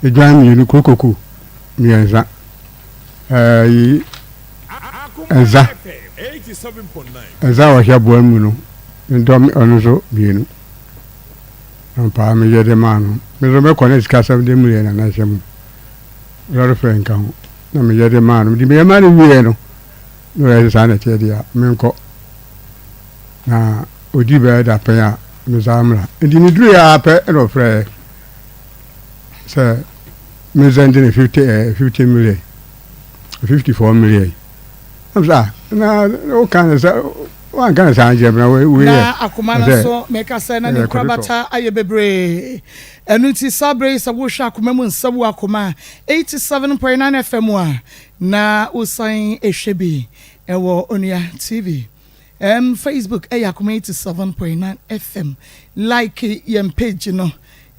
edwan mienu kokoku mienza eza 87.9 eza wa hia boa mu no ndom ono so mienu ampa me yede manu me zo me connect ka 7 million na hia lori fenka ho na me yede manu di me manu wie no no ya sa na che dia me nko na odi be da pen a me zamra ndi ni duru ya pe no frɛ so me zending 50 million 54 million amsa na o kan sa wan kan sa anje na we na Akoma na so make say na ne krabata aye bebre enu ti sabre sa wo hwa Akoma mu nsabu Akoma 87.9 FM a na usan ehwebi ewo Onua TV Facebook Akoma 87.9 FM like yem page no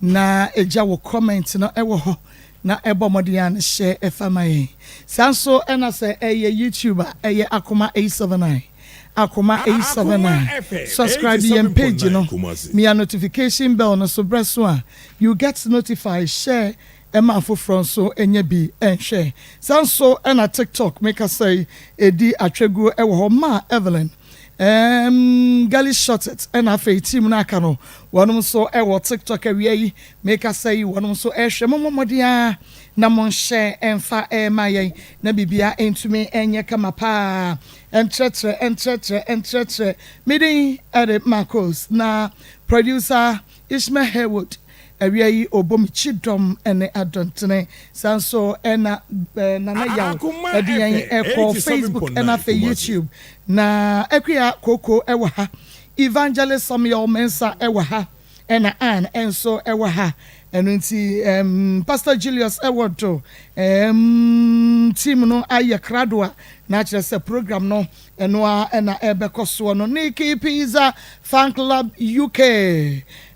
na eja wo comment no ewo ho na ebo modian share FMI sanso ena se YouTuber Akoma 879 Akoma 879 subscribe yem page no me a notification bell no so breso a you get notified share Emma for so enye bi and share sanso ena TikTok make us say edi atwegu ewo ho ma Evelyn Gali shot it and a fay team nakano. One so ewo TikTok away make us say one so momodia namon share and fa my na bibia into me and yakamapa and tretre meeting at Marcos na producer Ishmael Haywood away obomi chidom ene adontene sanso ena nana yaw edian eko Facebook ena fe YouTube na ekwia koko ewa ha evangelist Samuel Mensa ewa ha ena an enso ewa ha eno nti Pastor Julius Ewodo team no aye kradwa na kire se program no eno a ena ebekoso no Nikki Pizza Fan Club UK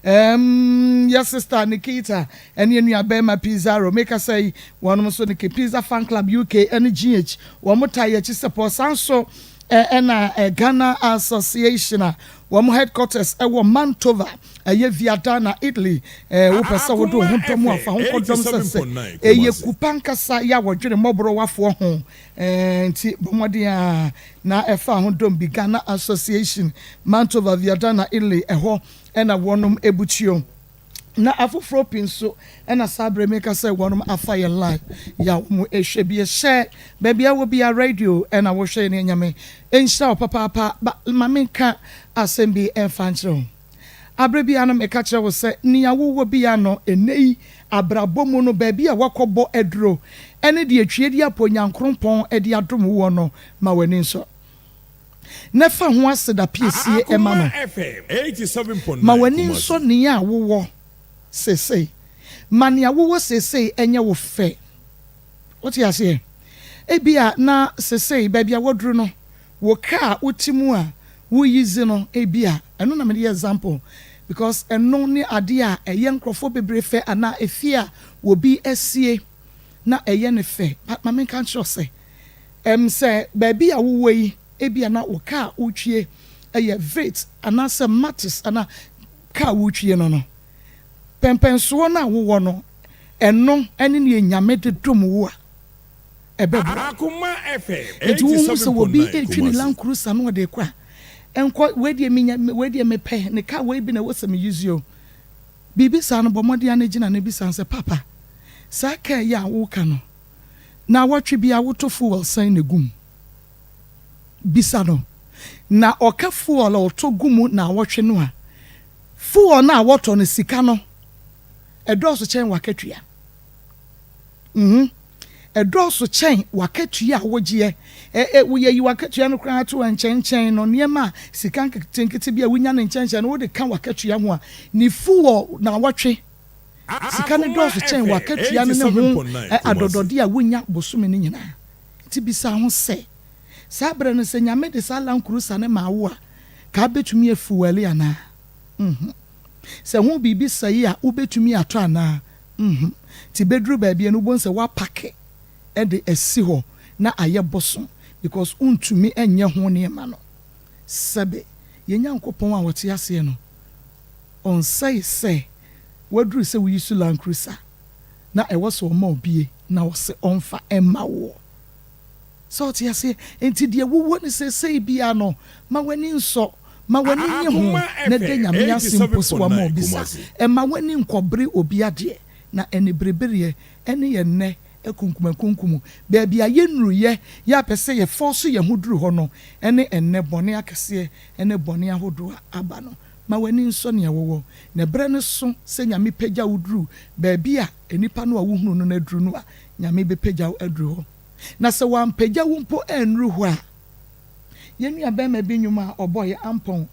your sister Nikita and you Bema Pizarro make us say one so Nikki Pizza Fan Club UK and GH one more tie support sanso Ghana Association one headquarters Mantova Viadana Italy upesa wodo hontomu afa honkodom sese kupanka sa ya wodwene mobro wafo ho nti bomodia na efa hondom bi Ghana Association Mantova Viadana Italy ena wonum ebuchio na afofro pinso ena sabre make say wonum afaye live ya mu ehwe bi share baby a wo bi a radio ena wo hwe ne nyame enhya papa mamenka asembi enfanchiro abrebi anam eka kire wo se nia wo bi ano enei abrabomu no baby a wakobo edro ene de atwiedi aponyankrompon ede adom wo no ma wani nso nefa ho aseda piesie ema no ma wani nso ne ya wo sese mania wo sese enye wo fe what you say ebia na sese baby a wodru no wo ka utimu a wo yizi no ebia eno na me example because eno ni ade a eye nkrofo bebre fe ana efia wo bi asie na eye ne fe ma me kan sure say say baby a wo yi ebia na wo ka utwie eye vet ana se matis ana ka utwie no pempenso na wo no eno ene ne nyame de dom wo a Akoma FM eti wo so wo bi etwini Land Cruiser no de kwa enko we de me pe ne ka we bi na wo sem use yo bibi sa no bomode ana gina na bi san se papa sa ka ya wo ka no na wotwe bi a wotofo wel san na gum bisa no na okafo wala oto gumu na wotwe no a fuo na woto no sika no edoso chen wakatua edoso chen wakatua wogie wo ye yi wakatua no kran to enchen no niema sika nketenkete bia wonya no enchen no wo de kan wakatua ho a ni fuo na wotwe sika ne doso chen wakatua no ho adodode a wonya bosome ne nyina ti bisa ho se sabre no se nyame de Land Cruiser ne ma wo a ka betumi efuwale ana se ho bibi sai a ubetumi ato ana ti bedru ba bia no bon se wa pake e de esi ho na aye boso because untumi enye ho ne ma no sebe ye nyankopon a wote ase no on say wadru se we use Land Cruiser na ɛwɔ so ɔma obie na ɔse ɔmfa ɛma wo so ɔte ase enti deɛ wowɔ ne sesei bia no ma w'ani nsɔ ma w'ani nye ho na de nyame ase mpo so wama obisa ɛma w'ani nkɔbere obi adeɛ na ɛne berebereɛ ɛne yɛ nnɛ ekunkum baabi a yɛnuruyɛ yɛ apɛ sɛ yɛfɔ so yɛn ho duru hɔ no ɛne ɛnnɛ bɔne akɛseɛ ɛne bɔne ahodoɔ aba no ma w'ani nsɔ nea wɔwɔ na berɛ no so sɛ nyame pagya wo duru baabi a nipa no a wohunu no aduru no a nyame bɛpagya wo aduru hɔ na sɛ wampagya wo mpo annuru hɔ a yɛn nua bɛrima bi nnwom a ɔbɔyɛ ampɔn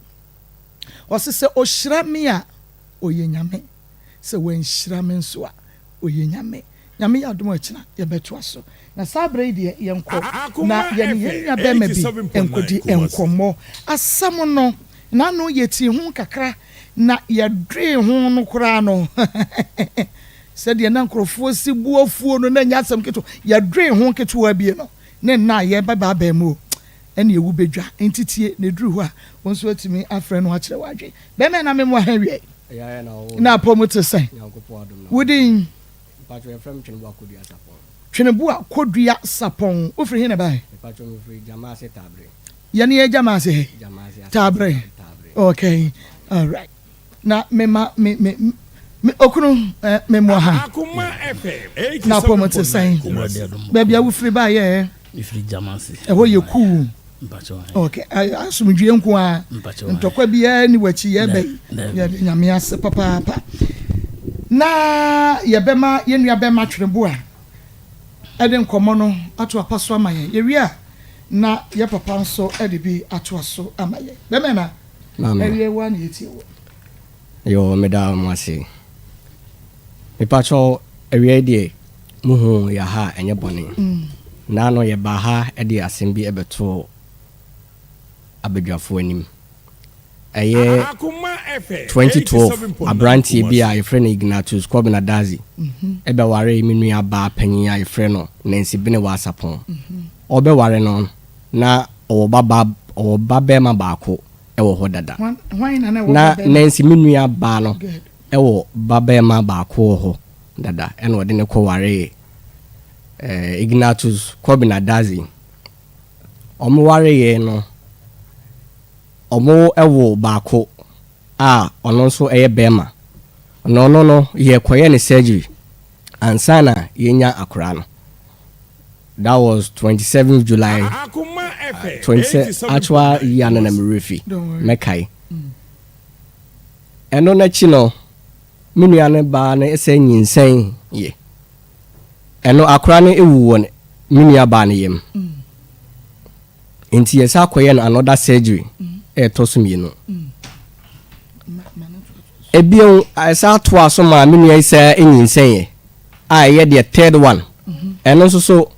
ɔse sɛ ɔhyira me a ɔyɛ nyame sɛ wanhyira me nso a ɔyɛ nyame nyame yɛ adom akyina yɛbɛtoa so na saa berɛ yi deɛ yɛnkɔ na yɛn nua bɛrima bi nkɔdi nkɔmmɔ asɛm no n'ano yɛti ho kakra na yɛdwe ho no koraa no sɛdeɛ na nkurɔfoɔ si buafuo no na nya asɛm ketewa yɛdwe ho ketewa bie no ne nna yɛbɛbaabaa mu ɛne ewu bedwa entitie ne duru hɔ a wɔn nso atumi afrɛ no akyerɛ wadwe bɛmɛ na memo ha wie na apɔ mu te sɛ wodin Twenebo a kodua sapon ofiri he na bai yɛne yɛ gyama ase tabre okay all right na me okunu memo ha na apɔ mu te sɛ baabi a wofiri ba yɛ ifiri gyama ase ɛhɔ yɛ cool okay asumdwe nko a ntokwa bia ni wachi ye be nyame ase papa na ye bema ye nua bema twerebo a ede nkomo no ato apaso amaye ye wi a na ye papa nso ede bi ato aso amaye bema na ewie wa na yeti wo yo meda mwase me pacho ewie die muhu ya ha enye bone na no ye ba ha ede asem bi ebeto abedwafo anim ɛyɛ 2012 abrantie bi a yɛfrɛ no Ignatius Kwabena Dazi ɛbɛware me nua ba panyin a yɛfrɛ no Nancy Bene Wasapon ɔbɛware no na ɔwɔ ba bɛma baako ɛwɔ hɔ dada na Nancy me nua ba no ɛwɔ ba bɛma baako wɔ hɔ dada ɛna ɔde ne kɔware Ignatius Kwabena Dazi ɔmoware yɛ no omo ewo baako a ono nso eye bema no ye koye ne surgery ansana yenya akora no that was 27th July 27 actual year na merefi mekai eno na chi no menua ne ba na ese nyinsen ye eno akora no ewu won menua ba ne yem enti yesa koye no another surgery tosumino ebion asa to aso ma menua isa enyinsen ye a ye the third one eno nso so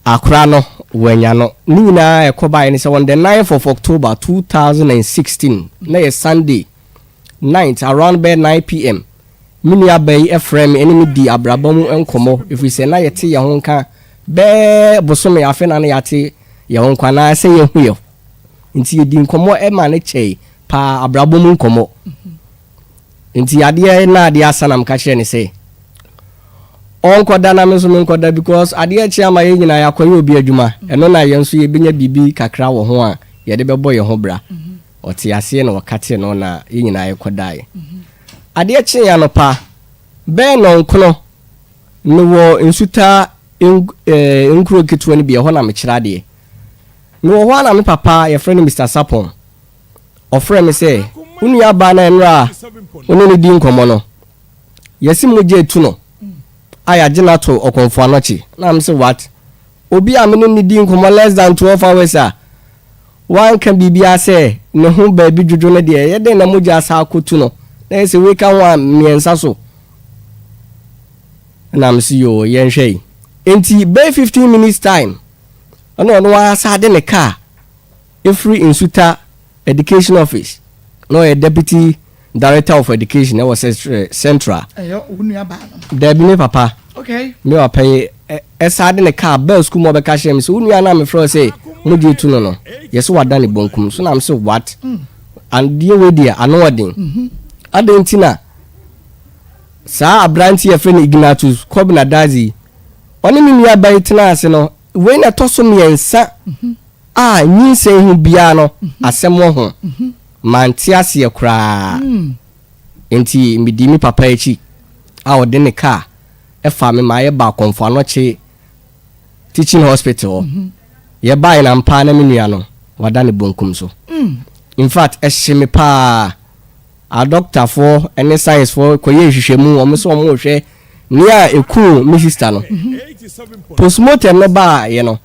akra no wanya no ni nyina ekoba ye se on the 9th of October 2016 na ye Sunday night around by 9 p.m. menua bay efrem enemy di abrabam enkomo if we say na ye te ye ho nka be bosome afe na ye te ye ho nkwa na se ye hu nti yedi nkomo e ma ne chei pa abrabom nkomo nti ade na ade asanam ka kire ne se onkoda na me so me nkoda because ade chi ama ye nyina yakoye obi adwuma eno na ye nso ye benya bibi kakra wo ho a ye de bebo ye ho bra oti ase na wakate no na ye nyina ye kodae ade chi ya no pa be no nkono no wo nsuta nkuro kitwa ne bi ho na me kira de no ho na me papa ye friend Mr. Sapon ofre me say unu ya ba na enra unu ni di nkomo no yesi mo je tu no aya gina to okonfo anochi na am say what obi a me ni di nkomo less than 12 hours a one can bibia say ne ho ba bi dwodwo no de ye de na mo ja sa akotu no na yesi we kan wa miensa so na am say yo yen hwei enti be 15 minutes time no asa de ne car every insuta education office no a deputy director of education was central there be me papa okay me wa pay esa de ne car bell school mo be ka shem so unu na me fro say mo di tu no yes wa dan bonkum so na am say what. And dear we dear anodin adentina saa abranti ye friend Ignatius Kobna Dazi oni mi nua bai tena ase no we na to so miensa nyinse hu bia no asem ho manti ase ye kra enti midi mi papa echi ode ne car e fa me ma ye ba konfo no che teaching hospital ye bai na mpa na mi nua no wada ne bonkum so in fact e hye pa a doctor for any science for koye hwehwemu o me so mo hwe nia eku mi sister no postmortem no ba ye no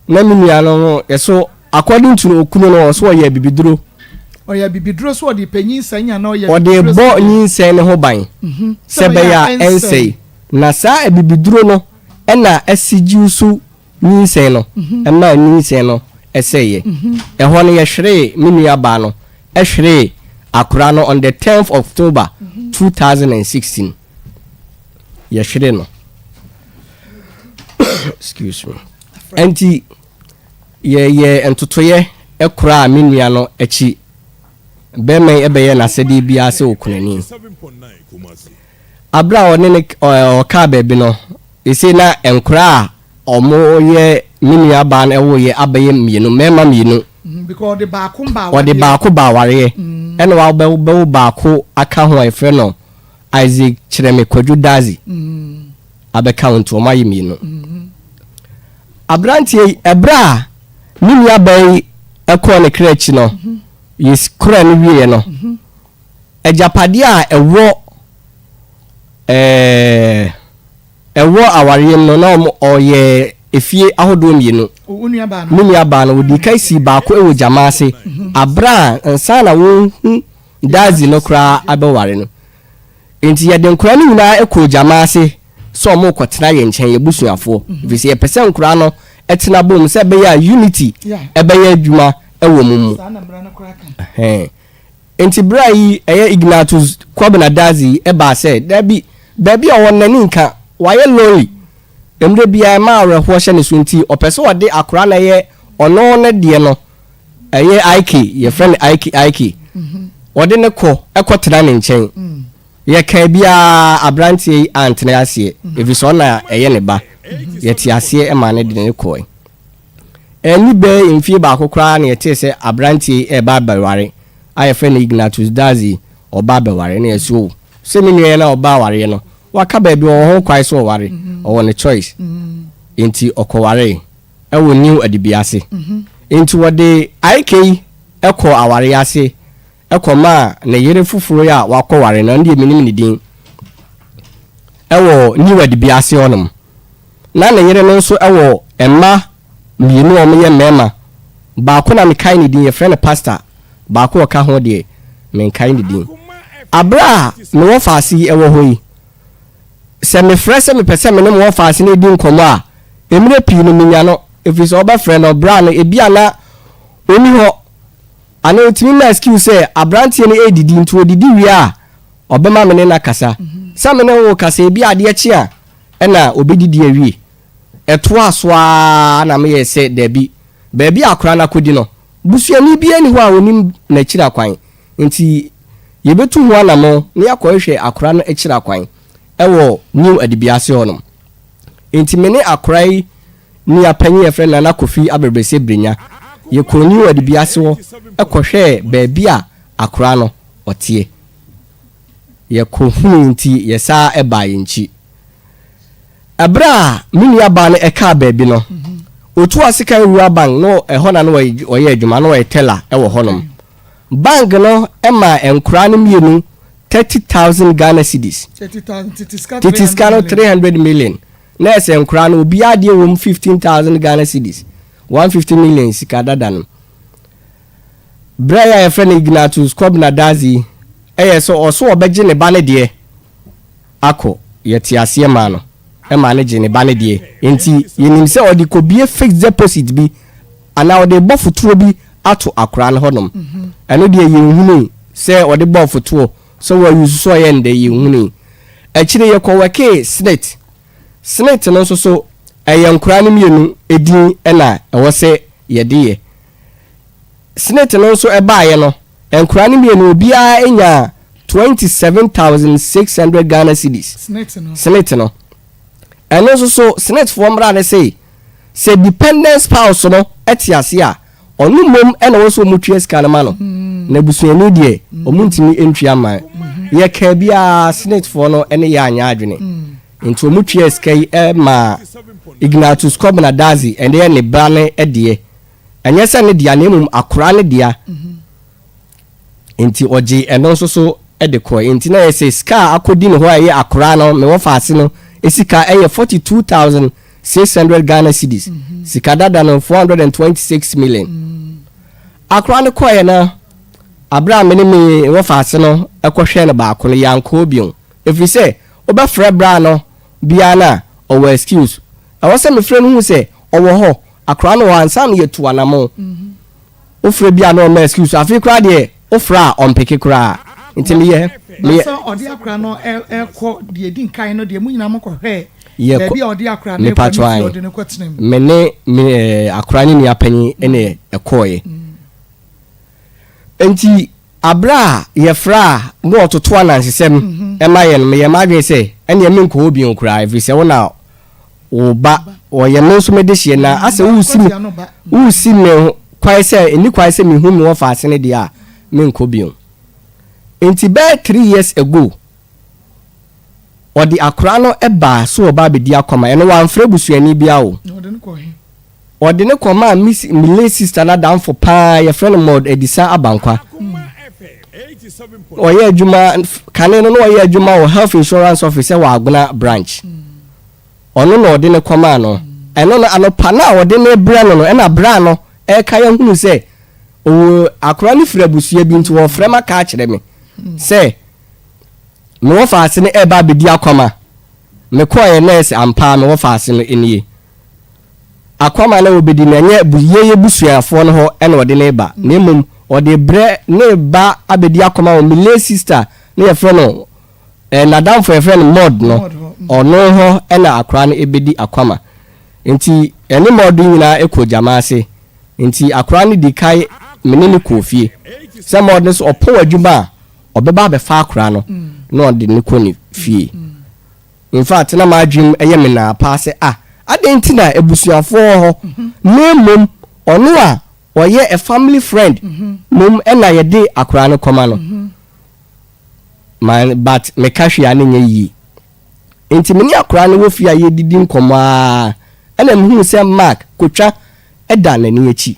na mi nua no so according to okunu no so ye bibiduro oya bibiduro so de panyin sanya na oya o de bo nyinsen ne ho ban se be ya ense na sa bibiduro no na asigi su nyinsen no na nyinsen no eseye ho no ye hwere mi nua ba no hwere akura no on the 10th of October 2016 ye hwere no excuse me anti ye entotoye ekura mi nua no echi be men ebeye na sedi bia se okunani abra one ne oka bebi no isi na enkura omo ye mi nua ba na ewo ye abaye mienu mema mienu because the baako ba ware ene wa be baako aka ho efe no Isaac Chireme Koju Dazi abeka wonto ma yimienu abrantie ebra nimi abai ekọ ne krechi no yes kura ni wie no ejapade a ewo aware no na oye efie ahodo mienu nimi aba no di kai si baako ewo jamase abra nsa na wo Dazi no kura abeware no enti ye den kura ni nyina ekọ jamase so mo kwotena ye nchen ye busuafo visi ye pese nkura no etena bom se be ya unity ebe ya adwuma ewo mumu enti brai eye Ignatius Kobna Dazi eba se dabi o wonani nka waye lonely emre bia ma areho hye ne sunti opese wode akura na ye ono ne de no eye IK ye friend IK wode ne ekotena ne nchen ye ka bia abrantie antene ase eviso na eye ne ba ye ti ase e ma ne de ne ko eni be mfie ba akokra na ye te se abrantie e ba beware aye friend Ignatius Dazi oba beware na yeso se mi nwe na oba ware no waka ba bi o ho kwai so ware o ne choice enti okoware e wo new adibiase enti wode IK eko aware ase ekoma na yere fufuro ya wakoware na ndi eminim ni din ewo new adibiase onum na yere no nso ewo emma mienu o me mema ba ko na me kai ni din ye friend pastor ba ko ka ho de me kai ni din abra me wo faasi ewo hoyi se me frese me pese me ne wo faasi ne din komo a emire pi no minya no efiso oba friend obra no ebia na oni ho ana otimi na excuse say abrantie ne edidi nto odidi wi a obema me ne na kasa sa me ne wo kasa ebia ade achi a na obedidi awie eto asoa na me yese dabi baabi akora na kodi no busuani bia ni ho a onim na chira kwan nti yebetu ho na mo ne akohwe akora no chira kwan ewo new adibiase honom nti me ne akora yi ni apanyi efre na Kofi abebrese brenya ye kronyu adibiase wo ekohwe baabi a akora no otie ye kohunu nti ye sa eba yinchi abra mini aba no eka baabi no otu asika ruwa bank no eho na no oye adwuma no teller ewo honom bank no ema enkura no mienu 30,000 Ghana cedis 30,000 titiscano 300 million na ese enkura no obi ade wo 15,000 Ghana cedis 150 million sika dadan Braya ye friend Ignatius Kobna Dazi so oso obeje ne ba ne de akọ yeti ase ma no e ma ne je ne ba ne de enti yenim se odi ko bie fixed deposit bi ana odi bo futuro bi ato akora ne honom eno de ye hunu se odi bo futuro so wa use so ye nde ye hunu akire ye ko weke snit no so eyankora ne mienu edin na ewo se ye de ye snit no so eba ye no enkora ne mienu obia enya 27,600 Ghana cedis. Senate no. And also so Senate form ra say dependent spouse no etiasia onu mom and also mutuous kanama no. Na busuani de omuntimi entwa man. Ye ka bia Senate for no ene ya anya adwene. Into mutuous kai ma Ignatius Kobna Dazi and then ne brane edie. And yes ne dia nemum akora ne dia. Inti oji and also so edeko inti na say ska akodi ne ho aye akora no me wo faase no esika eye 42,600 Ghana cedis. Sika dada no 426 million. Akora ne koye na Abraham ne me wo faase no ekohwe ne ba ko ne yanko bion. Efi say obafra bra no bia na owo excuse. Awose me frɛ no hu say owo ho akora no wansa no yetu anamo. Ofre bia no ma excuse afi kra de ofra ompeke kra. Intimi ye me so odi akra no ekọ de din kan no de mu nyina mokọ hwe be bia odi akra no ekọ de no kwetinem me akra ni apanyi ene ekoye enti abra ye fra no ototo anansesem emaye no me madwe se ene me nko obi nkura if se wona oba oye no so medehie na ase wusi me kwai se eni kwai se me hu me wo faase ne dia me nko bi enti be 3 years ago odi akra no eba so oba be di Akoma eno wan fra busuani bia o odi ne koma mi sister na dan for pa ye friend mod edisa abankwa oye adwuma kane no oye adwuma o health insurance officer wa Agona branch ono no odi ne koma no eno no anopa na odi ne bra no ena bra no e ka ye hunu se o akra ni fra busua bi nti wo frema ka kire me se me wo faase ne eba be di Akoma me ko ye nurse ampa me wo faase no enie Akoma na obedi na nye ye busuafo no ho ena odi ne ba na mum odi bre ne ba abedi Akoma o mi sister ne ye fro no na dan for friend mod no ono ho ena akra no ebedi Akoma enti ene mod nyina ekojama ase enti akra no di kai menene kofie se mod no so opo adwuma obeba be fa akra no no odi ne koni fie in fact na ma adwum eye me na pa se adenti na ebusuafo ho nemom ono a oye a family friend mom ena ye de akra no koma no man but me kahwe ane nya yi enti me ni akra no wo fie aye didi nkomo ena me hu se mark kotwa eda na ni echi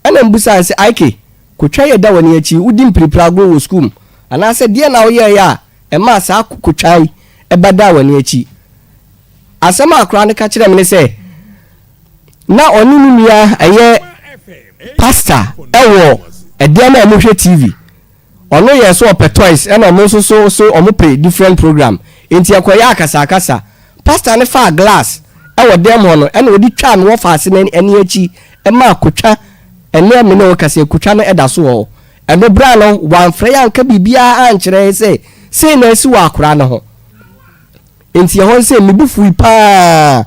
ena mbusa se ike kotwa ye da wani echi udi mpripra go wo school ana se de na wo ye ya e ma sa kotwa ebada wani echi asema akra ne ka kire me se na oni nua aye pastor ewo ede na mo hwe TV ono ye so opetoys e na mo so omo play different program enti akoya akasa pastor ne fa glass ewo dem ho no e na odi twa me wo faase na eni achi e ma akotwa ene me no kase akotwa no eda so ho e no bra no wan frɛ anka bibia ankere se na esi wa akora no ho enti ye hon se mebufu pa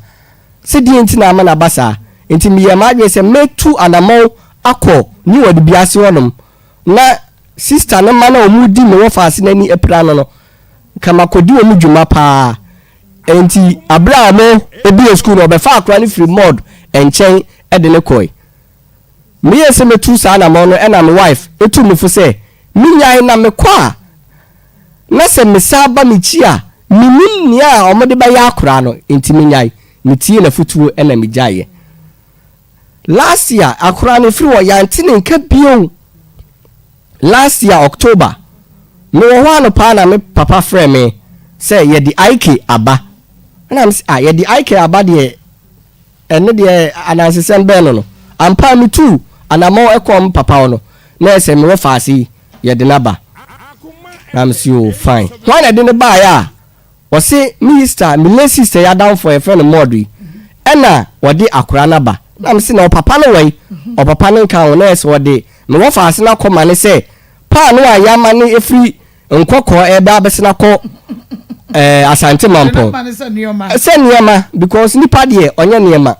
se di enti na ama na basa enti me ye ma se metu anamo akọ ni wodi biase wonom na sister no ma na omudi me wo faase na ni epra no kama kodi omu dwuma pa enti abraham ebi school no be fa akra ni free mod enchen ede ne koi me ye se metu sa na mo no e na me wife etu me fo se minyan na me kwa na se me saba me chia minim ni a omode ba ya akra no enti minyan me tie na futuo e na me jaye last year akra no free wo yantine nka bion last year October me wo hwa no pa na me papa frɛ me say ye di IK aba na me say ye di IK aba de ene de anansesem be no ampa me tu anamo ekom papa no na se me wo faase ye de naba na me say oh fine why na de ne ba ya wo say minister me sister ya down for a friend modri ena wo de akra naba na me say na papa no wai o papa no kan na se wo de me wo faase na koma ne say pa no aya ma ne efri nkokọ ebe abesina ko asante mampo se niema because nipa de onye niema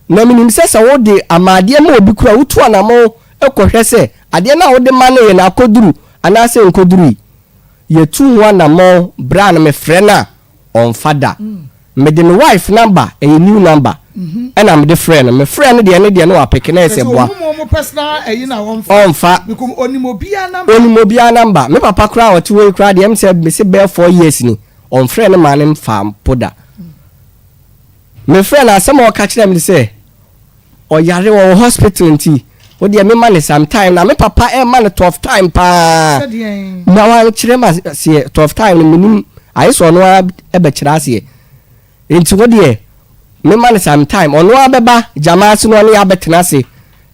na minim se wo de amade ma obi kura wutu anamo ekohwe se ade na wo de ma ne ye na akoduru ana se nkoduru ye tu one na mo bra na me frɛ na on father me de wife number a new number and I'm the friend me friend de no apeke na ese boa mo personal na on fa because onimobia number me papa kra o ti we kra de em say me se be 4 years ni on friend man em fam poda me friend asem o ka kire me say o yare wo hospital nti o de me man sometime na me papa e man 12 time pa na wa kire ma se 12 time ni minim ai so no e be kire ase nti wo de me man sometime ono abeba jamaase no ne abetena se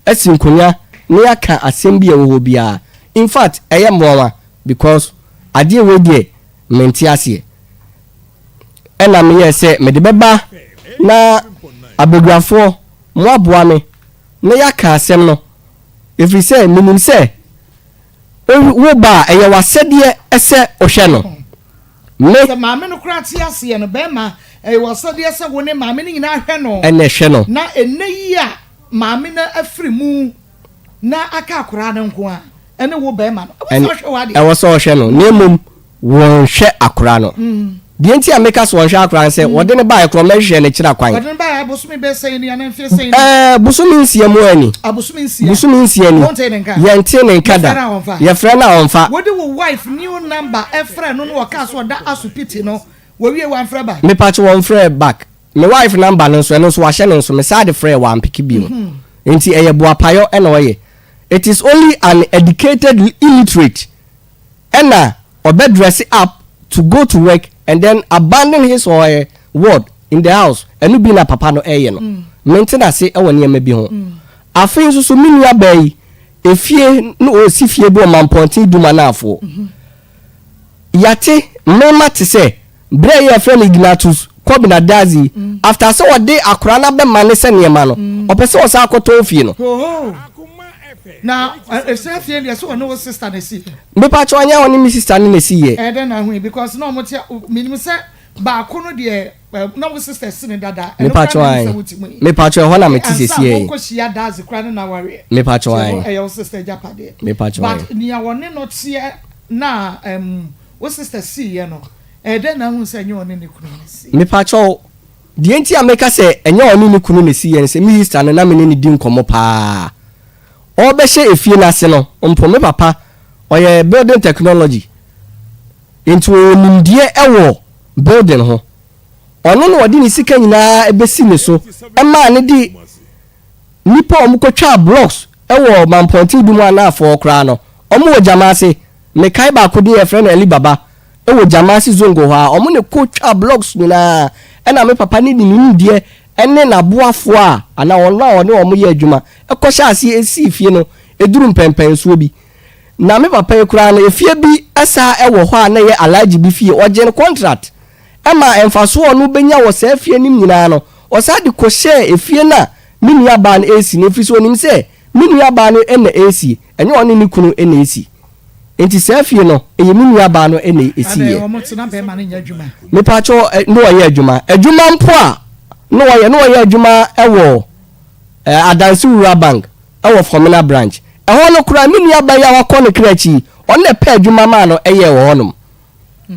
asinkonya ne aka asem bia wo bia in fact eye mwowa because ade we de menti ase ena me ye se me de beba na abogwafo mo aboa me ne yaka asem no if we say minim se wo ba eye wasede ese ohwe no me maame no kra ti ase no be ma wasade ese wo ne maame ni nyina hwe no ene hwe no na eneyi a maame na afiri mu na aka akora ne nko a ene wo be ma no wo hwe wade e wo so hwe no nemum wo hwe akora no de enti a make us won hwe akora se wo de ne ba akora ma hwe ne kira kwan wo de ne ba abosumi be sei ni ana mfie sei ni busumi nsie mu ani abosumi nsie ni ye nte ne nkada ye fra na onfa wo de wo wife new number e fra no no wo ka so da asupiti no wo wie wan fra ba me patch one fra back me wife number no so wa hye no so me side fra wan pick bi no enti eye boapayo e na oye it is only an educated illiterate ena obe dress up to go to work and then abandon his or her word in the house enu bi na papa no eye no maintain say e woni ema bi ho afin so minu abai efie no o si fie bi o mampontin duma na afo yate mema te say bre ye friend Ignatius Kobina Dazi after so what day akura na be mane se niema no opese o sa akoto ofie no na ese fie dia so no sister na si me pa cho anya woni mi sister na si ye then na hu because no mo tia minimum se ba ko no de na wo sister sin dada me pa cho ho na me ti se ye ko shia Dazi kra na ware me pa cho ai e your sister japade me pa cho but ni ya woni no tie na wo sister si ye no then na hu se nyo ne ne kunu si me pa cho de enti ameka se enye oni ne kunu ne si ye se mi sister na me ne di nkomo pa obehye efie na se no ompo me papa oye building technology into onimdie ewo building ho ono no wodi ni sika nyina ebesi ne so ema ne di nipa omukotwa blocks ewo mamponti bi mu ana afọ okra no omo wo jamase me kai ba ko di e friend Ali Baba ewo jamase zongo ha omo ne kotwa blocks nyina ena me papa ne di nimdie ene na boafo a ana ono ne omo ye adwuma ekosha ase esi fie no eduru mpempen so bi na me papa ekura na efie bi asa ewo ho a na ye alaji bi fie oje contract ema emfaso onu benya wo sa fie nim nyina no osa de ko share efie na minu aba na AC na fiso nim se minu aba no ena AC enye oni ni kunu ena AC enti sa fie no eye minu aba no ena AC ye me pa cho no ye adwuma mpo a no ye adwuma ewo adansi rural bank ewo formula branch eho no kura minu aba ya wakọ ne krachi onne pa adwuma ma no eye wo honom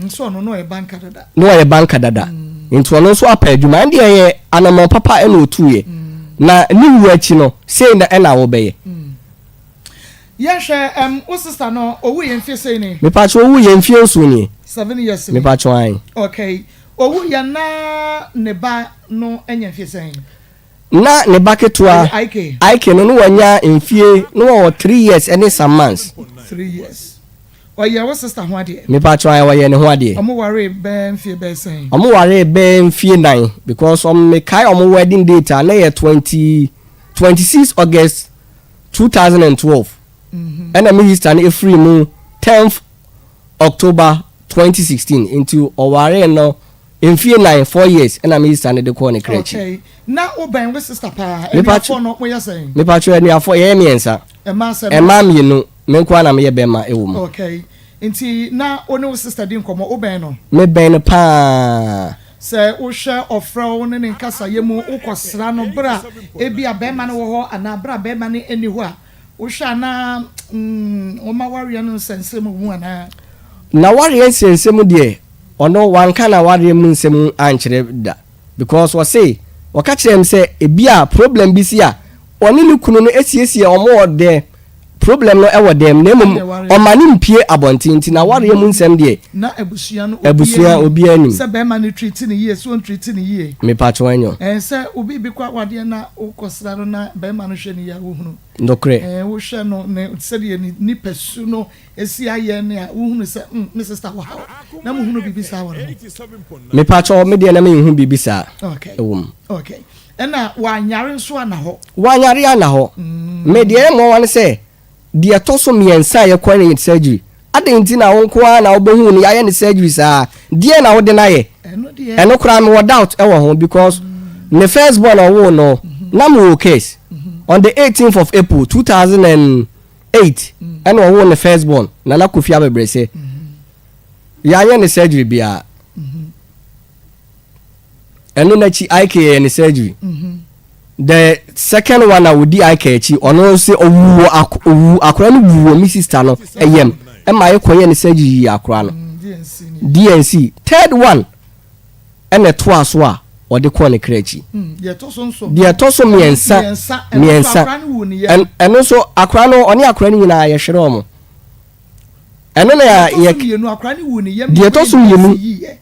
so no e banka dada no ye banka dada nti ono so apa adwuma ndi ye anamo papa ena otuye na ni wuachi no sei na ena wo beye ye hwe o sister no owu ye mfie sei ni me pa cho owu ye mfie nso ni 7 years me pa cho an okay owu ye na ne ba no enya mfie sei na ne baketua IK no wanya mfie no 3 years and some months 3 years oye wo sister ho ade me pa cho an wo ye ne ho ade omo ware be mfie be sei omo ware be mfie 9 because me kai omo wedding date na ye 26 August 2012 and me sister na free mu 10th October 2016 into oware no mfie 9 4 years and me sister na de ko ne krechi okay na oban we sister pa e afọ no mo ya sei me pa cho ni afọ ye miensa e ma mienu me kwa na me ye be ma ewo mu okay nti na one sister din komo oban no me ben pa se wo hwe ofra wo ne nkasa ye mu ukosra no bra ebi abema no wo ho ana bra abema ne eni ho a wo hwe na o ma warrior no sense mu ana na wari nsem de ono wanka na wari mu nsem ankyere da because we say waka kyerɛ m sɛ ebia problem bi si a ɔne ne kunu no esiesie ɔmo ɔde problem no ɛwɔ dem na mmom ɔmane mpie abɔntinti na wari mu nsɛm de na abusua no obi anim sɛ bɛma ne treat ne yie so treat ne yie me patcho anyo sɛ obi bi kwa wade na ukosra no na bɛma no hwɛ ne ya wo hunu ndokre wo hwɛ no ne sɛde ni pesu no esi ayɛ ne a wo hunu sɛ me sister wo ha na mo hunu bibi sa wo no me patcho me de na me hu bibi sa okay okay ɛna wanyare nso ana hɔ wanyare ana hɔ me de mo wan sɛ de atoso miensa ye kwa ne surgery adenti na wo nko na obehu ne yaye ne surgery saa de na wo de na ye eno kra me wo doubt e wo ho because the first born owo no na me case on the 18th of April 2008 eno owo ne first born na na Kofi Abebrese yaye ne surgery bia eno na chi IK ne surgery the second one I would IK ono se owu akora no buwo mi sister no eyem e ma yekoye ne surgery akora no DNC third one ene to aso a ode ko ne krachi de to so miensa eno so akora no oni akora ni nyina ye hwere omo eno na ye akora ni wu ne yem de to so yemu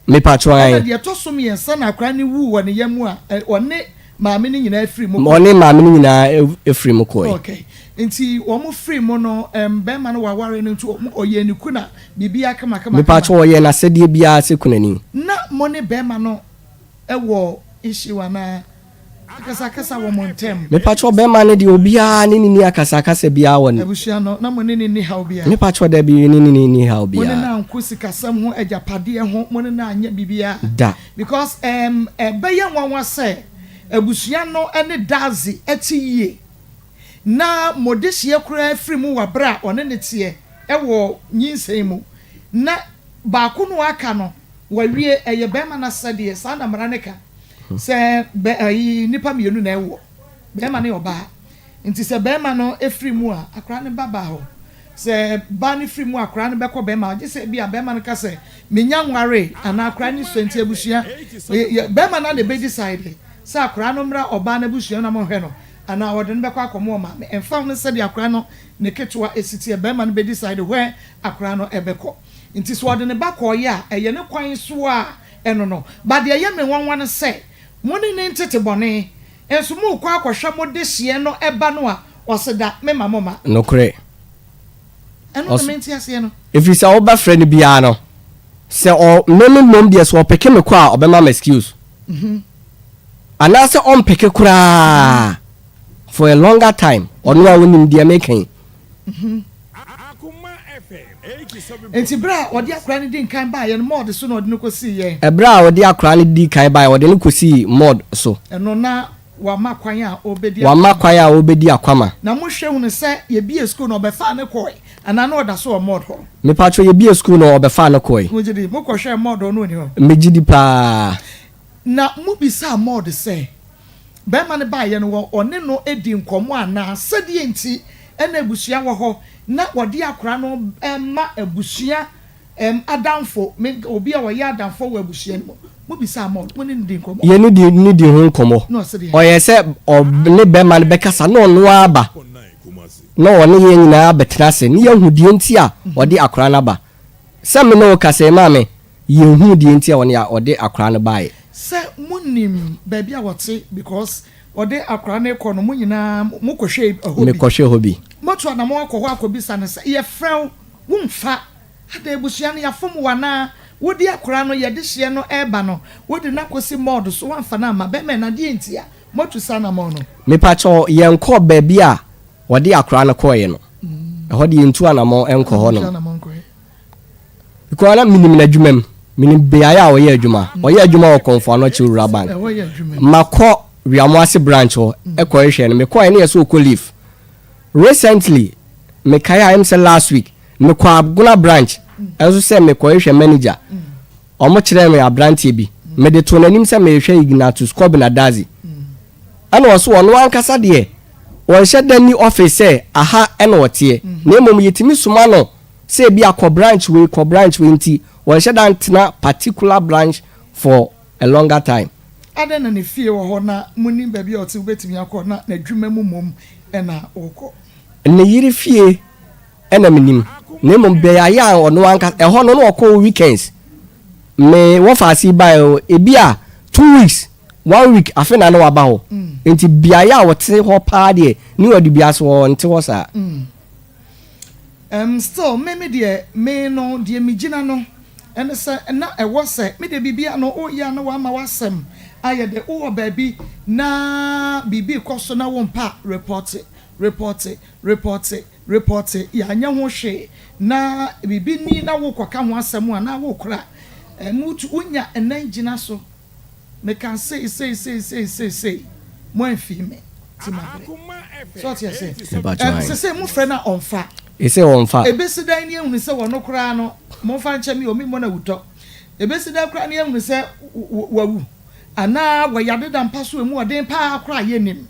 me patro an de to so miensa na akora ni wu wo ne yem a one maame ni nyina free mo oni maame ni nyina free mo ko okay nti wo mo free mo no be ma no waware no nti oye ni kuna bibia kama me patro oye na sede bia se kunani na mo ne be ma no ewo ishiwa na akasa wo mo ntem me patro be ma ne de obia ni akasa bia wo ne abushia no na mo ni ha obia me patro da bi ni ha obia mo ne na nkosi kasam ho agapade ho mo ne na anya bibia da because be ye nwanwa se abusua no ene dazi etiye na modehie kura afiri mu wabra one ne tie ewo nyinsɛn mu na baako no aka no wawie eye bema na sade sa na mara ne ka se be nipa mienu na ewo bema ne oba nti se bema no afiri mu a akra ne baba ho se ba ne firi mu akra ne beko bema je se bia bema no ka se menya nware ana akra ne so nti abusua bema na de be decide sa akra no mra oba na busua na mo hwe no ana wode no bekwa akomo ma emfa no se de akra no ne ketwa esiti e bema no be decide where akra no ebeko nti so wode ne bakọ ya eye ne kwan so a eno no ba de ye me wanwan se mo ne ntete bone enso mu kwa akohwe mo de hie no eba no a oseda me mamoma no kre eno no menti ase no if you say oba friend bia no se o mom de so peke me kwa obema ma excuse anase on peke kura for a longer time onu a wonim de making Akoma FM 87. enti bra odi akra ne di nkan ba ye no mod so na odi no kosi ye ebra odi akra ne di kan ba odi no kosi mod so eno na wa makwan a obedi akwama na mo hwe hu ne se ye bie school no obefa ne koi ana na oda so mod ho me patcho ye bie school no obefa ne koi mo gidi mo ko hwe mod no ni ho me gidi pa na mu bisa mod se be ma ne ba ye no one no edi nkomo ana sede enti ena abusua wo ho na wodi akra no ma abusua adamfo me obi a wo ya adamfo wo abusua no mu bisa mod mo ne ndi nkomo ye ni di ho nkomo o ye se o ne be ma ne be kasa no no aba no one ye nyina betra se ni yahudi enti a wodi akra na ba se me no kasa ma me yehudi enti a woni a odi akra no bae se munim baby a wote because ode akra na ekọ no munyina mukohwe hobi me kohwe hobi moto na mo akọ ho akobisa na se ye frɛw wumfa ada ebusua no yafom wana wodi akra no ye de hye no eba no wodi na kosi mod so wamfa na ma be me na de entia moto sana mo no me pacho ye nkọ baby a wodi akra no kọ ye no ho de ntu anamo enko ho no because na minim na dwumam minim be aya wo ye adwuma wo konfo no chi wura bank makọ Wiamoase branch ho ekohwe no me kọ ene yeso ko leave recently me kaya am say last week me kọ Aguna branch enso say me kohwe manager omo kire me abrantie bi me de to nanim say me hwe Ignatius Kobina Dazi ana wo so wono ankasa de won hye dani office say aha ene wote na emom yetimi suma no say be a branch we nti won she dan tena particular branch for a longer time. Ada na ne fie wo ho na muni ba bi oti betimi akọ na adwuma mu mom e na okọ. Ne yiri fie e na menim. Ne mom be ya ono anka e ho no no okọ weekends. Me wo fa si buy e bia 2 weeks 1 week afena na waba ho. Nti bia ya wote ho pa de ni wodi bia so nti wo sa. Still me de me no de me gina no ene se na e wo se me de bibia no o ya no wa ma wasem aye de o baby na bibi koso na wo mpa report ya anya ho hwe na bibi ni na wo kwaka ho asem a na wo kra mutu unya enan gina so me can say mo enfi me ti ma so ti say say mo frɛ na onfa ese onfa ebesidan ni ehunu se wono kra no mo fa nche mi o mi mo na wuto ebesidan kra ni ehunu se wawu ana wa yade da mpa so emu odin pa kra yenim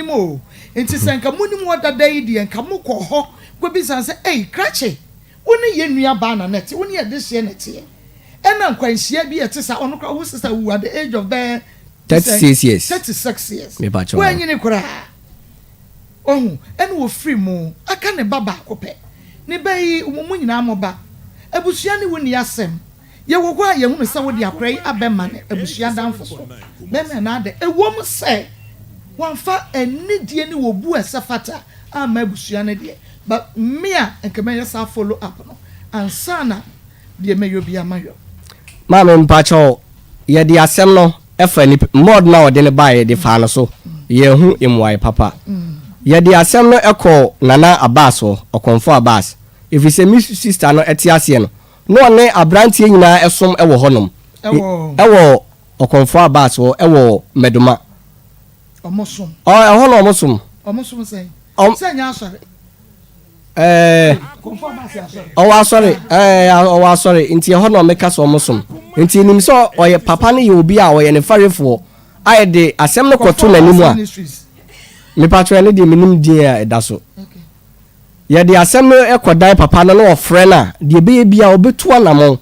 o enti se nka munim odada yi de nka mo kɔ hɔ go bi san se krache woni ye nua ba na net woni ye de hye net ena nkwanhia bi etisa ono kra wo sister wu at the age of 36 years 36 years me ba cho wo anyini kra ena wo free mu aka ne baba akopɛ ne bai mu nyina moba abusua ne woni asem ye wo kwa ye hunu se wo de akrai abema ne abusua danfo so be me na de ewom se wanfa enidie ne wo bu esafata ama abusua ne de but me a nkeme ye sa follow up no ansana de me yo bia mayo mama mpacho ye de asem no efa ni mod na ode ne bae de fa no so ye hu emwai papa ye de asem no ekọ nana abas okonfo abas if you say miss sister no etiase no ne abrantie nyina esom ewo honom ewo okonfo abas ewo meduma omosom omosom say nya asore sorry nti ho no meka so omosom nti nim so oye papa ne ye obi a oye ne farefo aye de asem no koto nanimu a me patro ne de minim din a eda so ye de asem no ekodai papa no no ofre na de be bia obetu anamo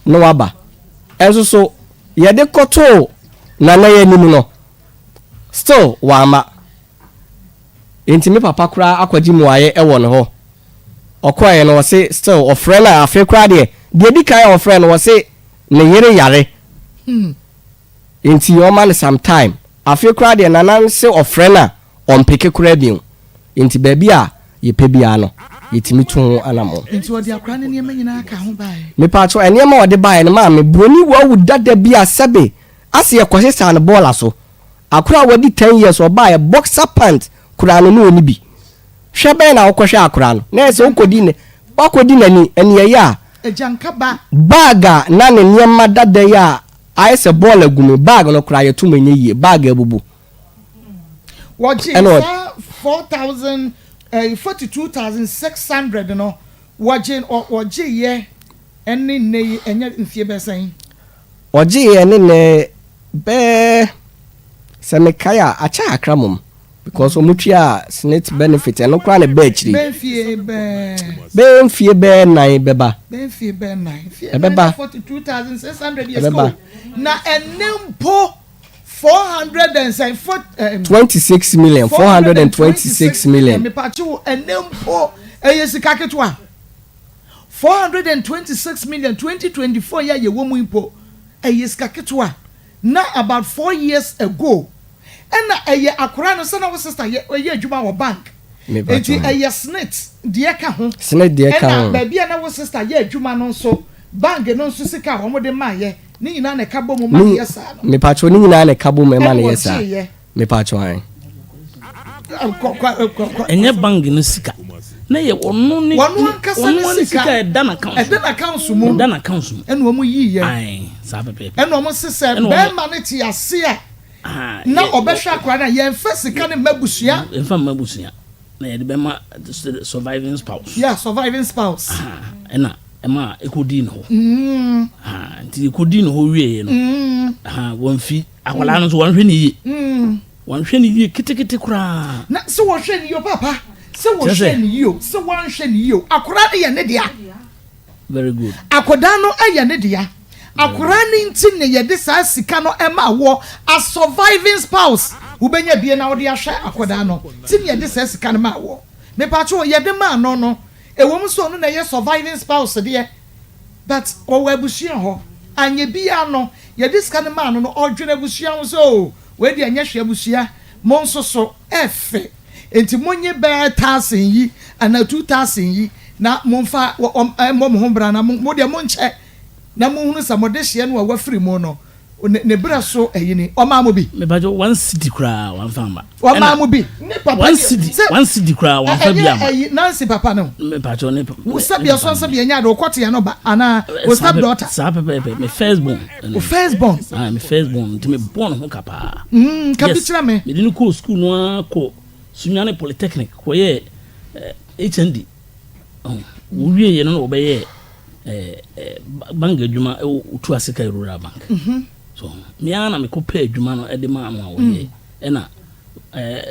no waba enso so ye de koto na na ye nimu no still wama enti me papa kura akwaji mu aye ewo ne ho okoye no se still ofre na afi kura de di kan ofre no se ne yere yare enti o man sometime afi kura de nanan se ofre na on peke kura bi enti ba bia ye pe bia no yetimi tun anamo enti odi akra ne niam nyina ka ho bae me patro eniam odi bae ne ma me broni wo wu dada bia sebe ase ye kwose san ball so akra wadi 10 years o bae boxer pant kura no no ni bi hwebe na okwohwe akra no na ese okodi nani eni ye ya ejanka ba baga na ne niam dada ya aise ball agume bag no kura ye tumenye yie bag abubu waji 42,600 no waji ye eni ne enya mfie besan waji ye ne be semekaya acha akramum because omutua snake benefit eno kwa na be chiri benfie be nine beba benfie be 9 beba 42,600 years ago na enempo 426 million 426 million me pachu enempo eyesika ketwa 426 million 2024 ya ye womu impo eyesika ketwa na about 4 years ago ena eye akora no sana wo sister ye adwuma wo bank enti eye snit de ka ho ena ba bia na wo sister ye adwuma no so bank no so sika ho mo de ma ye ni nyina na ka bom ma ye sa no me pacho ni nyina na ka bom ma na ye sa me pacho an enye bank no sika na ye onu ni onu sika e dan accounts mu ena o mu yi ye ai sa pepe ena o mu sese be ma ne ti ase a na obehwa akwa na ye mfa sika ne mabusia na ye de be ma surviving spouse ena ema ekodi no nti ekodi no ho wie no wonfi akwala no so wonhwe ni yi kitikiti kura na so wo hwe ni yo papa se wo hwe ni yo se wan hwe ni yo akora de ye ne dia very good akoda no eye ne dia akora ni nti ne ye de sa sika no ema wo a surviving spouse wo benya bie na wo de ahwe akoda no ti ne ye de sa sika no ma wo me pa cho ye de ma no ewom so no na ye surviving spouse de but wo abusua ho anye bia no ye de sika no ma no odwene abusua ho so we de anya hwe abusua mo nso so efe enti monye be 1000 yi ana 2000 yi na momfa mo ho bra na mo de mo nche na mo hunu sa mo de hye no wa free mo no ne bra so eyini o ma mo bi me ba jo 1 city kra wan famba o ma mo bi ne papa 1 city kra wan fa bia ma Nancy papa no me ba jo ne wo sabia so sabia nya do kwete ya no ba ana wo step daughter sa pepe me firstborn o firstborn me firstborn ti me born ho kapa ka bi kira me me dinu ko school no ko Sunyane Polytechnic ko ye HND wo wie ye no obeye bank adwuma utu asika rural bank so me ana me ko pay adwuma no e de ma no wo ye na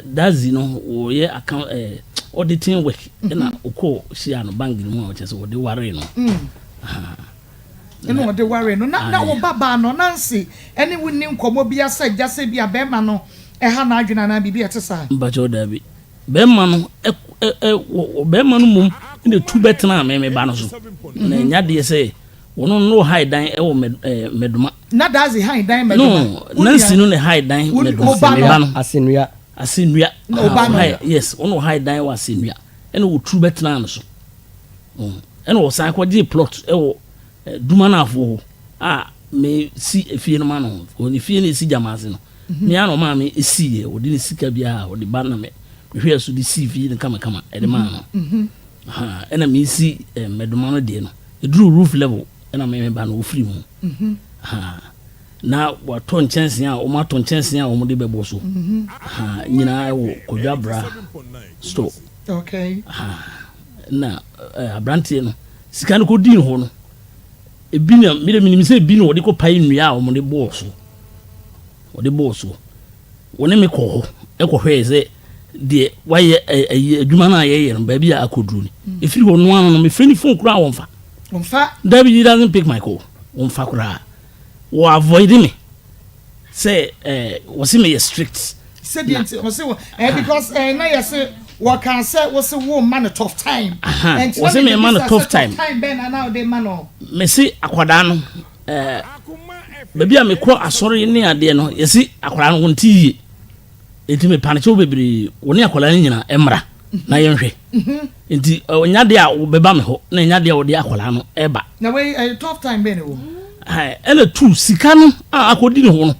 dazi no wo ye account auditing work na uko shia no bank ni mu o chese wo de ware no eno wo de ware no na wo baba no Nancy ene wonni nkomo bia sa jase bia be ma no ha na adwena na bibia tesa mbacho dabi be ma no be ma no mum ine tu betena me ba no so na nya de se wono no high dan wo meduma na dazi high dan meduma no Nancy no le high dan meduma me no asenua yes wono high dan wa asenua ene wo tu betena no so ene wo san ko je plot wo duma na afo me si efie no ma no oni fie ne si jamase no me ano ma me esiye odi ne sika bia odi ba na me hwe so di CV ne kama ede ma no ena me si meduma no de no eduru roof level ena me ba no ofri mu na wa ton chance o ma ton chance o mo de bebo so nyina wo kodwa bra stop okay na abrantie no sika no ko di no ho no ebi na me de minim se ebi no wo de ko pai nnua o mo de bo so o de bo so woni me ko ho e ko hwe ze de waye adwuma na ye no ba bia akoduru ni efiri ho no ano no me freni phone kura wonfa David doesn't pick my call wonfa kura wo avoid me say was me strict said was because na yes what can say was a woman a tough time and was me man a tough time ben now de man me see akwada no baby a me ko asori ne ade no yesi akwara no wonti yi enti me panicho bebre woni akwara nyina emra na yenhwe enti onya de a wo beba me ho na nya de a wo de akwara no eba na we tough time be ne wo ela tu sika no akodi ne ho no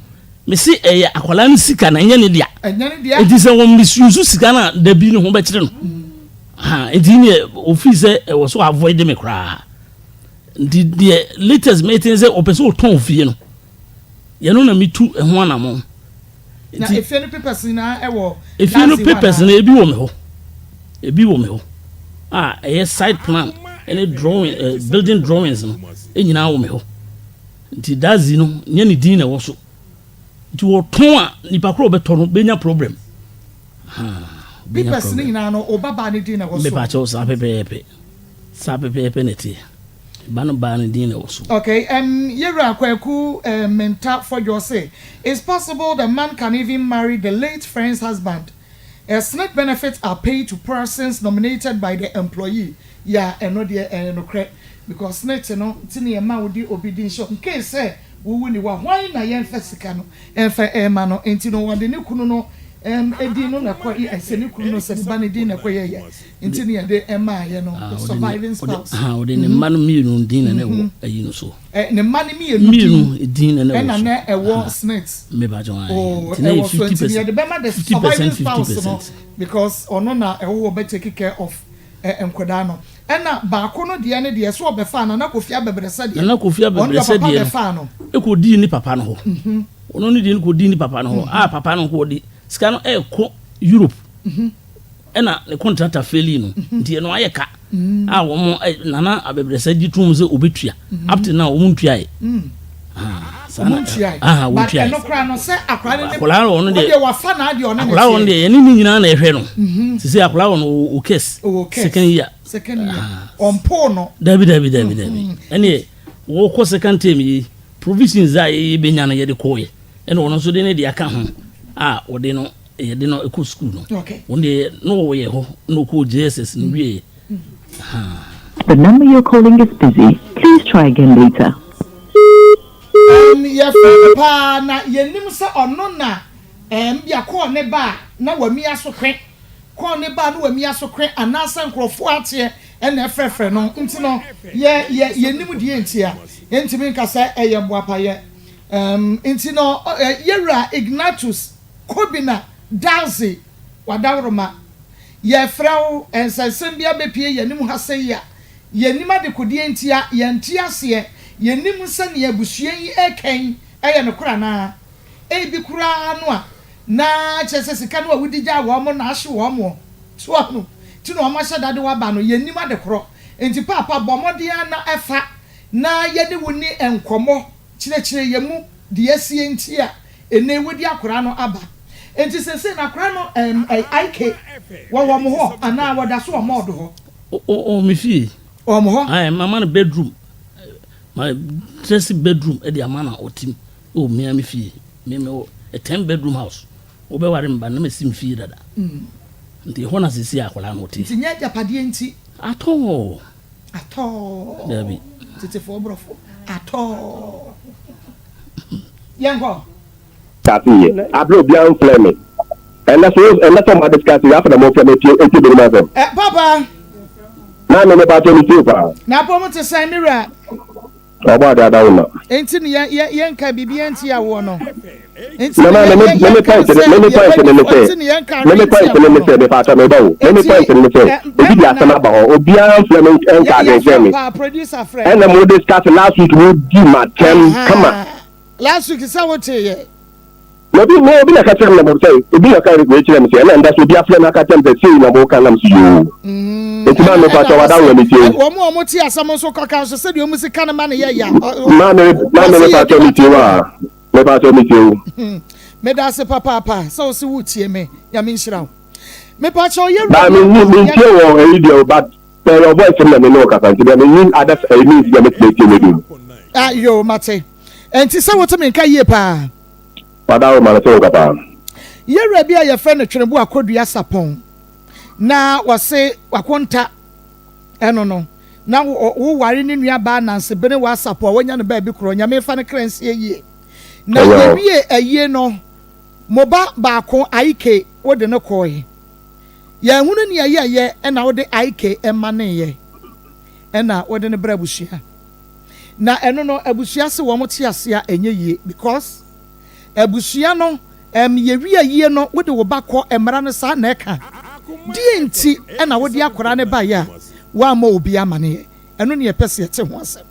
me si akwara no sika na nya ne dia enti se wo misusu sika na da bi ne ho be kire no enti ne office wo so avoid me kra the latest meeting say opeso ton fie no ye no na mitu ho anamo na efie no papers na ewo efie no papers na ebi wo me ho side plan any drawing building drawings no enyina wo me ho nti dazi no nya ni din na wo so nti wo ton a nipa kro beto no benya problem papers ni na no obaba ni din na wo so me pa cho sa pepe neti Ban din also. Okay, Yera Kweku Menta for your say. It's possible the man can even marry the late friend's husband. SNET benefits are paid to persons nominated by the employee. Yeah, and no dear no credit because SNET no tini ma wodi obedient show. In case say we win why na yen fesika no enfa no enti no wode ne kunu no edi no na kwa ise ne kunu no se ba ne din na kwa ye enti ne de ema ye no surviving spouse ode ne manu mienu din na wo ayi no so ne manu mienu din na wo na na ewo SNET me ba jo enti ne 50% de be ma the surviving spouse no because ono na ewo be take care of enkoda no ena ba ko no de ne de so obefa na Kofi abebresa de na Kofi abebresa de e ko di ni papa no ho ono ni di ni ko di ni papa no ho papa no ko di sika no ko Europe ena ne contractor faili no nti no ayeka wo mo nana abebresa di tum se obetua up to now wo mo ntua wo tia no kra no se akra ne akra no de wa fa na de ono akra no de ni nyina na ehwe no sisi akra no o case second year ompo no dabi ene wo ko second term yi provisions a ye benya na ye de koye ene wono so de ne de aka ho wo de no ye de no eku school no won de no wo ye ho no ko JSS no wie The number you're calling is busy. Please try again later. Ya pa na yenim se ono na bia ko ne ba na wami asokwe ko ne ba na wami asokwe anasa nkrofo ate na efrefre no nti no ye yenim die ntia entimi nkasa eye boapa ye nti no yewra Ignatius Kobina Dazi wadawroma ye frau ensensem bia bepie yenim haseya yenim adekodie ntia ye ntiase yenim sane abusua yi eken eye no kura na bi kura no a na chese sika no awudigya wo mo na ahye wo mo so no ti no ma hyada de wa ba no yenim adekoro enti papa bomodia na efa na yede woni enkomo kire yemu de asie ntia ene wodi akora no aba enti sese na akora no IK wo mo ho ana woda so wo mo do ho o mi fi o mo ho mama no bedroom my dressing bedroom e the amana otim o me mi fi me a 10 bedroom house obe ware mba na mesim fi dada nti ho na sisi akola no ti nya japade nti ato dabi tete fo brofo ato yango tapi abro bia on flame and that's what discuss you after the mo flame e be ma papa na me ba to mi ti pa na po mo te sai mira oba da una enti ni ye nka bibia nti ya wo no enti na me point be pa me bawo me point me say obi dia sama ba ho obi an flame enka de jemi producer friend and mo discuss last week we di ma tem kama last week say what ye Maybe na ka tell me say obi na ka we tell me say na nda so dia flame aka tem be say na mo kan am so you enti ma me pa to wada we me tie wo ti asam so kaka so say de o mu sika na ma na ye ya ma me pa to me tie wa me pa to me tie me da se papa so si wo tie me ya me nhira me pa cho ye ba me tie wo e video but your voice na me no kaka nti me mean other means you make tie me do yo mate enti say what me nka ye pa wada o ma na so kaka ye rabi a ye fe no twenebo akodua sapon na wase wakonta eno no na wo ware ni nua ba nanse bene wa sapo wonya no ba bi kro nya me fa ne kranse yie na ye aye no moba ba ko IK wo de no koye ya hunu ni aye na wo de IK emane ye na wo de ne bra bushia na eno no abushia se wo mote ase a enye yie because abushia no ye wi aye no wo de wo ba ko emra no sa na eka dienti na wo de akora ne ba ya wa ma obi amane eno ne pese te ho asem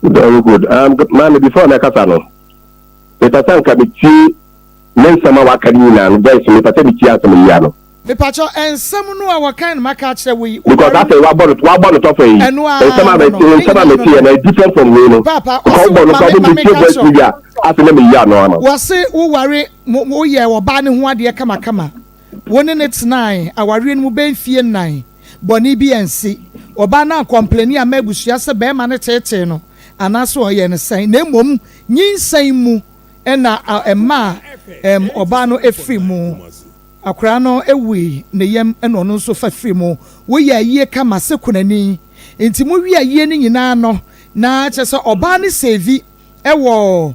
very good man before na kasa no etasanka biti Nsem wa kadina no guys me pata biti asem ya no me pacho ensem no a wakan maka kire we because after wa born to for yi ensem abeti na different from we no papa ko born no ko be tie boys media after me ya no ama wase wo ware wo ye wo ba ne ho ade kama woni ne tnai aware no be fie nnan boni bi ensi oba na complain a mabusua se be ma ne tete no anaso oye ne san na mom nyinsan mu na emma oba no efri mu akura no ewi ne yam na ono nso fa fri mu wo ye aye kama se kunani enti mu wi aye ni nyina no na chese oba ne sevi ewo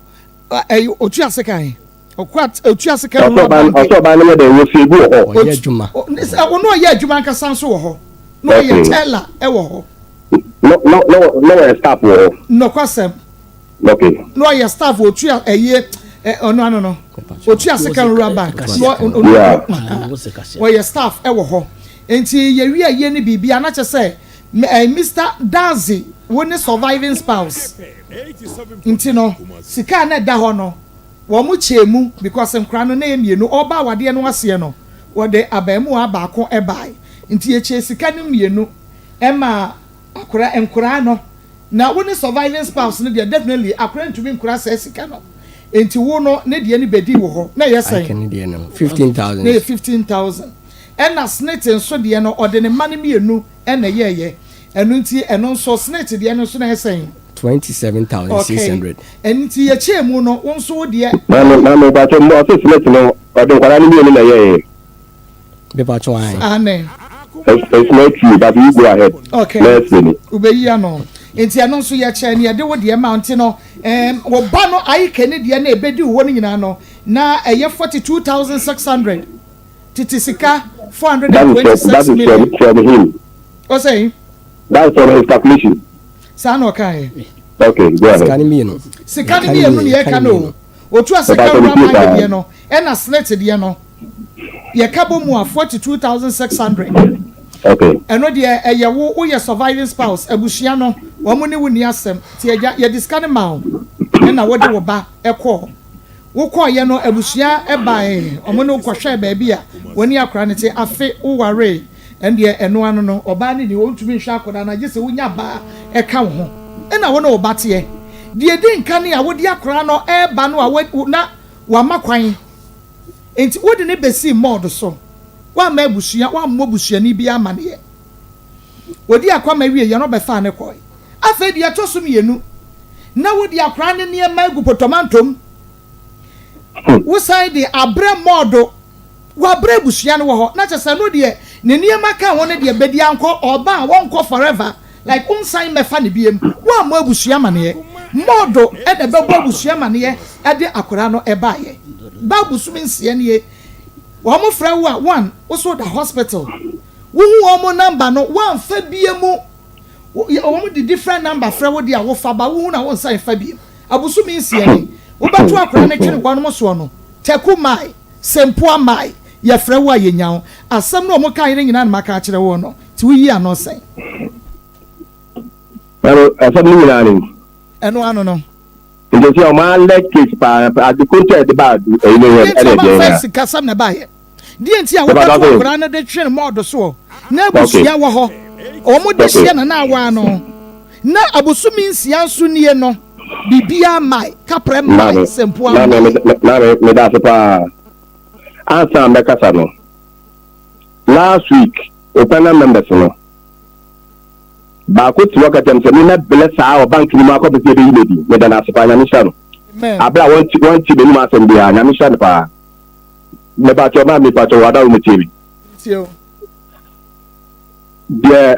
otu asekan otu asekan oso ba ne de wo sevi ho ye adwuma ono ye adwuma nka so wo ho no ye teller ewo ho no staff wo no kwasem okay no ye staff otu aye no otu asekan rural bank wo ye staff ewo ho enti ye wi aye ni bibia na chese Mr. Dazi woni surviving spouse enti no sika na da ho no wo mu chemu because nkra no na emienu oba wade no ase no wo de abamu abako ebai nti ye che sika no mienu ema akora enkora no Now when surviving spouse no definitely according to me nkura say sika no. Enti wo no ne de ni bedi wo ho. Na yes say. Can de no 15,000. Ne 15,000. And na snake nso de no ode ne mane mienu na ye. Enu nti eno nso snake de no so na say 27,600. Enti ye chemu no wo nso de. Na ba to mo so snake no ode kwara ni mienu na ye. Be pa cho ai. Amen. It's not true, but you go ahead. Okay. Let's finish. Ubeyi ano. Enti ano nso ye che ne de wo de amount no wo ba no ayi kene de na ebedi wo no nyina no na eye 42,600 titisika 426 million. From him. O say That's from his calculation. Sa no kai. Okay, go ahead. Sikani mi no. Sikani mi no ye ka no. Otu asika ro ma de no e na slate de no. Ye ka bo mu 42,600. Okay. Eno de eye wo ye surviving spouse abusia no wo mo ne wo ni asem ti eja ye discard ma o na wo de wo ba ekọ wo kọ ye no abusia e ba o mo no kwhwe ba bia woni akra ne ti afe wo ware ende eno ano no oba ne ni wo ntumi hwe akoda na gese wo nya ba e ka wo ho na wo no wo ba te de edi nka ne a wo de akra no e ba no a na wa makwan enti wo de ne besi mod so wa ma abusia wa mo abusia ni bia amane ye wodi akwama wie ye no be fa ne koi afa di atoso mienu na wodi akra ne ne ma gu potomantom wo sai di abre modo wa abre abusia no wo ho na chese no de ne ne ma ka won de bedi anko oba won ko forever like unsign me fa ne biem wa mo abusia amane ye modo e de be bo abusia amane ye e de akra no e ba ye ba busumi nsie ne ye wo mo fra wo a one wo so the hospital wo hu wo number no one fa biemu wo mo di different number fra wo di a wo fa ba wo hu na wo nsan fa biem abusumi nsie ne wo batu akra ne twene kwa no mo so no teku mai sempo mai ye fra wo a ye nyawo asem no mo kan nyina na maka kire wo no ti wo yi ano sen pero asem ni nyina ni eno ano no nje ti o ma let case pa the content the bad e no e de ya sika sam na ba ye di enti a wo batu akra ne de twene mo do so na abusia wo ho o mo de hye na awa no na abusumi nsia nso nie no bibia mai kapre mai sempo na me da so pa ansa me kasa no last week open members no ba ko ti wakati am se me na bless our bank ni ma ko be be yidi me da na so pa nya misha no abra won ti be ni ma so bia nya misha no pa me ba to ma me pa to wada o me tibi tio de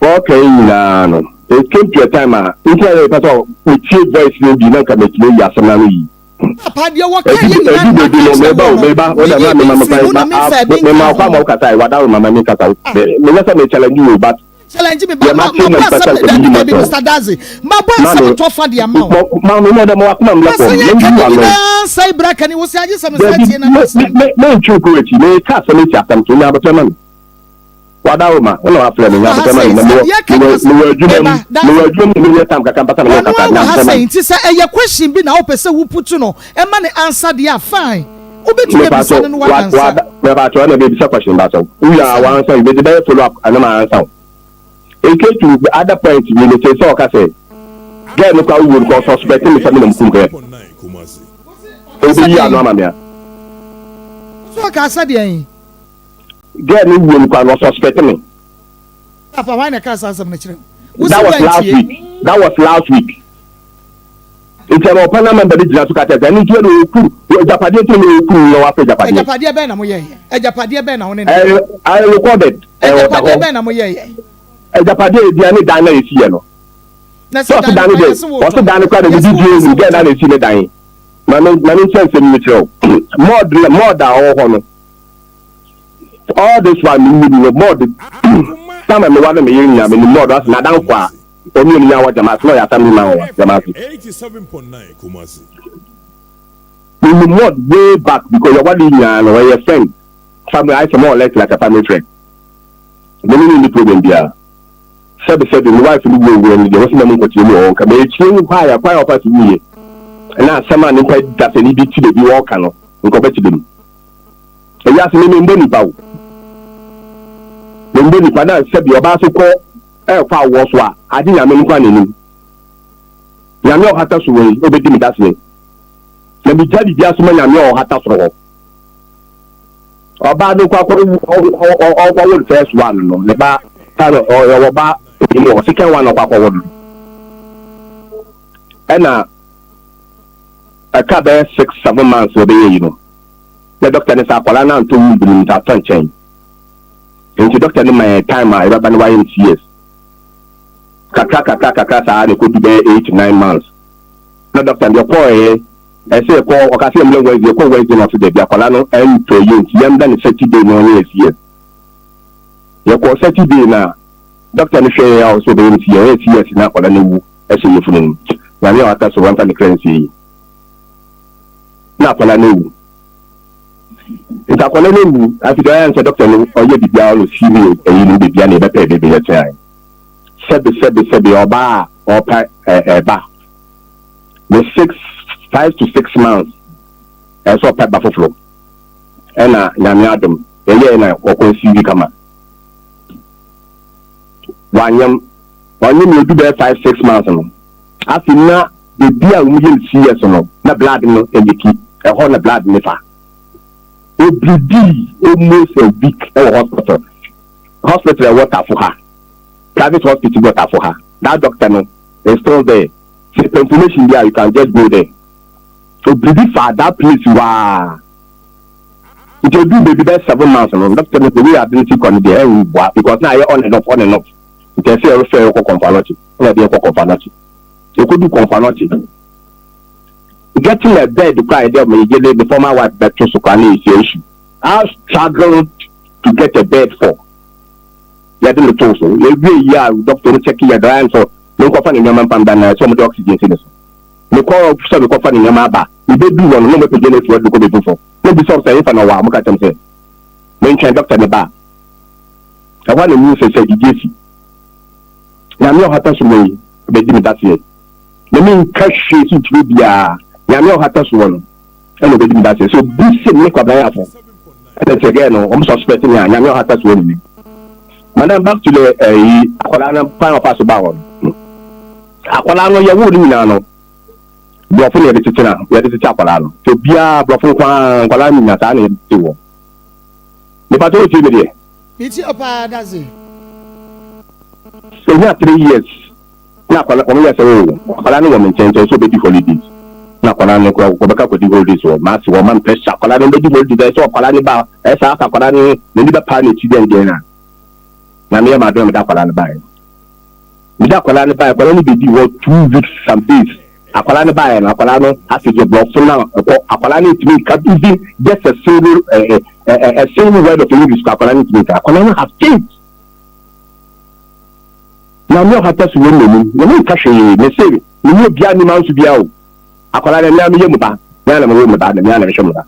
okay na no it came to a time into a pato we check voice no bi na ka me kile ya sama no yi papa de wo ka ye na me ba o da na me ma kwa ma ka sai wada o mama me ka sai me na sa me challenge you but challenge me ba ma that be Mr. Dazi ma bo some to fa dia ma ma no da mo akuma mla ko me sai braka ni wo si aje some set na me chu ko eti me ka sa me ti atam to na ba man wada o ma ona wa fle me na ba man na mo adwuma me tam ka kan pata na ka na say nti say eye question bi na wo pese wo putu no e ma ne answer dia fine obetu be bisa no wa answer me ba to na be bisa question ba so we are one answer be dey follow up and na answer e ke to the other point we dey say o ka say get no ka wo ko suspect me family mkum ko o bi ya no amamia so ka sa dia yin get no wo ko no suspect me papa why na ka sa sam na kire that was last week it's a panama member dey suka tell any you no ku japade to no ku no wa japade japade be na mo ye japade be na won I recorded japade be na mo ye japade dia ni dan na esi no na so dan de o so dan kwa de video ni get na esi ni dan mani chance ni tro more da ho no all this one ni more some me want me yin ya me more that na dan kwa omi ni ya wa jama so ya tami ma wa jama 87.9 Kumasi we more way back because your what you know your friend family I say more like a family friend we need the problem there said the wife will go when the was na ko ti o ka me chi ni kwa ya opati ni na sama ni kwa da se ni bi ti be wo ka no nko ba ti dem e ya se ni mbo ni pa o mbo ni pa na se bi oba so ko Fa was what I didn't have any fun. Yamio Hatas way, obey me that way. Let me tell you, just when Yamio Hatas roll. Or bad or first one, no, the bar or bar, second one of our one. And a cab 6-7 months will be, you know. The doctor is Aqualana and 2 million at change. And the doctor in my time, I rub and wine years. Kaka, they could be 8 to 9 months. No doctor, your boy, I say, call or Cassim Lewis, your co waiting of the Aqualano and to you, young than 30 days, no years. Your call 30 days now. Doctor Michelle also be in here 8 years in Aqualano, as you from when you are touched one time the currency. Not Aqualano. It's Aqualano, after the answer, Doctor, or you be down with you, and you will be behind the baby at time. Said or bar or bar. The 5 to 6 months as well pet buffalo. And Yamiadum, a year and I or see come. One will be there 5-6 months. After now, the dear will see us no, not blood in the key, a whole blood never. Every day, almost a week or hospital. Hospital water for her. Private hospital water for her. That doctor no is still there. See the information there, you can just go there. So pretty far that place you are. It will do maybe that's 7 months and doctor the way I didn't see on the air because now you're on and off. You can see a referral confanati. You could do confanati. Getting a bed to cry there may get the former wife back to Sukani issue. I struggled to get a bed for. Getting the torso. Every year, doctor checking your drive so no coffin in your man than some of the oxygen in the call of some coffin in your maba. You did do one, no matter what you could be for. Maybe some say if I know what I'm saying. Mention doctor in the bar. I want to use a JC. Now, no happens to me, but didn't that yet. The main cash is to be a Yamio Hatas one. And the baby that so this make up by and then again, I'm suspecting Yamio Hatas winning. Madam, back to the Aqualana final pass about. Aqualano, you wouldn't know. Bluffing at the Titina, where is the Chapalano? To be a bluffing Aqualani Natani too. The battle is immediate. It's your pa, does it? So we have 3 years. Now, Aqualano woman change also be holidays. Na Aqualano go back with the holidays or mass woman pressure. Aqualano be holidays so Aqualani ba as Aqualani the liver panic again. Na me madam da Aqualani ba. We da Aqualani ba but only be 2 weeks some days. Aqualani ba and Aqualano has to block so now Aqualani to me can even just a single word of English Aqualani to me. Aqualano have changed. Now, no happens to women. You know, cash you say, you know, be animal to be out. Aqualana, Yamamuba, Yamamuba, and Yamamuba.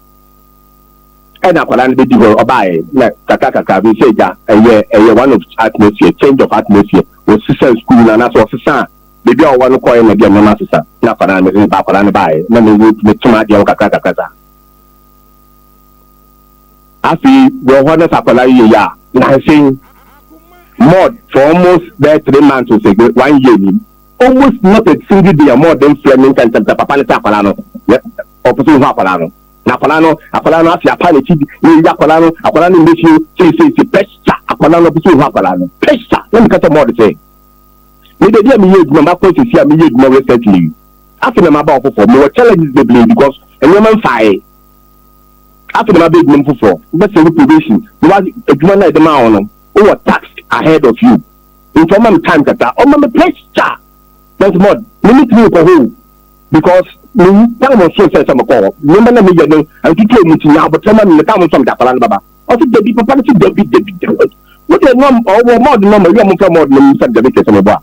And Aqualana, the devil, or buy, like Kakaka, we say that a year one of atmosphere, change of atmosphere, with sister school and as well as son. Maybe I want to call him again, no master. Aqualana buy, no, we make too much Kakaka. I see, well, what is Aqualana, yeah, I saying. More for almost there 3 months or 1 year. Almost not a single day more than flaming and Papa Aqualano. Opposite Aqualano. Aqualano, as your pilot, Aqualano makes you say, Pesta, Aqualano, Aqualano. Pesta, let me cut a more to say. Maybe the year me my point is here, me more recently. After my about for more challenges they blame because a woman fire. After my big number for that's a reputation. You want a woman like the man who are taxed ahead of you. In some time that my pressure. That's more. Limit me for who? Because time was so says I'm a call. Remember me, you know, and to tell me now, but someone in the town from that Baba. Also, the people fancy David. What a number or more than number, you are more than the victim of a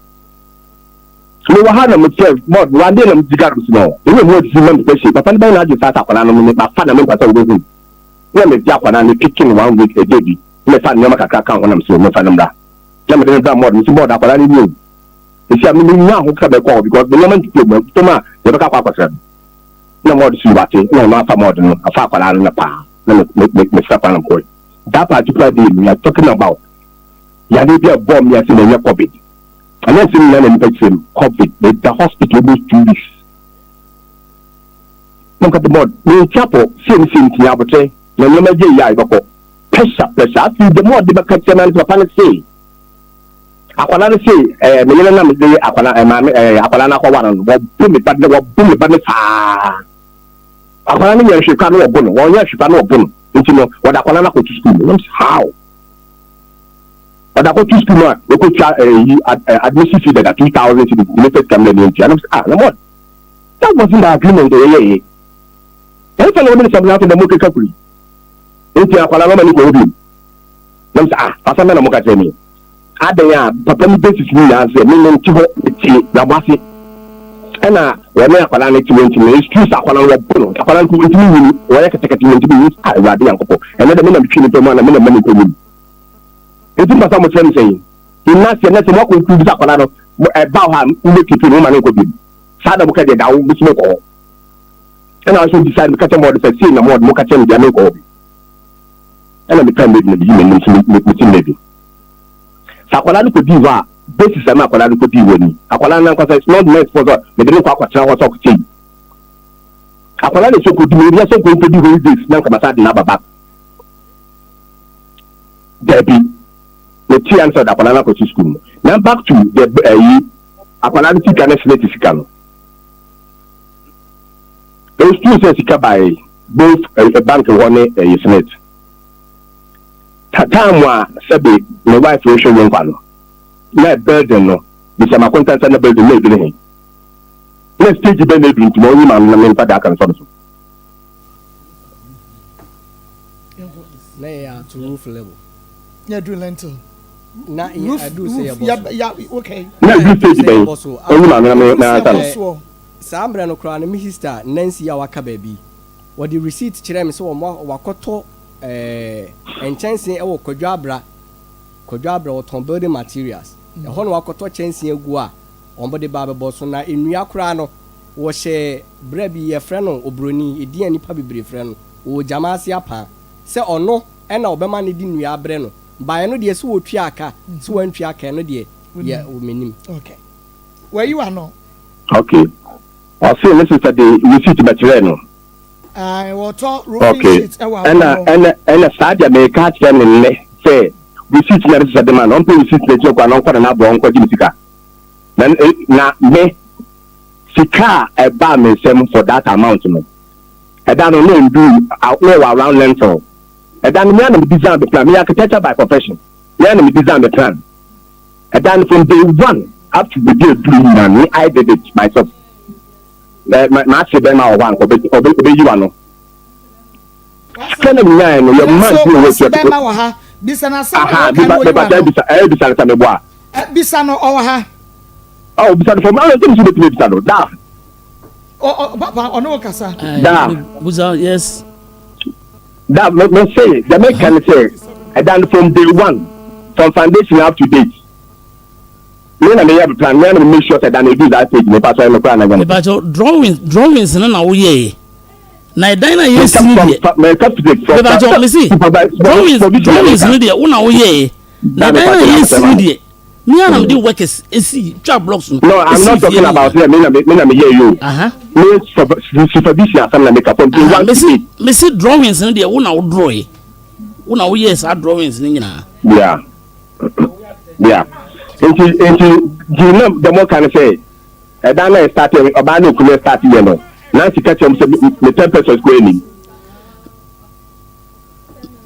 so we were having myself more one day I'm the garbage now. You know what you want to say, but I'm not just at Aqualano, but fundamental with him. When the Japan and the kitchen 1 week a day. Me fa nyoma kakra kan wonam so me fa namra na me dey more me board akwala ni new e sia me nya ho ka be call because the moment to ma e be ka kwakwa na more si bate na ma fa more no afa akwala no pa na me stop am boy that particular day we are talking about ya dey be a bomb ya say na COVID And then same man infection, COVID, the hospital was 2 weeks. Look at the board. The chapel, same thing, Yabote, no matter the pressure. The more the Bacatian to a panic say. Aquana say, Milena, Aquana, boom, but the boom, but the Aquana, she can't open, 1 year she can't open. Into what Aquana go to school. How? But I go to school, we could admission fee that 2,000 to the limited community. And no more. That wasn't the agreement. Every time we something out in the market company. Into a Palama go in. Nam sa asa na mo ka temi. Ade ya papa mi basis ni na se mi no tiho ti na basi. Ana we na akwala na ti wenti ni excuse akwala wo bono. Akwala ko wenti ni wo ya kete kete wenti ni awade yankopɔ. Ene de me na mi twini pe mu na me na mani ko ni. Enti papa mo tell me say, "Ina se na se mo ko include akwala no e ba ha mo kitu no ma na ko bi." Sa da mo ka de da wo bi se ko. And I also decide to catch a more say na more catch them the go. And I become maybe maybe. Sakwala ko di wa basis na akwala ko di woni. Akwala na ko say it's not meant for that. Me dey ko akwatra ho talk say. Akwala le so ko di me so ko di holidays na kama sa na baba. Debbie the tea answer that akwala ko to school. Now back to the akwala ti kan select sikano. Those two says he by both a bank and one a senate. Tatamwa Sabi, my wife, Rachel Young. Let burden no, because my content and the building may be. Let's take the benefit to more women and Padak and Sonso. They are to roof level. Yeah, do lentil. Nah, I do say yeah, okay. Now you take the benefit. Saa mbere no kra na mi sister Nancy ya waka baabi wo the receipt kire me so wo wakoto enchansen e wo kodwabra wo ton building materials e ho no wakoto chansen egu a ombo de ba bebo so na enua kra no wo hye bra bi ye frɛ no obroni edi anipa bibre frɛ no wo jamase apa se ono e na obema ne di nua abre no ba no de se wo twa aka se wo antwa aka no de ye wo menim. Okay, where you are no. Okay. I see this is the receipt material. Okay. And a side may catch them in say receipt na receipt demand on pay receipt na joke na kwa na bo on kwa jimsika. Then na me sika e ba me Nsem for that amount no. E da no do around lentil. E da no me na design the plan. Me architecture by profession. Me na design the plan. E da no from day one up to the day 3 na me I did it myself. My say ben ma one obe you ano kana nya no your man no we so ben ma wa ha bisa na sa bisa na me boa bisa no o wa ha oh bisa for ma no so be bisa no da papa ono kasa da buza yes da me say the make can say and then from day one from foundation up to date. Me na me have plan. Me na make sure that I do that page. Me pass on the plan again. But drawings na wo ye. Na dan na yes ni de. Me cut to the. Me see. Drawings ni de wo na wo ye. Na dan na yes ni de. Me am the workers see job blocks. No, I'm not talking about here. Me na me hear you. Me supervision some na make up. Me see drawings ni de wo na wo draw ye. Wo na wo yes a drawings ni nyina. Yeah. Into the more can say Dana started about no career starting no. Now she catch him the 10 pesos going.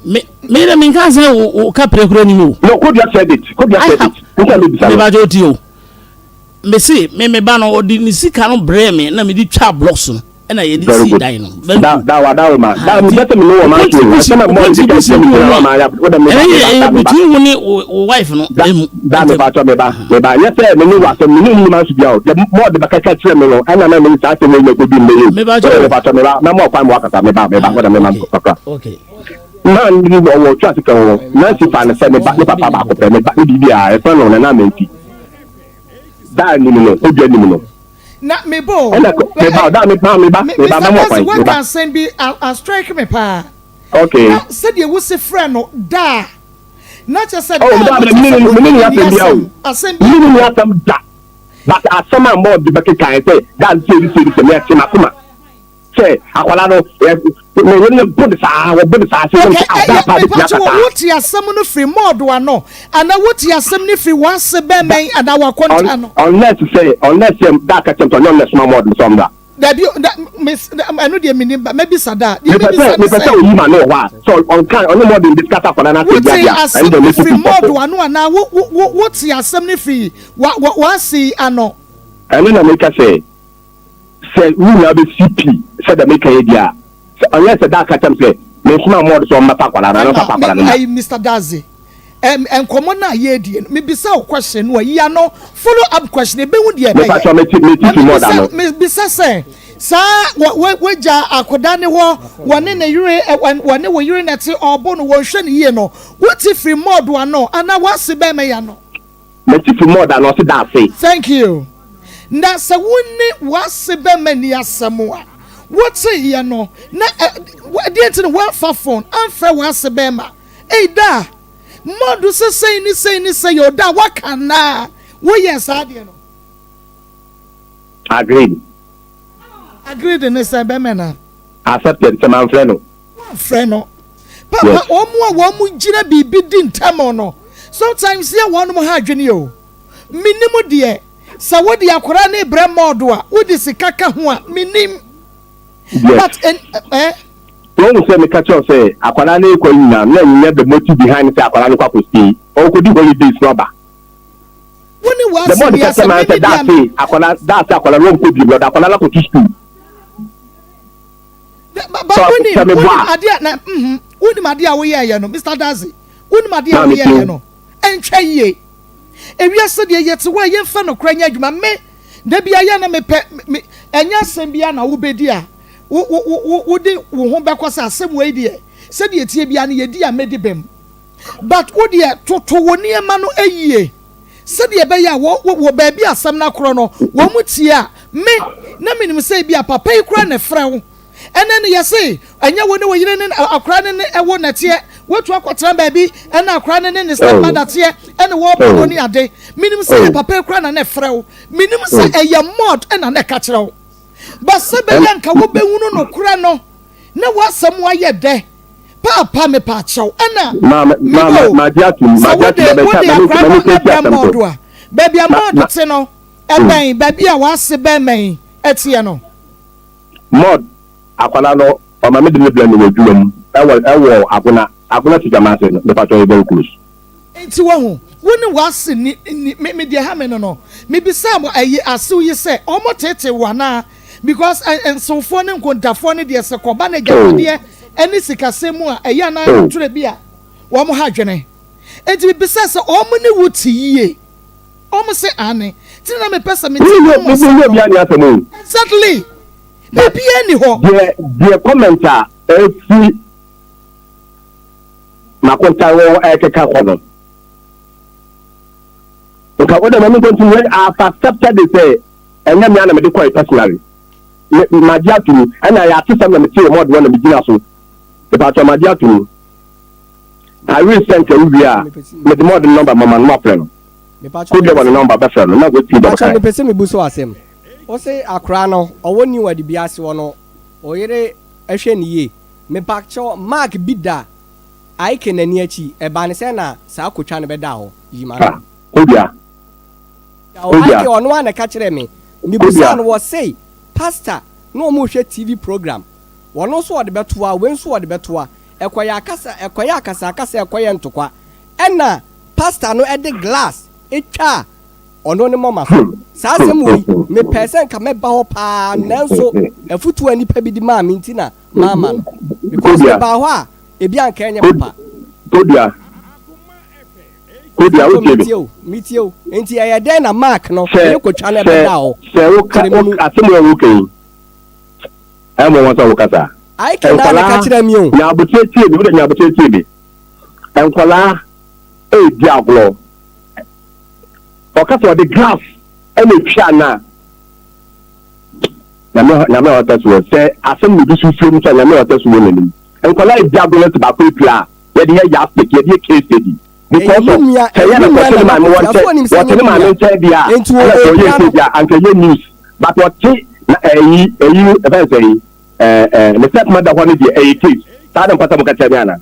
Me na minka say o ka prekura ni mu. No, could you have said it? Me ba jo ti o. Me say me ba no odi ni sika no bre me na me di twa blocks no. E na ye di si dai no. Da ma. Da me better me know what man do. Some more di can say me know ma ya. Between woni o wife no. Da me ba to me ba. Yes say me know what me know man should be out. The more the back catch me no. And na me start me go be me. Me ba to me ba. Na more kwa mo akata me ba what me man papa. Okay. Man ni wo traffic wo. Na si fa na say me ba papa ba ko pe me ba ni bia e fa no na menti. Da ni no. Obi ni no. Na me bo me ba na mo kwa what can send be a strike me pa okay said you will say friend no da Not just said, oh, but as some more the bucket can say that's the next Akoma. Say, Aqualano, put the what you are someone free more do I know, and I would hear somebody free once a bear may and our content. Unless that attempt on your small more than some that. Miss, I know the meaning, but maybe Sada. You know what? So on more than discuss for another free more do I know now. What's your assembly fee? What see I know? And then I make a say we have a CP said the make idea. Unless the dark attempt say, Miss more so Mr. Dazi. And common na ye di me bisa question no ya no follow up question e be hu de me bisa say sa weja akoda ne ho wone ne yure wone wo yure na ti obo no wo hwe ne ye no woti free mod ano ana wase be me ya no me ti free mod ano se da say thank you na se woni wase be me ni asemo a woti ye no na de ti no wa fa phone amfa wase be ma da Modu say your da wakana. What yes, Adiano. Agreed. Agreed in this Bemena. Accepted some freno. Freno. Papa, one jina be bidding tamono. Sometimes here one more hydranio. Minimo dear. So what the Akurane Bremodua, what is the Kaka minim? But when you say me catch up say Aqualani ko ina na you the motive behind say Aqualani ko stay or could do holidays rubber when you was the more the man said that say Aqualani won't put you brother Aqualani ko to school but when adia na when madia we ya no Mr. Dazi when madia we ya no entwa ye ewiase de ye te wa ye fa no kra nya adwuma me da bia ya na me enya asem bia na wo bedi a wo de wo ho bekosa asem we de se de tie bia na ye di a medibem but wo de toto woni ema no ayie se de be ya wo ba bia asem na kro no wo mu tie a me na minim se bia papa yi kra na frɛ wo ene ne ye se anya wo ne wo yire ne akra ne ewo na tie wotu akotra ba bi ena akra ne ne step mother tie ene wo bo ni ade minim se papa yi kra na frɛ wo minim se eye mod ena na ka kyerɛ wo but sebeyanka wo behunu no kura no na wasam wa ye de papa me pa chew na ma diatu baby amod te no eben baby a wase be men etie no mod akwala no o ma me de bla no wadwum ewo akona ti jama se no be pa chew very close enti wo hu woni wase ni me de ha me no me bisa mo ayi asu yi se o mo tete wana because and so for ne nkontafo ne de se koba na gade eni sikasemu a eya na ture bia wo mo ha dwene enti me bisa se o mo ne wuti yie o mo se ane ti na me pesa me ti mo exactly na bia ni ho the commenter si makonta wo ekeka kono nka wo de me continue after accepted they say enya me na me de quite personally madia to and I have to send them to more than the so about madia to I will send to you with more than number mama no plan could get one number better no go to the person me buso asem o say akra no o woni wadi biase wo no o yere ehwe ne ye me pacture mark bida ai kenani achi e ba ne se na sa akotwa ne beda ho yima odia odia o no na ka kire me buso no wo say pastor no mo hwe TV program wono so wode betoa wenso wode betoa ekoya akasa ekoya ntokwa ena pastor no ede glass etwa ono ne mama so sasem wi me person ka me ba ho pa nanso afutu anipa bi di ma me ntina mama because me ba ho a ebi anka enye papa Kodia o mitio enti ya den na mark no e ko twa na be da ho se wo ka asemu wo kai ai mo won kasa ai ke na ka kire mi o nya botetie bi wo nya botetie bi enkola e di aglo o ka so the glass e le twa na me o tasu se asemu bi su fiom so na me o tasu wo nanim enkola e di aglo ti ba ko pla ye de ya stick ye de case study because of kaya na person ma me want what ma me tell dia and to you news but what event say the step mother one dey case sada mpata mo ka tell me ana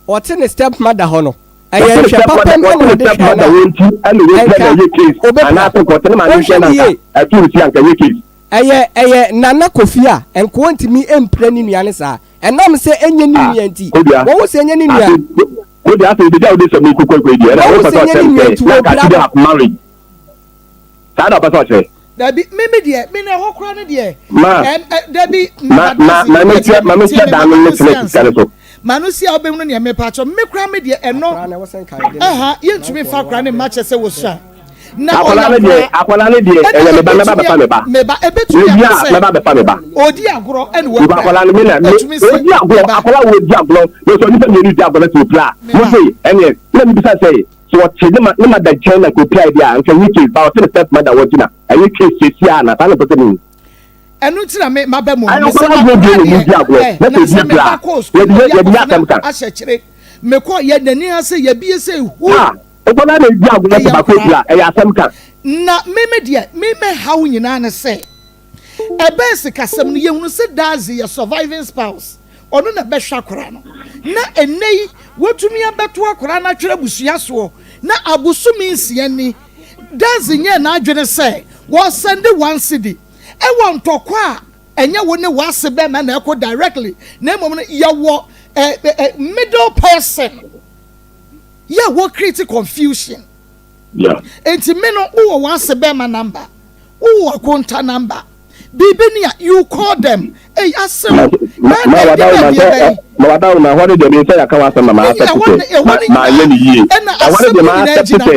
what in the step mother hono aye hwe papa me de hwe na wonti and we tell you case and I think what ma me share na atu si anka ye case aye nana kofi a enko ntimi empre ni nuane sa enam se enye ni nuanti wo se enye ni nua o de afi de dey so me kokoko di era o papa say na ka ti have married sada papa say dabi me de me na ho kra no de dabi ma me che dan no select kare so manu si obem no ne me pa cho me kra me de eno ye ntumi fa kra ne ma che se wo sha na akola ne de me ba ebetu ya se me ba odi agoro ene wo akola ne me na odi agoro akola wo di agoro no so ni se me di agoro to pla mo say ene na me bisa say so what ne ma da China ko pla dia anka wiki ba o step mother wo gina ayi case sia na ta na pete ni enu ti na me ba mo me se na di agoro na te di pla ye di atamka ahekire me ko ye nani ha se ye bie se hu obola na di agoro na ba ko pla e atamka na me how nyina na se ebe se kasem no ye hunu se dazi ye surviving spouse ono na be hwa kora no na enei wotumi abeto akora na twere busua so na abusumi nsia ni dazi nye na adwene se wo send one city e won tokwa enye wo ne wase be ma na eko directly na mom no ye wo middle person ye wo create confusion. Yeah. Enti me no wo wase be ma number wo akonta number Bibinia, you call them. Hey, asem. Ma wada una hwade de me say aka wasa mama asem. Ma ye ni yi. I wanted the man accept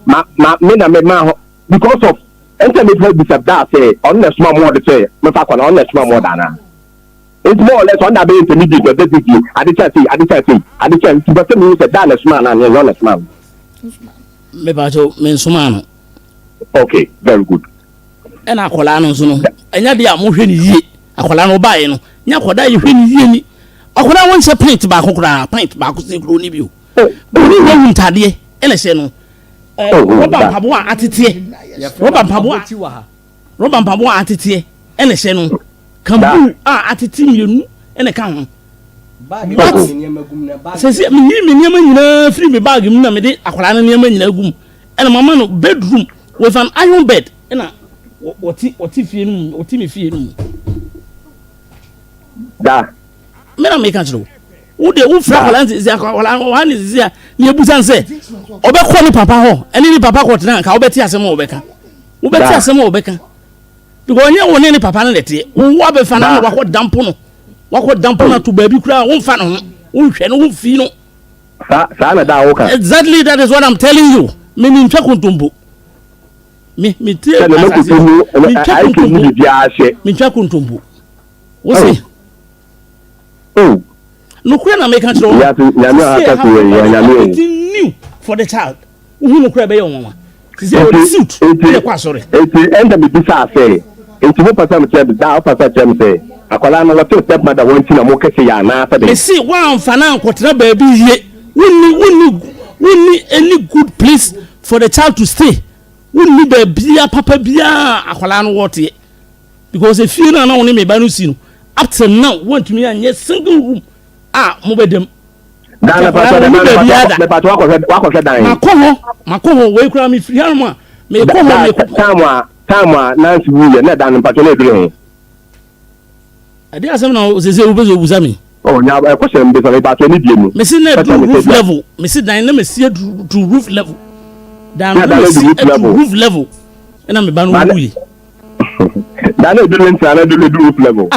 ma me na me ma because of enter me play this that say on the small more say me fa kwa on the small more than. It's more or less on that be intermediate or deputy. I dey say but me say that small na me on small. Me ba jo me nsuma no. Okay, very good. Ena akola no so no enya de amohwe ni yie akola no bae no nya koda ye hwe ni yie ni akola won se pint ba kokora pint ba ko se kro ni bio ni ye huntade ena se no roba pabo a atete roba pabo a atete ena se no kambu a atete mienu ena ka ho se mi niam nyina free me bag mu na me de akola no niam nyina gum ena mama no bedroom with an iron bed ena oti fie nu oti me fie nu da me na me ka chiro wo de wo fra wala nzi wala wan nzi a ne ebusan se obekọ ni papa ho eni ni papa ko tena ka obeti asem obeka obeti asem obeka because onye wo ni papa na lete wo abefa na wako dampo na to baabi kura wo mfa no wo hwe no wo fi no sa na da wo ka exactly that is what I'm telling you me ni ntwa kontombo me tie me twa kontombo wo se no kura na make control new for the child who no kura be yon wa say suit e kwa sorry end me bisa say enti mo pasa me tell da pasa tell me say akwala na what step mother want na mo kese ya na fa me see one fana nkotena baabi ye wonni any good place for the child to stay wonni be bia papa bia akwala no wote because if you na woni me ba no si no up till now want me anye single room mo bedem dana papa me pa to wako dan makoho we kura me free harma me ko me tamwa nansi wuye na dan pa to na edure ade asem na sese ubezo buzami nya e question be so me pa to ni biemu me see na roof level me see dan na me see to roof level dan roof level na me ba no wuye dan na edure ntia na edure roof level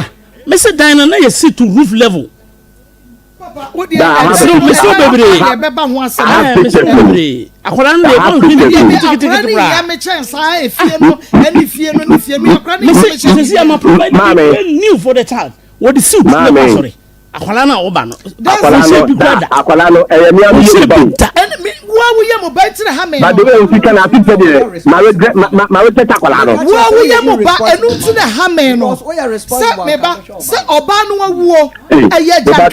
me see dan na ye see to roof level what the so bebre beba ho asem me so bebre akola na e bon hini ya me chance e fie no ani fie no akola me see am provide new for the child what the suit sorry akwala na oba no akwala no me am here ba wo ye mo ba tire ha me ba de we sika na ati de ma we tete akwala no wo ye mo ba enu tire ha me no se me ba se oba no awuo eye jaka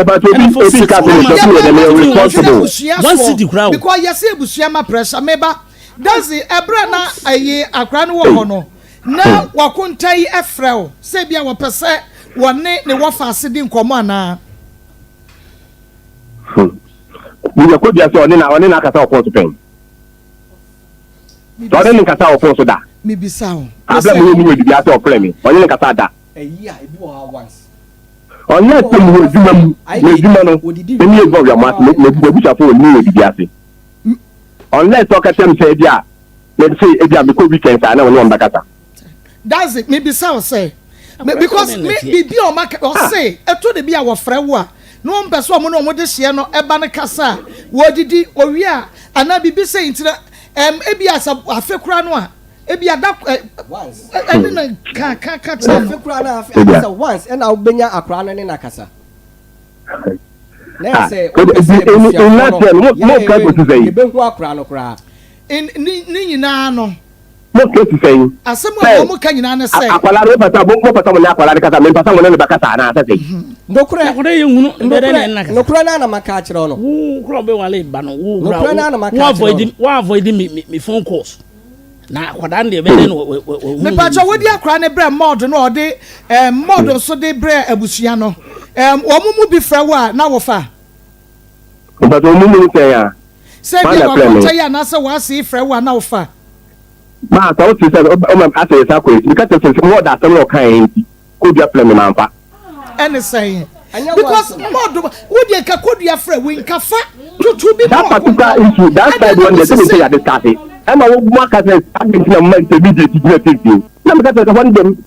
ba to bi ka de me responsible one city crowd because yes ebusua ma pressure me ba that's the ebra na aye akwala no wo ho no na wakontai efrel se bia wo pese wone ne wafa asedi nkomo ana ni ya ko dia so oni na kasa opon so pen so oni kasa opon so da mi bisa o abla mo ni we dia so opre mi oni ni kasa da ebi o once oni na se mo djuma no ni e go ya ma me bucha fo ni we dia se unless o ka tem se dia me say e dia me ko weekend sa na oni on bakata that's it me bisa o say because me bibi o ma o say eto de bia wo frɛ wo a no mpeso o mo no mo de hye no eba ne kasa wo didi owi a ana bibi say ntira ebi asa afekura no a ebi ada once eni na ka afekura na afekura once and obenya akra no ne na kasa na say in nothing mo ka go to say be hu akra no kra ni nyina no mo ke to say asemo mo ka nyina na say akwala ro pata mo pata mo na akwala de kasa me pata mo ne bakasa na say nokura ye hunu mbere ne na kasa nokura na maka kire no wo kro be wale ba no wo nokura na maka wo avoid me phone calls na akwada de be ne no me pa cho wodi akra ne bre mod no ode mod so de bre abusua no wo mu bi fra wa na wo fa but o mu say ya say bi wa ko ya na say wa see fra wa na wo fa ma ta o ti say o ma ase sa ko because it's more that some kind ko dia plan me man fa any saying because mod wodi ka kodua fra we nka fa tutu bi that particular issue that side one they say ya discuss it and I work as a man to be the na me ka say one dem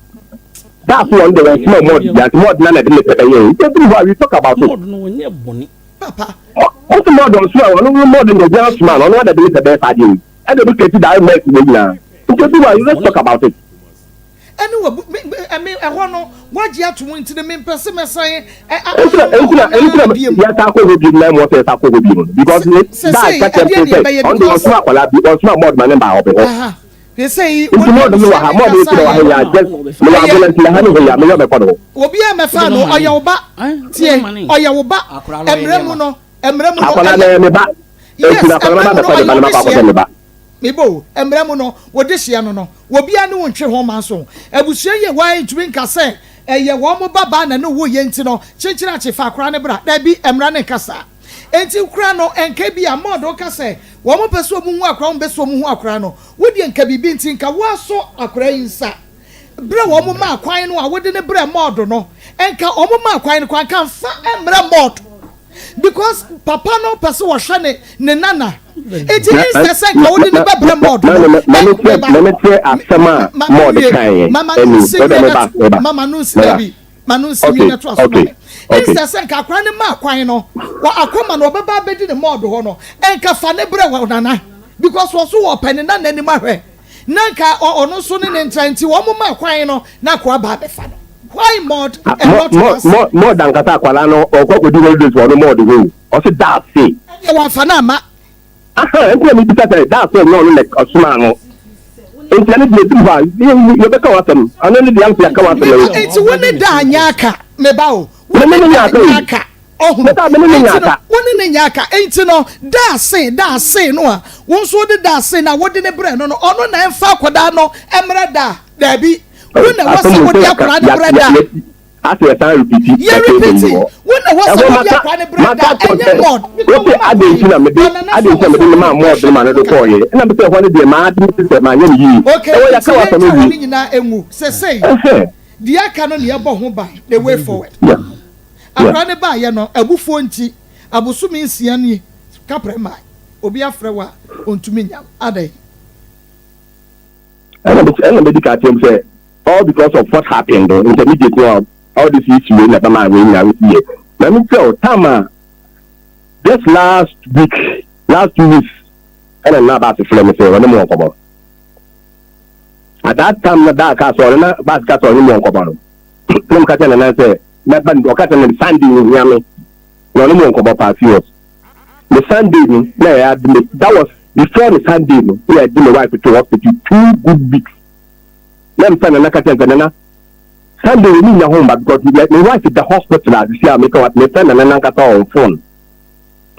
that's one they were small mod that mod na na dey pay you everywhere we talk about it mod no nye boni papa o to mod on small no mod in the just small no that dey the best idea and they look at that make we na everywhere you let's talk about it anyway I mean I want no what you to win to the main person say ya ta ko go bi na mo say ta ko go bi because that catch them on the small kola because small mod man ba obe they say mod no ha mod is no ha ya just me ambulance na ha no ya me be kodo obi e me fa no oya wo ba tie oya wo ba emremu no akola na me ba na kola na ba ko me ba mebo emremu no wo de hia no wo bia ne wo ntwe ho ma so abusua ye wan ntumi nka se eye wo mo baba na no wo ye nti no chinchira chifa akora ne bra da bi emra ne kasa enti kura no enka bi amodo ka se wo mo peso mu hu akora mo beso mu hu akora no wo de enka bibi nti nka wo aso akora yinsa bra wo mo ma akwan no a wo de ne bra modo no enka o mo ma akwan no kan kan fa emra modo because papa no person was shane ne nana it is say go in the bebra mod let me say asema mod kai mama no slebi manu simi na to aso is say ka kwan ne ma kwan no wa akoma no beba bedi ne mod ho no enka fa ne bra wa nana because wo so wo pen na nani ma hwe nanka ono so ne ntranti wo mo ma kwan no na ko ba be fa no why mod and not more than kata kwala no okoko di holidays for no mod we o say that say e wa fa na ma enko mi bisa say that say no like osuma no enko ne di du ba you be ka watam anu ne di am ya ka watam enti woni da anyaka me ba o woni ne nyaka ohun meta me ne nyaka woni ne nyaka enti no da say no a won so de da say na wodi ne bre no no ono na emfa akoda no emre da bi when the was what ya brother as you are repeating when the was what ya brother and your god okay I didn't ma more than man do call you and I'm say when the man say man you okay o ya ka wa so ni nyina emu say the aka no ne ebo ho ba the way forward abrane ba ye no abufo nti abusumi nsia ni kaprema obi afre wa ontumi nyam adai and medical team say all because of what happened intermediate now all this issue in the man we now here let me tell Tama just last 2 weeks and now about the film say when more come at that time that car so na basket on more come on them catch and say na ban do kata na Sunday ni yame no no mo nkomo pa serious the Sunday ni na ya that was before the Sunday no we had my wife to hospital 2 good weeks na mfana na kata na Sunday we need home because my wife at the hospital as you see make what me friend na kata on phone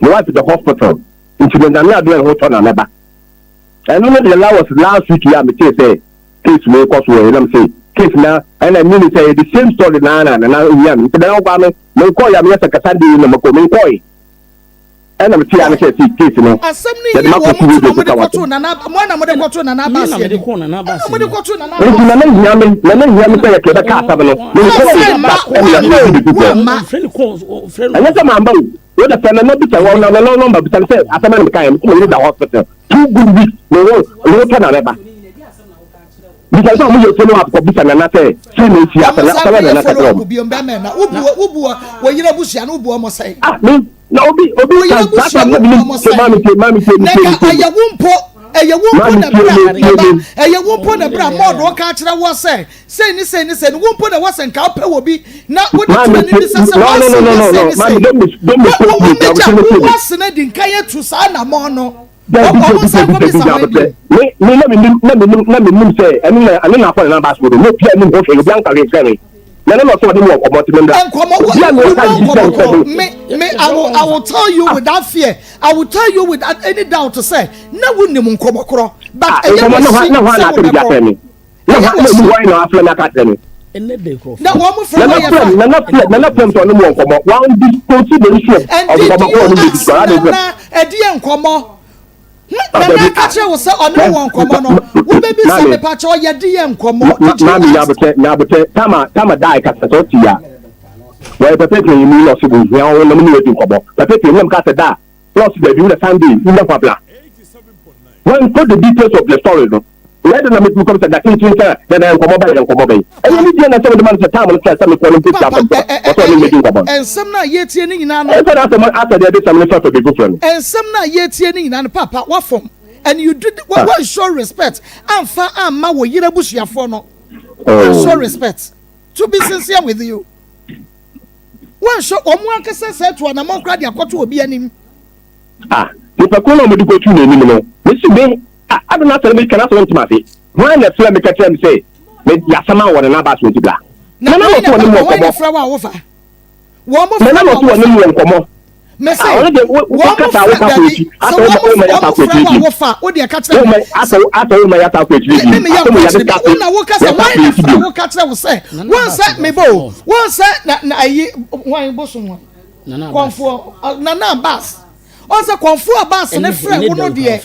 my wife at the hospital incident na do ho to na neba and no the law was last week ya me say case we cause we am say case na and I mean say the same story na ya me the ba me call ya me say Sunday na ko me call and I'm saying say case no asem ni ya wo mo to na mo na mo de ko to na ba se de ko na ba se mo de ko to na ba na hia me say ke da ka ta no me friend and say mamba wo da friend no bi ta wo na number bi ta say asema me kan me da hospital 2 good weeks no to na ba because some you follow up bisa na say say me si asema na ka tro bi omba me na ubu wo yira busia na ubu omo say na obi that mami wumpo na bra modo ka kire wo say ni wumpo na wo sen ka pe wo bi na wo de tuni bi sase no mami don't was na din kan ya tu sa na mo no me say ani na for na basketball no pia ni ho fe blanca le fere na no so de mo komotiment I will tell you without fear. I will tell you without any doubt to say na wonni mun komokro but na na kache wo se ono won komo no wo bebi se me pa che o ye de ye nkomo na bote tama dai ka so ti ya we pete ni mi lo sibu ya o na mi wetu nkomo pete ni ka se da plus the view the Sunday in the pabla when put the details of the story no let them make come that thing then nkomo ba e ni dia na se de man se tam no se me ko no put up so ni me nkomo ensem na ye tie ni nyina no e so that after the some sort of go friend ensem na ye tie ni nyina no papa wa form and you did what show respect amfa amma wo yira busuafo no show respect to be sincere with you one show omo ankasa say to na mon kra de akoto obi anim if ko no mo di ko tu na anim no me si me I don't know tell me can I say to when the film make tell me say me yasama wo na ba so ti bla na no to ni mo ko fra wa wo fa wo mo fra na no to ni mo nkomo me say wo kata wo fa ko ti aso mo ya ta ko ti wo fa wo de ka tell me aso mo ya ta ko ti me ya ko na wo kasa why fra wo ka tell wo say one say me bo one say na ayi wan bo so won konfo na bas onse konfo abas ne frɛ wo no de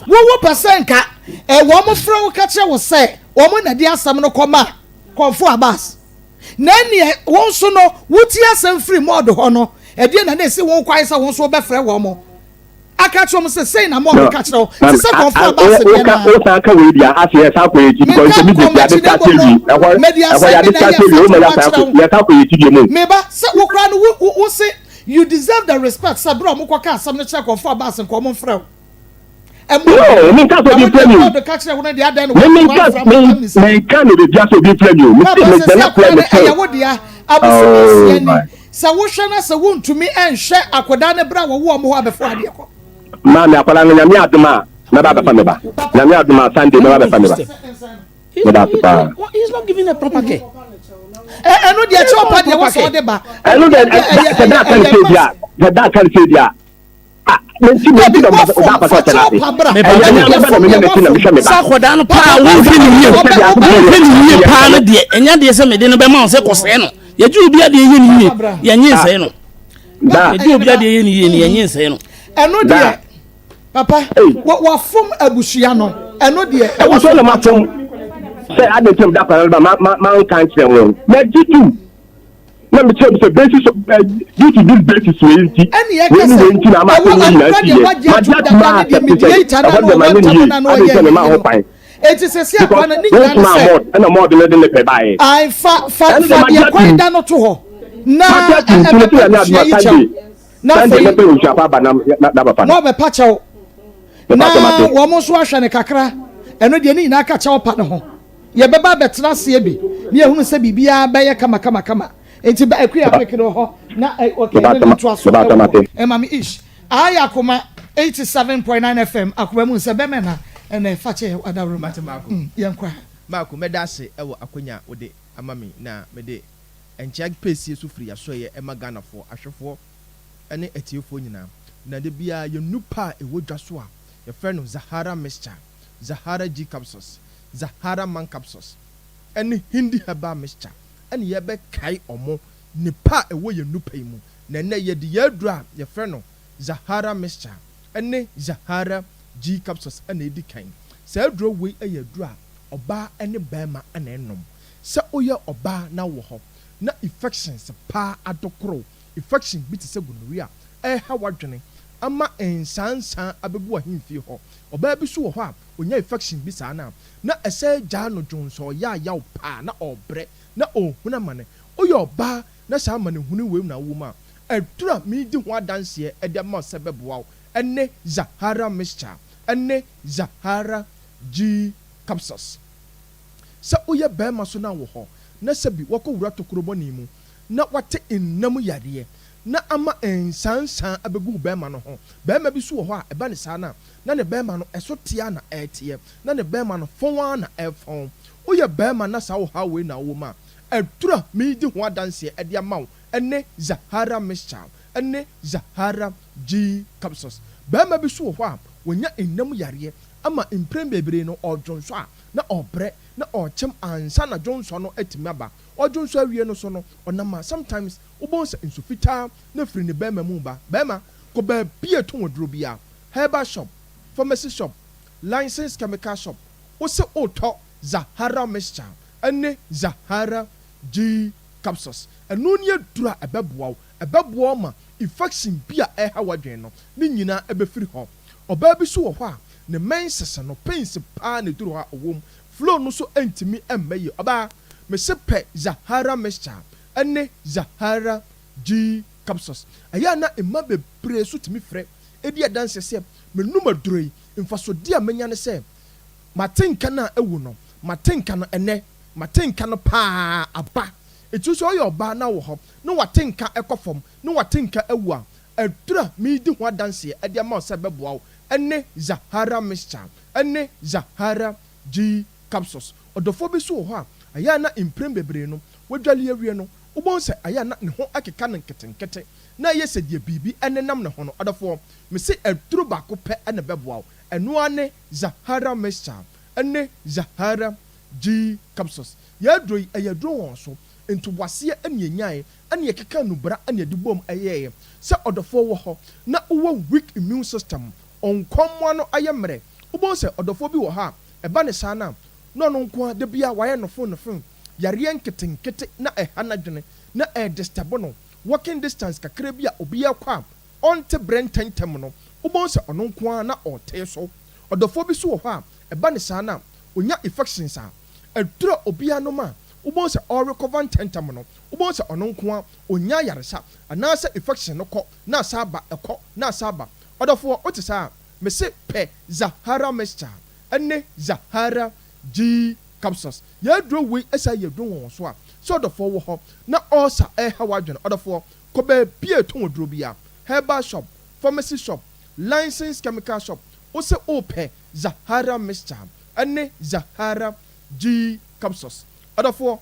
wo percent ka wo mo frɛ wo ka kire wo sɛ wo mo na de asam no kɔma konfo abas na ne wo so no wuti asam free mod ho no de na se wo kwai sa wo so be frɛ wo mo aka kire mo se sei na mo ka kire wo se konfo abas de na o sa ka we dia asie sa ko eti because se mi de dia de ka tell ya de ka tell you o ya sa ko eti de mo me ba se wo kra no wo se you deserve the respect sabro mo kwaka asam no check for abas nko mo frɛ no me ka so be frɛ you the catch one the other me can be just be frɛ you me say na frɛ me ya wo dia abusu ni sa wo hwe na sa wo ntumi enhwe akoda ne bra wo wo mo ho abefo ade ko ma me akoda no nyame adoma na ba befa me ba nyame adoma Sunday na ba befa me ba he's not giving a proper care eno dia che opa dia wo so de ba eno de that can say dia Mensi be do ba ba ko tena me sa khoda no pa wo fi ni pa no de enya de se me de no be ma se ko se no ye ju obi ade ye ni ye nyin se no ye ju obi ade ye ni ye nyin se no eno de papa wa fom abusua no eno de e wo so na ma fom say I dey tell that ma kan kire won na jitu na me tell the basis of due to this basis we nti na ma ko ni na ti ma just ma it is a sia kwana ni nyina say na mo de le pe bae I fa dia kwenda no to ho na na na pe usha pa ba na ba fa no be pa chew na wo mo so ahwe ne kakra eno de ni nyina ka chew pa ne ho ye beba betena se bi ne ehunu se bibia be ye kama enti ba ekuya pick no ho na okay no to aso mami ish aya Akoma 87.9 FM Akoma mu se bemena ene fache adawro matemako yankwa mako medase ewo akonya wode amami na mede enchag pesi so free aso ye ema Ghana fo ahwefo ene etiefo nyina na de bia ye nupa ewo dwaso a ye frɛ no Zahara mixture Zahara G capsules Zahara man capsules ene hindi haba mixture ene ye be kai omo nipa ewo ye nupa yi mu na ne ye de ye dura ye frɛ no Zahara mixture ene Zahara G capsules ene edi kan sa duro we eye dura oba ene bema ene enom sa oye oba na wo ho na infections pa adokoro infection bi te se gonorrhea ha wadwene ama ensansan abebu ahimfie ho oba bi so wo ho a onya infection bi sa na ese gya no dwonso ya pa na obre na ohuna mane oye oba na sa mane hunu wem na wo ma adura mi di ho adanse e de ma sebeboa ene Zahara mixture ene Zahara G capsules sa oye bema so na wo ho na sabi wakowura tokrobo ni mu na wate ennam yare na ama ensansan abegu bema no ho bema bi so wo ho a eba ne sa na ne bema no eso tia na etie na ne bema no fonwa na efon oye bema na sa wo ha we na wo ma adura mi di ho adanse e de amaw ene Zahara mixture ene Zahara G capsules bema bi so wo ho a wonya ennam yare ama imprem bebre no odwonso a na obre na ochem ansa na dwonso no atimaba odwonso awie no so no onama sometimes ubonsa insufita na firi ne bema mu ba bema ko ba bie to wodro bia herbal shop pharmacy shop licensed chemical shop wo se oto Zahara mixture ene Zahara G capsules eno ne adura ebeboa ma infection bia ha wadwen no ne nyina ebefiri ho oba bi so wo ho a ne menses no pains pa ne duro ha owom flow no so entimi emmeye oba me se pe Zahara mixture ene Zahara G capsules aya na emma bebre so timi frɛ edi adanse se me numa duroi mfaso dia menya ne se matenka na ewu no matenka no ene matenka no pa aba etu so oyo ba na wo ho no watenka ekofom no watenka ewu a adura mi di ho adanse edi ama se beboa ene Zahara mixture ene Zahara G capsules odofo bi so ho a aya na imprem bebre no wadwale awie no ubonse aya na ne ho akeka no nketenkete na yese die bibi ene nam ne ho no odofo me se aduru ba ko pe ene beboa eno ane Zahara mixture ene Zahara G capsules ya droi aya dro won so into wase ene nyae ene yekeka no bra ene de bom ayeye se odofo wo ho na wo weak immune system onkomwa no ayemre ubonse odofo bi wo ha eba ne sana no no nko de bia waye no fon yare nketenkete na ehana dwene na disturb no walking distance kakra bia obi akwa onte brententem no ubonse ono nko na ote so odofo bi so wo ha eba ne sana onya infections a adura obi anoma ubonse all recover tentem no ubonse ono nko onya yaresa anase infection no ko na saba eko na saba odofo otisa me se pe Zahara mixture ene Zahara G capsules ya dro we esa ya dro won so a so odofo wo ho na osa ha wadwene odofo ko ba bie to wodro bia herbal shop pharmacy shop licensed chemical shop o se ope Zahara mixture ene Zahara G capsules odofo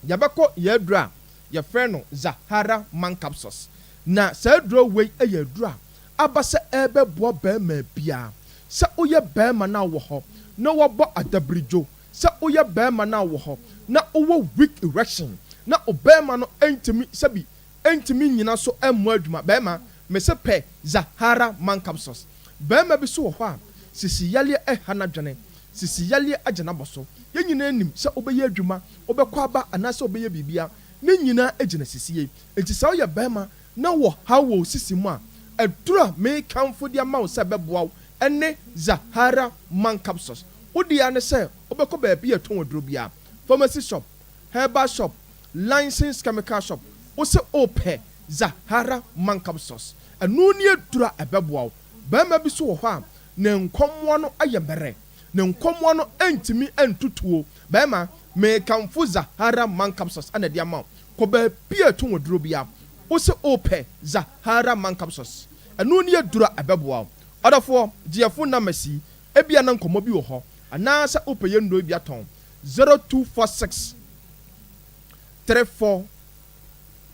ya beko ya dro ya frɛ no Zahara man capsules na sa dro we ya dro abasa ebe bo ba ma bia sa oye ba ma na wo ho na wo bo adabrijo sa oye ba ma na wo ho na owo weak erection na obema no entimi sabi entimi nyina so emu adwuma ba ma me se pe Zahara man capsules ba ma bi so wo ho a sisi yale na dwene sisi yale agena boso ye nyina anim sa obeye adwuma obekwa aba anase obeye bibia ne nyina agena sisi ye enti sa oye ba ma na wo hawo sisi mu a adura me kamfo dia ma wo se beboa ene Zahara man capsules odi ane se obekọ ba bia ton odro bia pharmacy shop herbal shop licensed chemical shop wo se ope Zahara man capsules anu ni adura ebeboa ba ma bi so wo ho a ne nkomwo no ayemere ne nkomwo no entimi entutuo ba ma me kamfo Zahara man capsules ana de ama ko ba bia to woduro bia wo se ope Zahara man capsules anu ne adura abeboa odafo giafo na masi ebia na nkomo bi wo ho ana sa ope ye ndo bia ton 0246 34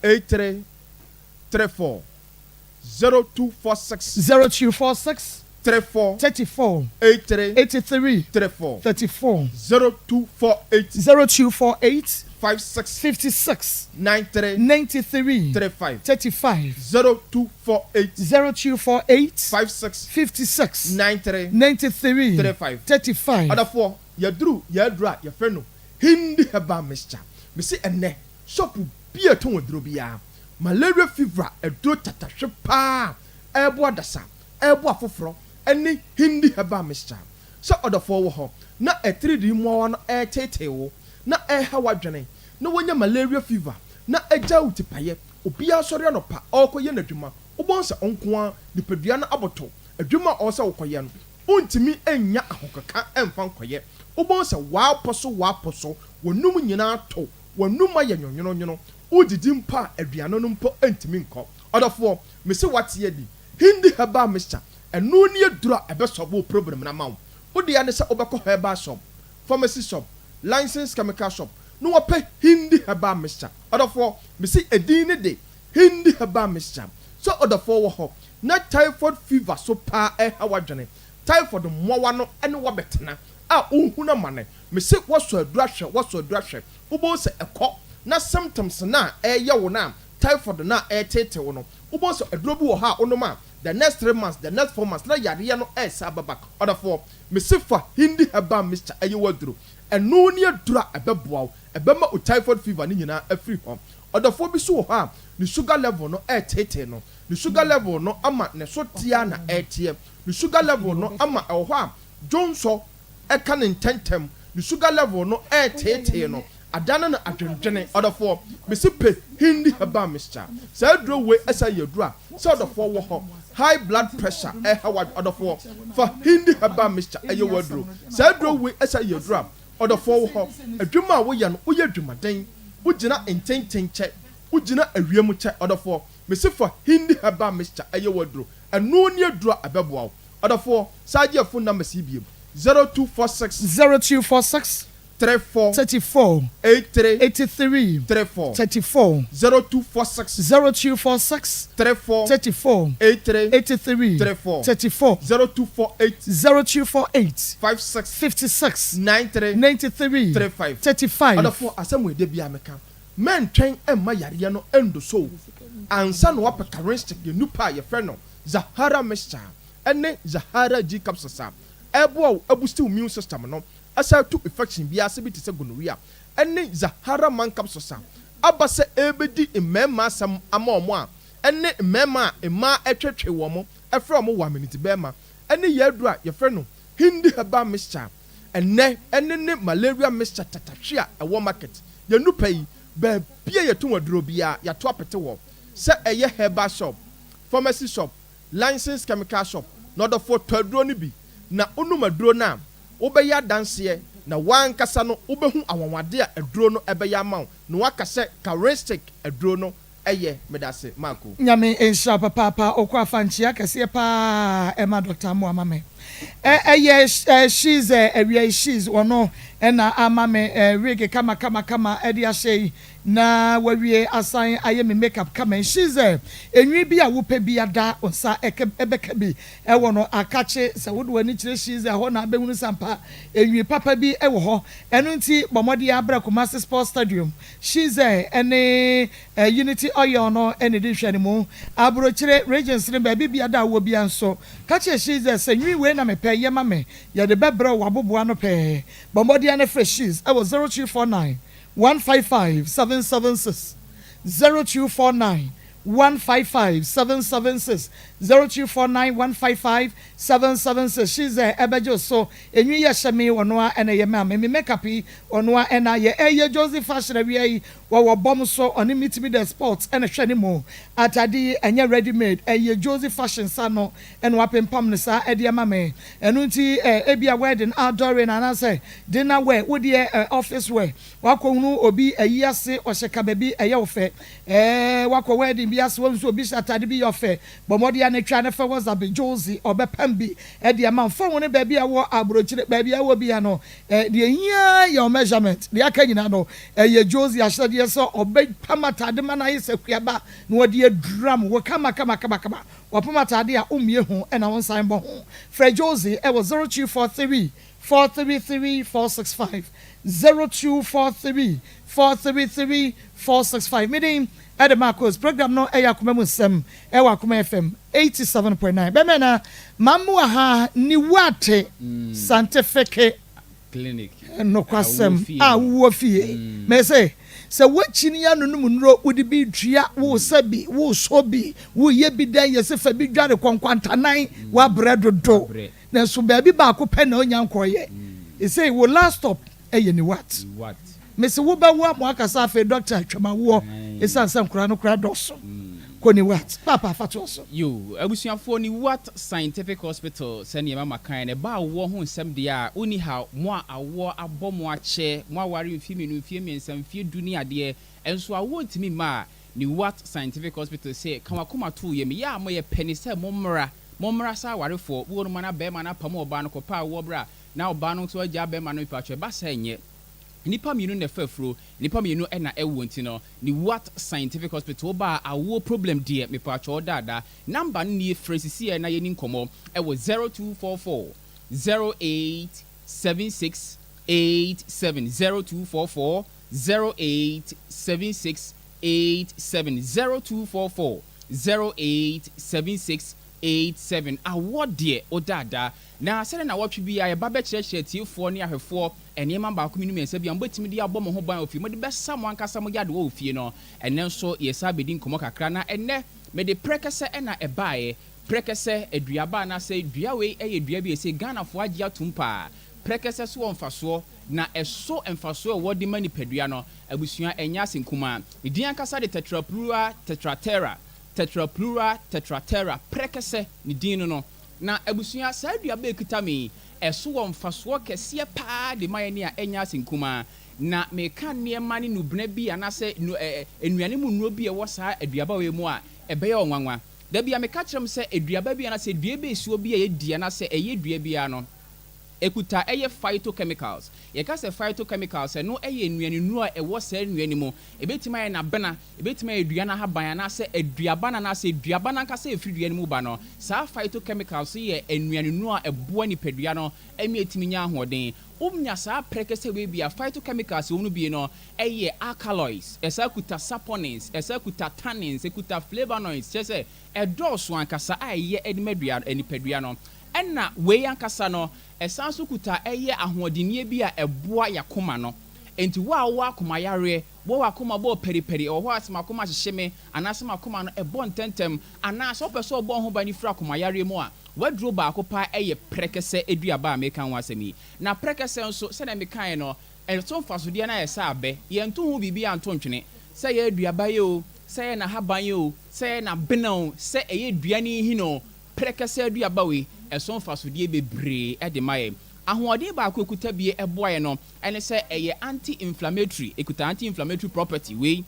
83 34 0246 34 83 34 0248 56 93 35 56 93 35 adafo yadru yadra yafreno hindi heba mixture me see enne shop bia ton wadro bia malaria fever edo tatahwe pa ebo adasa ebo afoforo ene hindi heba mixture so adafo wo ho na e 3D mo no e tetewo na e ha wadwene na wonya malaria fever na eja utipaye obia sori anopa okoye na dwuma obonsa onkoa nipadua na aboto adwuma osa wokoye no ontimi enya ahokaka emfa nkoye obonsa waaposo wonum nyina to wonum aye nyonyono odidi mpa aduano no mpo entimi nko odofo me se watie di hindi haba mixture eno ne adura ebesobo problem na mawo odi ane se obekọ haba shop pharmacy shop licensed chemical shop no wape hindi haba mixture odofo me se edin ne de hindi haba mixture so odofo wo ho na typhoid fever so pa hawadwene typhoid mmowa no ene wabetena a ohuna mane me se waso adurahwe ubo se ekọ na symptoms na ye wo na typhoid na tete wo no ubo se aduro bi wo ha onoma the next 3 months the next 4 months na yare no sababa odafo me se fa hindi haba mixture aye waduro eno ne adura ebeboa ebema o typhoid fever ni nyina afri ho odafo bi so ha ni sugar level no tete no ni sugar level no ama ne so tia na tie ni sugar level no ama ho a jonso eka ne tentem ni sugar level no tete no adana na adwendwene odafo me sipe hindi haba mixture sa dro we esa yadura sa odafo wo ho high blood pressure hawa odafo fa hindi haba mixture aye wadro sa dro we esa yadura odafo wo ho adwuma wo ya no wo ya dwumaden wo gina ententenche wo gina awiem che odafo me sifa hindi haba mixture aye wadro eno ne adura abeboa odafo sa je phone number cbm 0246 34 83 34 0246 34 83 34 0248 56 93 35 adafo asemwe de bia meka men twen emma yare no endo so ansa no apekaristic ye nupa ye frɛ no Zahara mixture ene Zahara G capsules ebo abusti immune system no asa to infection bia se biti se gonorrhea ene Zahara man capsules abase ebedi mmema sam ama omo a ene mmema ema etwetwe wo mo efre omo wa minute bema ene yadura ye frɛ no hindi haba mixture ene ne malaria mixture tatahwe a wo market ye nupa yi ba bia ye to waduro bia ya to apete wo se eye herbal shop pharmacy shop licensed chemical shop no do for twaduro ni bi na onumaduro na obeya danse na wankasa no obehu awonwade a aduro no ebeya maw na wakase charistic aduro no eye medase mako nyame ensha papa okwa fanchia kase pa ema Dr. Mo amame she's she's ono ena amame rege kama edi ahye na wawie asan aye me makeup kama she's enwi bi a wope bi ada onsa ebeka bi ewo no akache se wodo ani kire she's ho na abehunu sampa enwi papa bi ewo ho eno nti bomode abra Kumasi Sports Stadium she's ene Unity oyo no ene di hwani mu abro kire regions ne ba bi ada wo bi anso kache she's enwi we na mepe ye mame ye de bebro waboboa no pe bomode ane freshes I was 0249 155 776 0249 155 776 0249 155 776. She's a ebejo so enyu ye sheme wonoa ene ye ma me makeup yi wonoa ena ye eye Joseph fashion awie wo bom so oni meet me the sports ene hwene mo atade enye ready made eye Joseph fashion sano ene wapempam ne sa ede ma me enu nti ebia wedding outdoor na na say dinner wear wo de office wear wakohunu obi ayi ase ohyeka baby eye wo fe wako wedding bi ase wo nso obi atade bi yo fe bomode ya ne twa ne fe was abi Josie obepam bi ede ma fo woni baby awo abrochire baby awo bi ya no de hia your measurement de aka nyina no eye Josie ahyade so obepam atade ma na yese kuaba na wode drum wo kama wapam atade a umie hu na won san bo hu Fred Josie e was 0243 433 465 0243 433 465. Meeting at the Marcos program no Akoma Nsem Akoma FM 87.9. Bemena mamu aha ni wate scientific clinic no kwasem wo fie me say se wachini ya no nro wodi bi dua wo sabi wo sobi wo ye bi dan ye se fa bi dware kwankwantanan wa bredodo na so ba bi ba ko pe na onya nkoye e say wo last stop ni what Mesi wo ba wo mo akasa fe doctor atwama wo esansan kura no kura doso ko ni what papa fatu so yo abusuafo ni what scientific hospital sene mama kan ne ba wo ho nsem de a oni ha mo a awo abomo ache mo aware mfi menu mfi miensam mfi dunia de enso awo ntimi ma ni what scientific hospital say kamakoma to ye me ya mo ye penise momra sa warefo wo no mana be mana pam oba no kopa wo bra na oba no so agya be mana ipacho ba sa enye nipa mienu ne fafuro nipa mienu na ewo ntino ni what scientific hospital ba awo problem die me pacho dada number ni frasisi na yeni nkomo ewo 0244 087687 0244 087687 0244 087687 awodie odada na sere na watwe bia ye ba be kyerehye tiefo ne ahwefo enema ba ko minu mensa bia mbetimi dia bɔ mo ho ban ofie mo de besa mo ankasa mo yade wo ofie no enne nso ye sa bedi nkomo kakra na enne me de prekese na ebaaye prekese aduaba na se dua we eye dua bi ese Ghana fo agye atumpa prekese so wonfaso na eso emfaso wo de mani padua no abusua enya senkuma idi ankasa de tetraplural prekese ni din no na abusua sa dua be kitami eso wonfaso kese pa de mayani a enya senkuma na meka niema ni nubna bi anase enuane mu nuo bi e wo sa aduaba we mu a ebeye onwanwa da bia meka kyerem se aduaba bi anase dua be esuo bi e di anase eye dua bi ano ekuta eye phytochemicals ye ka se phytochemicals no eye enuane nu a ewo sa enuane mu ebetima ye na bena ebetima ye dua na haban na se aduaba na se aduaba na ka se efiri dua mu ba no sa phytochemicals ye enuane nu a eboa ni padua no emi etimi nya ahoden umnya sa prekese we bia phytochemicals wonu bi no eye alkaloids esa kuta saponins esa kuta tannins ekuta flavonoids chese edoso ankasa aye edimadua enipadua no enna we ankasa no esanso kuta eye ahoɔdenie bi a ɛboa yakoma no enti wa akoma yare wo akoma bo periperi o ho asema akoma hyeheme anasema akoma no ɛbɔ ntentem anasa opeso ɔbɔ ho bani fra akoma yare mu a waduro ba akopa eye prekese eduaba American wasemi na prekese nso se na mekan no ɛto fasodie na yɛsa abe yɛnto ho bibi anto ntwene se ye eduaba ye o se ye na haban ye o se ye na benao se eye duane hino prekese eduaba we ɛso fasodie bebre de maye ahoɔden ba ko ekuta bie ɛboaye no ɛne sɛ ɛyɛ anti-inflammatory ekuta anti-inflammatory property we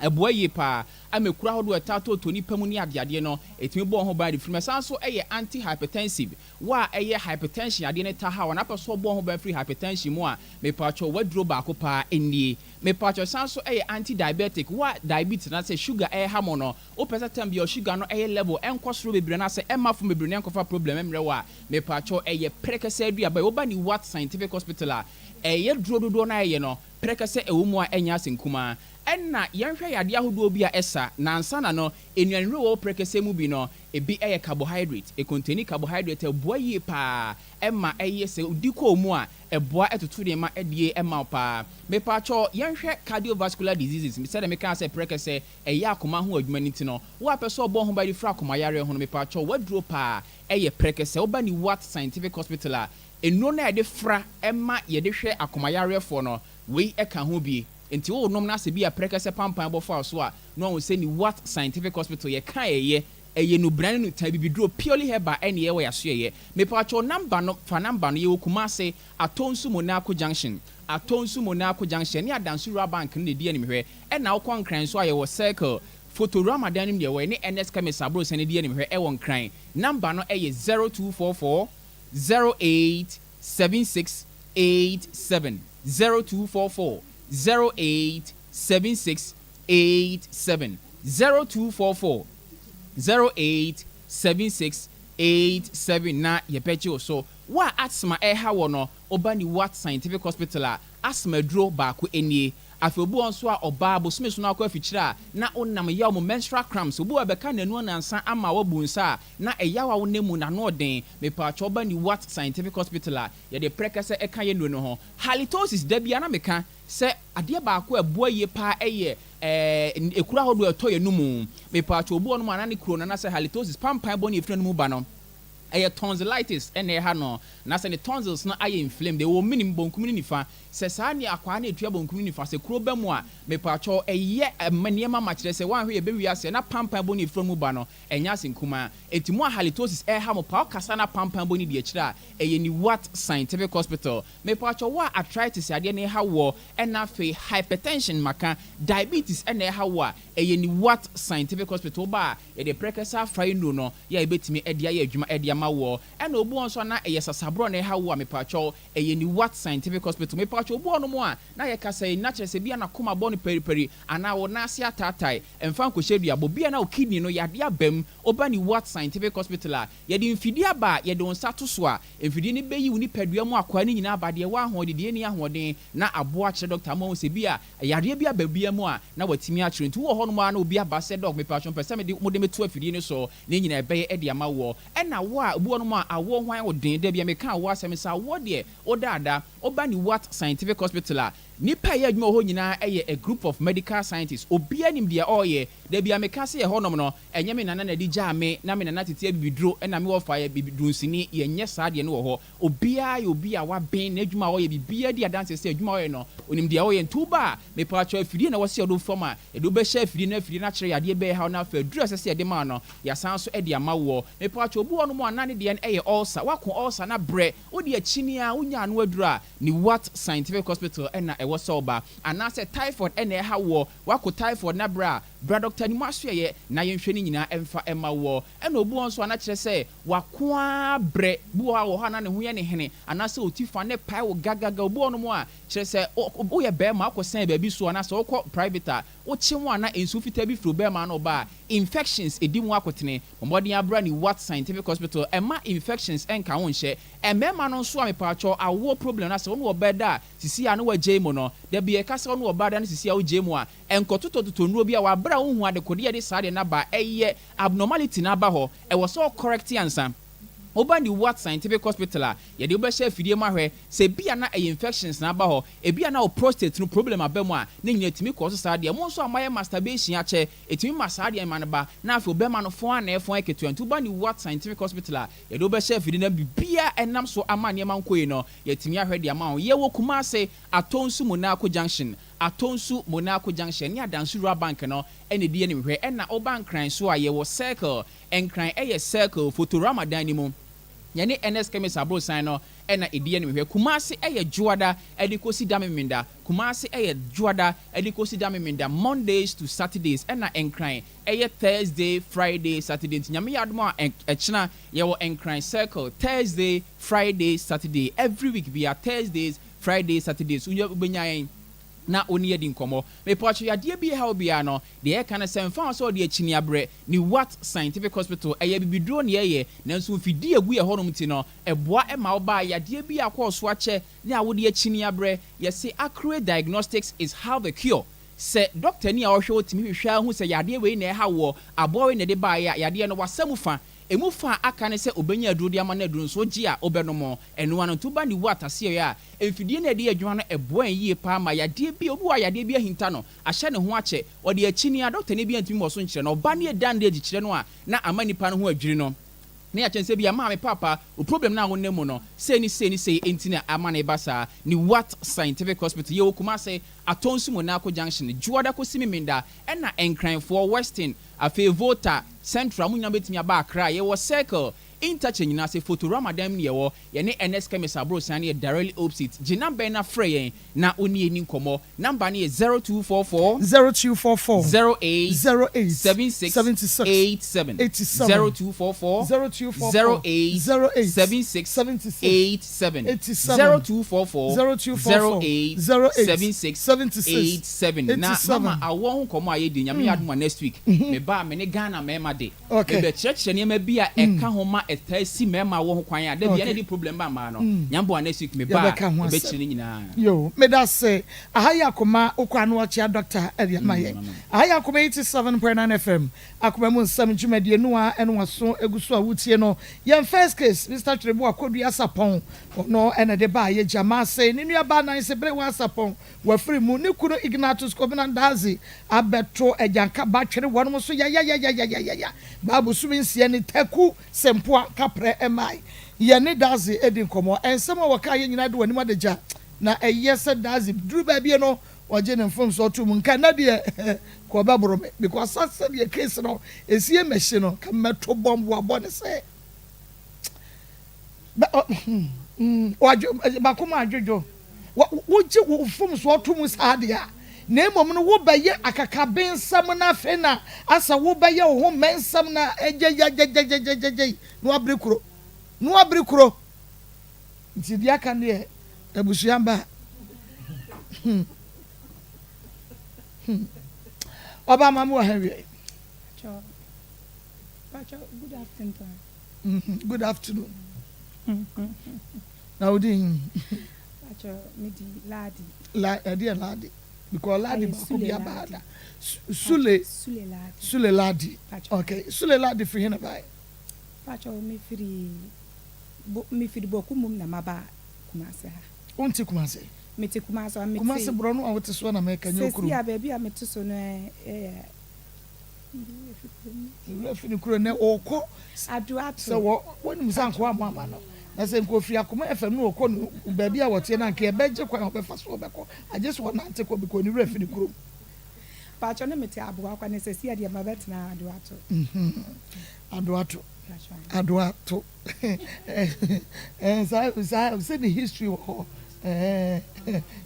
ɛboaye pa amekura hodo etato to nipa mu ni adeade no etimi bɔ ho ba de frima sanso ɛyɛ anti-hypertensive wa ɛyɛ hypertension ade ne ta ha wana pɛ so bɔ ho ba free hypertension mu a mepacho waduro ba ko pa enie mepacho sanso ɛyɛ anti-diabetic wa diabetes na sɛ sugar ɛyɛ ha mo no o pɛ sɛ tem bi o sugar no ɛyɛ level ɛnkɔsoro bebre na sɛ ɛma fo bebre ne nkɔfa problem emre wa mepacho ɛyɛ prekese aduaba wo ba ni what scientific hospital a ɛyɛ duro dodo na ɛyɛ no prekese ewo mu a ɛnya senkuma ɛna yɛnhwɛ yade ahodoɔ bi a ɛsa nansa na no enuanure wɔ prekese mu bi no ebi ɛyɛ carbohydrate contain carbohydrate ɛboa yie paa ɛma ɛyɛ sɛ odi kɔ mu a ɛboa ɛtoto de ma ɛdie ɛma paa mepatwɔ yɛnhwɛ cardiovascular diseases sɛ de meka sɛ prekese ɛyɛ akoma ho adwuma ne ti no wo apɛ sɛ ɔbɔ ho ba de fra akoma yare ho no mepatwɔ waduro paa ɛyɛ prekese woba ni Wat Scientific Hospital a eno na yɛde fra ɛma yɛde hwɛ akoma yare fo no wei ɛka ho bi enti wo nom na se bi a prekese pampan bɔfo so a no wo se ni Wat Scientific Hospital yɛ ka ɛyɛ no brand no ta bibiduro purely herba ɛne yɛ wɔ yasoyɛ mepacho number no fa number no yɛ Kumase Atonsu Monaco Junction ne Adansura Bank no de animhwɛ ɛna wo kwankran so a yɛ wɔ circle photo Ramadan no de wɔ ne NS Chemist abro sɛ ne de animhwɛ ɛwɔ nkran number no ɛyɛ 0244 087687 0244 087687 0244 087687 na yɛpɛkye wo so wa asthma ɛha wɔ no oba ni Wat Scientific Hospital a asthma duro baako enie afebu nso a ɔbaa bosome so na akɔ afikyire a na onam yaw mo menstrual cramps obu abɛka nanu nansa ama wabu nsa na ɛyaw a wonemu na no ɔden mepatwa ɔba ni Wat Scientific Hospital a yɛde prekese ɛka yɛ no ho halitosis da bia na meka sɛ adeɛ baako ɛboa yie paa ɛyɛ ekura hodo ɛtɔ yɛ no mu mepatwa obu ɔno ana ne kuro na sɛ halitosis pampan bɔ ne efira no mu ba no ɛyɛ tonsillitis ɛna ɛha no na sɛ ne tonsils no ayɛ inflamed ɛwɔ minim bonkum ne nifa sɛ saa ne akwa na etua bonkum ne nifa sɛ kuro bɛ mu a mepatwa ɛyɛ nneɛma ma kyerɛ sɛ wanhwɛ yɛ bɛwi ase na pampan bɔ ne efira mu ba no ɛnya asenkuma etimu a halitosis ɛha mo pa ɔkasa na pampan bɔ ne die kyerɛ a ɛyɛ ni Wat Scientific Hospital mepatwa wa arthritis adeɛ ne ɛha wɔ ɛna afei hypertension maka diabetes ɛna ɛha wɔ a ɛyɛ ni Wat Scientific Hospital ba yɛde prekese afra no no yɛ ebetimi ɛde ayɛ adwuma ɛde ama wɔ ɛna obu nso na ɛyɛ sasabro na ɛha wɔ a mepatwa ɛyɛ ni Wat Scientific Hospital mepatwa obu no mu a na yɛ kasa yi na kyerɛ sɛ bia na koma bɔ no periperi ana wɔ na ase ataatai ɛmfa nkɔhyɛ dua bɔ bia na o kidney no yɛade abam oba ni Wat Scientific Hospital a yɛde mfidie aba yɛde wɔn nsa to so a mfidie ne bɛyi wo ni padua mu akwa ne nyinaa aba deɛ wɔ ahoɔden deɛ ni ahoɔden na aboa kyerɛ doctor mo sɛ bia yɛade bia ba bia mu a na watimi akyerɛ nti wɔ hɔ no mu a na obi aba sɛ doc mepatwa pɛ sɛ mo de meto afidie no so ne nyinaa ɛbɛyɛ ɛde ama wɔ ɛna wɔ a obu no mu a awɔ hwan wo den da bia meka awɔ asɛm sɛ awɔ deɛ odaada oba ni Wat Scientific Hospital a nipa yɛ adwuma hɔ nyinaa ɛyɛ a group of medical scientists obia nim deɛ ɔyɛ da bia meka sɛ yɛ hɔ nom no ɛnyɛ me nana na di gya me na me nana tete bibiduro ɛna me wɔfa yɛ bibidrunsini yɛnyɛ saa deɛ no wɔ hɔ obia yɛ obi a waben na adwuma ɔyɛ bibia di adanse sɛ adwuma ɔyɛ no onim deɛ ɔyɛ ntuba mepatwa afidie na wɔsɛ ɔdo fam a ɛdo bɛhyɛ afidie na kyerɛ yadeɛ bɛyɛ ha na afa duru ɛsɛ sɛ yɛde ma no yɛsan so ɛde ama wɔ mepatwa obu ɔno mu anane deɛ ɛyɛ ulcer wako ulcer na brɛ wodi akyini a wonya ano aduru a ni Wat Scientific Hospital ɛna ɛwɔ sɛ ɔba anaasɛ typhoid ɛna ɛha wɔ wako typhoid na brɛ a bra doctor ni mu asoɛyɛ na yɛnhwɛ ne nyinaa ɛmfa ɛma wɔ ɛna obu nso ana kyerɛ sɛ wakoa brɛ bu wɔ ha na ne ho yɛ ne hene anaasɛ otifa ne pae wɔ gagaga obu ɔno mu a kyerɛ sɛ woyɛ bɛrima akɔsɛn baabi so anaasɛ wokɔ private a wokye mu a na nsu fitaa bi firi bɛrima no ba infections edi mu akotene mmɔden abra ni Wat Scientific Hospital ɛma infections ɛnka ho nhyɛ ɛmɛɛma no nso a mepatwɔ awo problem na sɛ wɔn wɔ bɛda sisi a no wɔ gye mu no dabi ɛka sɛ wɔn wɔ bɛda no sisi a wɔ gye mu a ɛnkɔtotɔtotɔ nnuro bi a wabra wo hu adekodeɛ de saa deɛ naba ɛyɛ abnormality naba hɔ ɛwɔ sɛ correct ansa oba ni Wat Scientific Hospital a yɛde wobɛhyɛ afidie mu ahwɛ sɛ bia na ɛyɛ infections na aba hɔ ebia na o prostate no problem aba mu a ne nyina timi kɔ so saa deɛ mo nso a mayɛ masturbation akyɛ etimi ma saa deɛ ma no ba na afei obɛma no fon ana ɛfon aketua nti oba ni Wat Scientific Hospital a yɛde wobɛhyɛ afidie na bibia ɛnam so ama nneɛma nkɔyi no yɛtimi ahwɛ deɛ ama ho yɛwɔ Kumase Atonsu Monaco Junction ne Adansura Bank no ɛne die ne hwɛ ɛna oba nkran so a yɛwɔ circle nkran ɛyɛ circle photo Ramadan ni mu yɛne NS Chemist abro sign no ɛna edie ne hwɛ Kumase ɛyɛ juada ɛde kosi dameminda Kumase ɛyɛ juada ɛde kosi dameminda Mondays to Saturdays ɛna nkran ɛyɛ Thursday Friday Saturday nyame yadom a ɛkyena yɛwɔ nkran circle Thursday Friday Saturday every week via Thursdays Friday Saturdays unya ubenya na oni yɛ di nkɔmɔ mepɔtwe yadeɛ bi ha obi ano deɛ ɛka ne sɛ mfa so de akyini abrɛ ni Wat Scientific Hospital ɛyɛ bibiduro ne ɛyɛ nanso mfidi egu yɛ hɔ nom ti no ɛboa ɛma oba yadeɛ bi akɔ so akyɛ ne a wode akyini abrɛ yɛse accurate diagnostics is how the cure se doctor ni a ohwe otimi hwehwa hu se yade we na ha wo abo we na de ba ya yade no wasam fa emu fa aka ne se obenya aduro de ama na aduro so gi a obenomo eno ano to ba ni water se ya emfidie na de adwuma no eboan yie pa ma yade bi obi wa yade bi ahinta no ahye ne ho ache ode akini a doctor ne bi antimi mo so nkyere no oba ne dan de agikire no a na ama nipa no ho adwiri no na ya chense bi ama me papa o problem na wo nemu no say enti na ama na basa ni what scientific hospital ye okuma say atonsu mo na ko junction juoda ko simi minda e na enkran for western afi vota central munya betimi aba akra ye wo circle interchange na say photo ramadan ne ye wo ye ne ns chemist abro san ye directly opposite gina ben na frey na oni eni nkomo number ne 0244 08 76 87 0244 08 76 87 0244 08 76 na mama awon komo ayedi nyame aduma next week me ba me ne Ghana mema de me be church ne ma bia eka homa etasi mema wo ho kwan a da bia na di problem ba ma no nyambo next week me ba be chiri nyina yo me da say ahaya Akoma okwa no ochia doctor area maye ahaya Akoma 87.9 FM Akoma mu Nsem dwumadie no a eno waso eguso a wutie no ye first case Mr. Trebu akodu asapon no ene de ba ye jama say ni nua ba nan se bre wa asapon wa free mu ni kunu Ignatius Kobina Dazi abeto ejanka ba twere wono so ya babu sumi nsie ni taku sempo kapre emai ye ne Dazi edin komo ensem a waka ye nyina de wani madeja na eyese Dazi duru ba bie no oje ne mfom so to mu nka na de ko ba boro me because asa de case no esie mehye no ka meto bomb wa bone se ba kuma adwojo woje wo mfom so to mu saade a na emom no wo baye akaka bensam na fe na asa wo baye wo mensam na eje no abrikuro nti dia kan de abusuamba Oba mamu wa hewe good afternoon. Good afternoon. Now din Midi ladi. Ladi. Because ladi ba ko bia bada. Sule ladi. Okay. Sule ladi for hina bai. Pacho me firi boku mum na maba Kumase ha. Unti Kumase. Meti Kumase wa meti. Kumase brono a wote so na meka nyokuru. Sesi ya baby a meti so no Refini kuro ne oko aduato. So woni musanko amama no. Na se nko fi Akoma FM no oko no baby a wote na nke ebeje kwa obefa so obeko. I just want to take because ni refini kuro. Pacho ne meti abu akwa ne sesi ya dia mabet na aduato. Aduato. So say the history of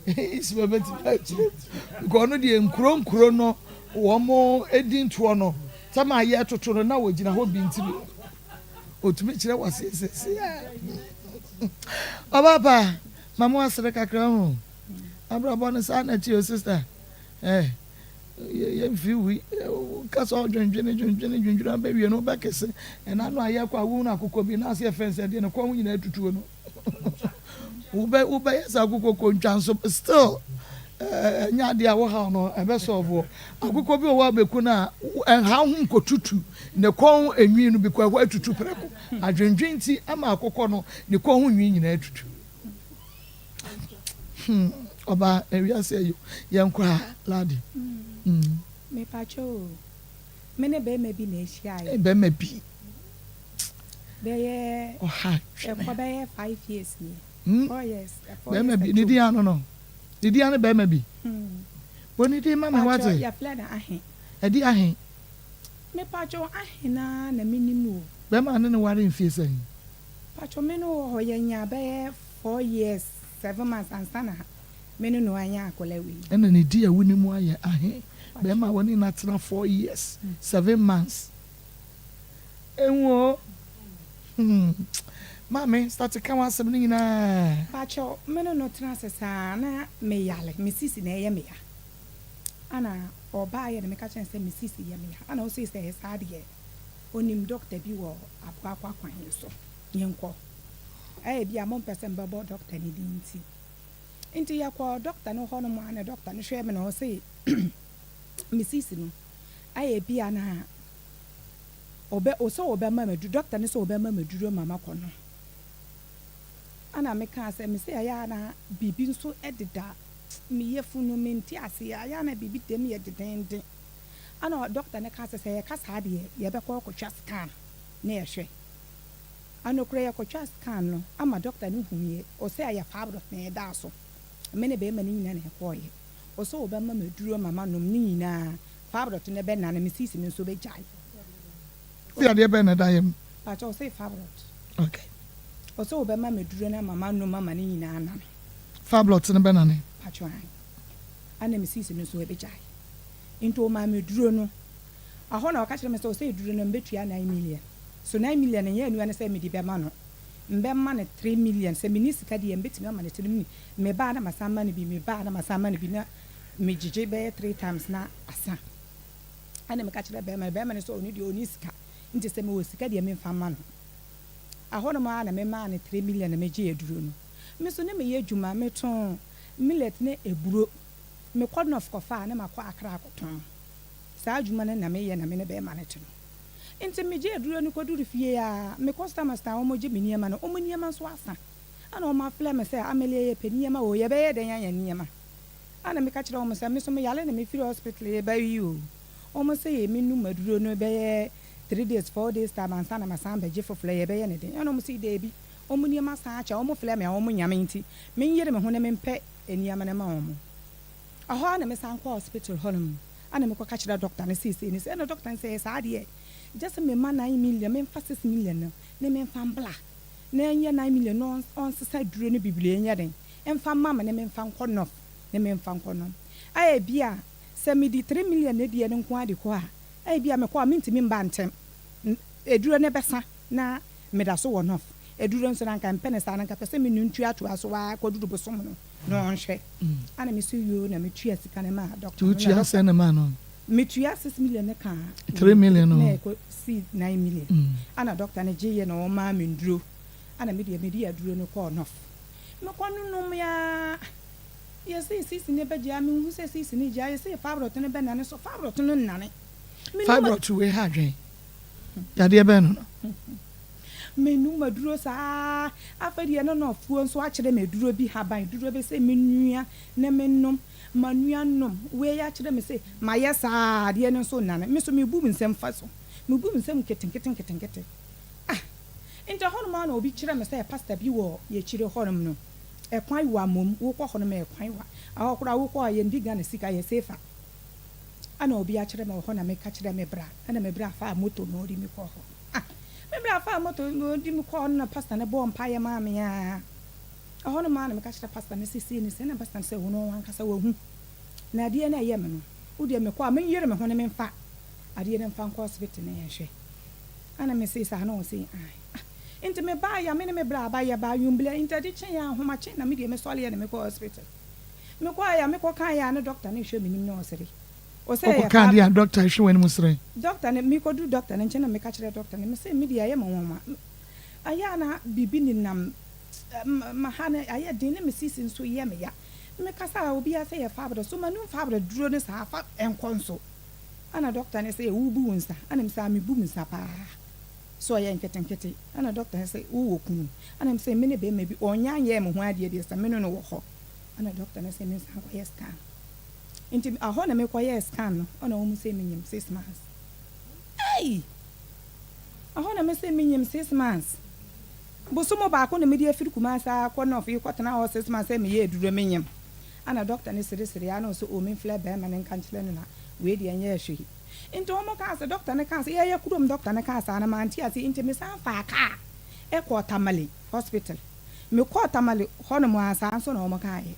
it's moment because no the nkro no womo edin to no sama ye toto no na wogina ho bi ntiri otumi kire wasese ababa mama asere kakra ho abrabo no sa na ti o sister ye fi wi kasa odwendwene ba wi no ba kese na no aye kwa wu na akoko bi na se fence de no kwa hu nyina tutuo no ube yesa akoko ko ntwanso still nya de awo ha no ebe solve akoko bi o wa beku na ha hu nkotutu ne kon enwi no bi kwa wa tutu preko adwendwenti ama akoko no ne kon hu nwi nyina tutu oba ewia se yo yenkwa ladi me pacho me ne be me bi na ehia ye be me bi be ye ha e ko be ye 5 years ni oh yes be me bi ni di ano no di di ano be me bi boni di mama wate ya plan ahe e di ahe me pacho ahe na minimu be ma ne ware mfie san pacho me no ho ye nya be 4 years 7 months ansana me no anya akolewi ena ne di a wuni mu aye ahe be ma woni na tena 4 years 7 months enwo mama start to come asem ni na pacho me no tena sesa na me yale me sisi na ye me ya ana oba ye na me ka chen se me sisi ye me ya ana o se se sad ye onim doctor bi wo akwa kwan so yenko bi amon person babo doctor ni di nti ya kwa doctor no hono mo ana doctor no hwe me no say misisi no aye bia na obe oso obe ma medu doctor ne so obe ma meduro mama kono ana meka ase me se aya na bibi nso ededa me yefunu menti ase aya na bibi dem ye dedende ana doctor ne ka ase se ye kasa de ye be ko kwatwa scan na ye hwe ana kure ye kwatwa scan no ama doctor ne huye o se aya fabro na da so me ne be ma ni nyina na ko ye o so obe ma meduro mama nom ni nyina fabro to ne be na na misisi ne so be jai ya de be na da yem pa cho say fabro okay o so obe ma meduro na mama no mama ni nyina na fabro to ne be na ne pa cho ana misisi ne so be jai into ma meduro no aho na o ka kire me so say duro no mbetua 9 million so 9 million ye anu ana say me di be ma no mbe ma ne 3 million say me ni sika di mbetimi ma ne 3 million me ba na masamba ne bi me ba na masamba ne bi na me jije be 3 times na asa ana me ka kire be ma ne so oni di oni sika nti say me wo sika di me mfa ma no aho na ma na me ma ne 3 million na me je eduro no me so ne me ye adwuma me ton millet ne eburo me kwadno of kofa na makwa akra akoton sa adwuma na me ye na me ne be ma ne tino nti me je eduro ni koduru fie ya me customers ta omo je me niema no omo niema so asa ana o ma fle me say amelie ye pe niema o ye be ye den ya niema ana me ka kire omo say me so me yale na me firi hospital ye ba yi o omo say ye me nu maduro no be ye 3 days 4 days time ansa na masamba je fofle ye be ye ne den ana omo say de bi omo niema sa acha omo fle me omo nyame nti me yere me ho ne me mpe eniema na ma omo aho na me san ko hospital honum ana me ko ka kire doctor ne say ni say na doctor say sa de just me man 9 million me 6 million no ne me fan bla na enye 9 million no on sesa duro ne biblie enye den emfa mama ne me fan kono ne me fan kono aye bia se me di 3 million ne die ne nko ade ko a aye bia me ko a mintimi mba ntem eduro ne besa na me da so wonof eduro nso na nka mpene sa na nka pese me nuntu ato aso wa kodudu bosom no no onhwe ana me so yo na me tua sika ne ma doctor tu tua se ne ma no metua 6 million ne ka 3 million no na ko si 9 million ana doctor ne je na o ma me nduro ana me di aduro no ko onof me ko nunum ya ye si ne be ja me hu si ne ja ye si fabrot ne be na ne so fabrot no nane fabrot we ha dwen ya de be no menu maduro sa afadi no no fuo nso a kire me duro bi haban duro be se menua na mennom manua nom we ya kire me se mayesa de no so nane me so me bu nsem fa so me bu nsem keten into hono ma na obi kire me se pastor bi wo ye kire hono no e kwan wa mom wo kɔ hono me e kwan wa ahokora wo kɔ ye ndiga na sika ye sefa ana obi a kire me ho na me ka kire me bra ana me bra fa moto no ri me kɔ ho me bra fa moto di me kɔ na pastor ne bo mpa ye ma me ya ahono ma na me ka kire pastor ne sisi ne se na pastor se hono wan kasa wa hu na de na ye me no wo de me kɔ a me yere me ho ne me mfa ade ne mfa nkɔ hospital ne ye hwe ana me se sa na o se ai inte me ba ya me ne me bra ba ya ba yumbele inte di chen ya homa chen na me de me sole ya na me kɔ hospital me kɔ ya me kɔ kan ya na doctor ne hwe me nim na o sere o se ya kan ya doctor hwe wani musre doctor ne me kɔ du doctor ne chen na me ka kire doctor ne me se me de ya ma woma aya na bibi ni nam ma ha na aya din ne me sisi nso ye me ya me kasa obi ya se ya fabro so manu fabro duro ne sa fa enkonso ana doctor ne se ya wubu wonsa ana me sa me bu nsa pa so ya nkete ana doctor say wo kunu ana me say me ne be ma bi onya ye me ho ade de sa me no wo ho ana doctor ne say me san ko yes scan inti aho na me ko yes scan no ana wo mu say me nyim 6 months hey aho na me say me nyim 6 months bo so mo ba ko na me de afiri kuma sa ko na ofi ko tana ho 6 months say me ye duro me nyim ana doctor ne sere ana so o me fla ba ma ne kan chile no na we de anya ehwe into omo ka say doctor ne ka say ye kudom doctor ne ka say na manti ase into me san fa ka e ko tamale hospital me ko tamale hono mo asa so na omo ka ye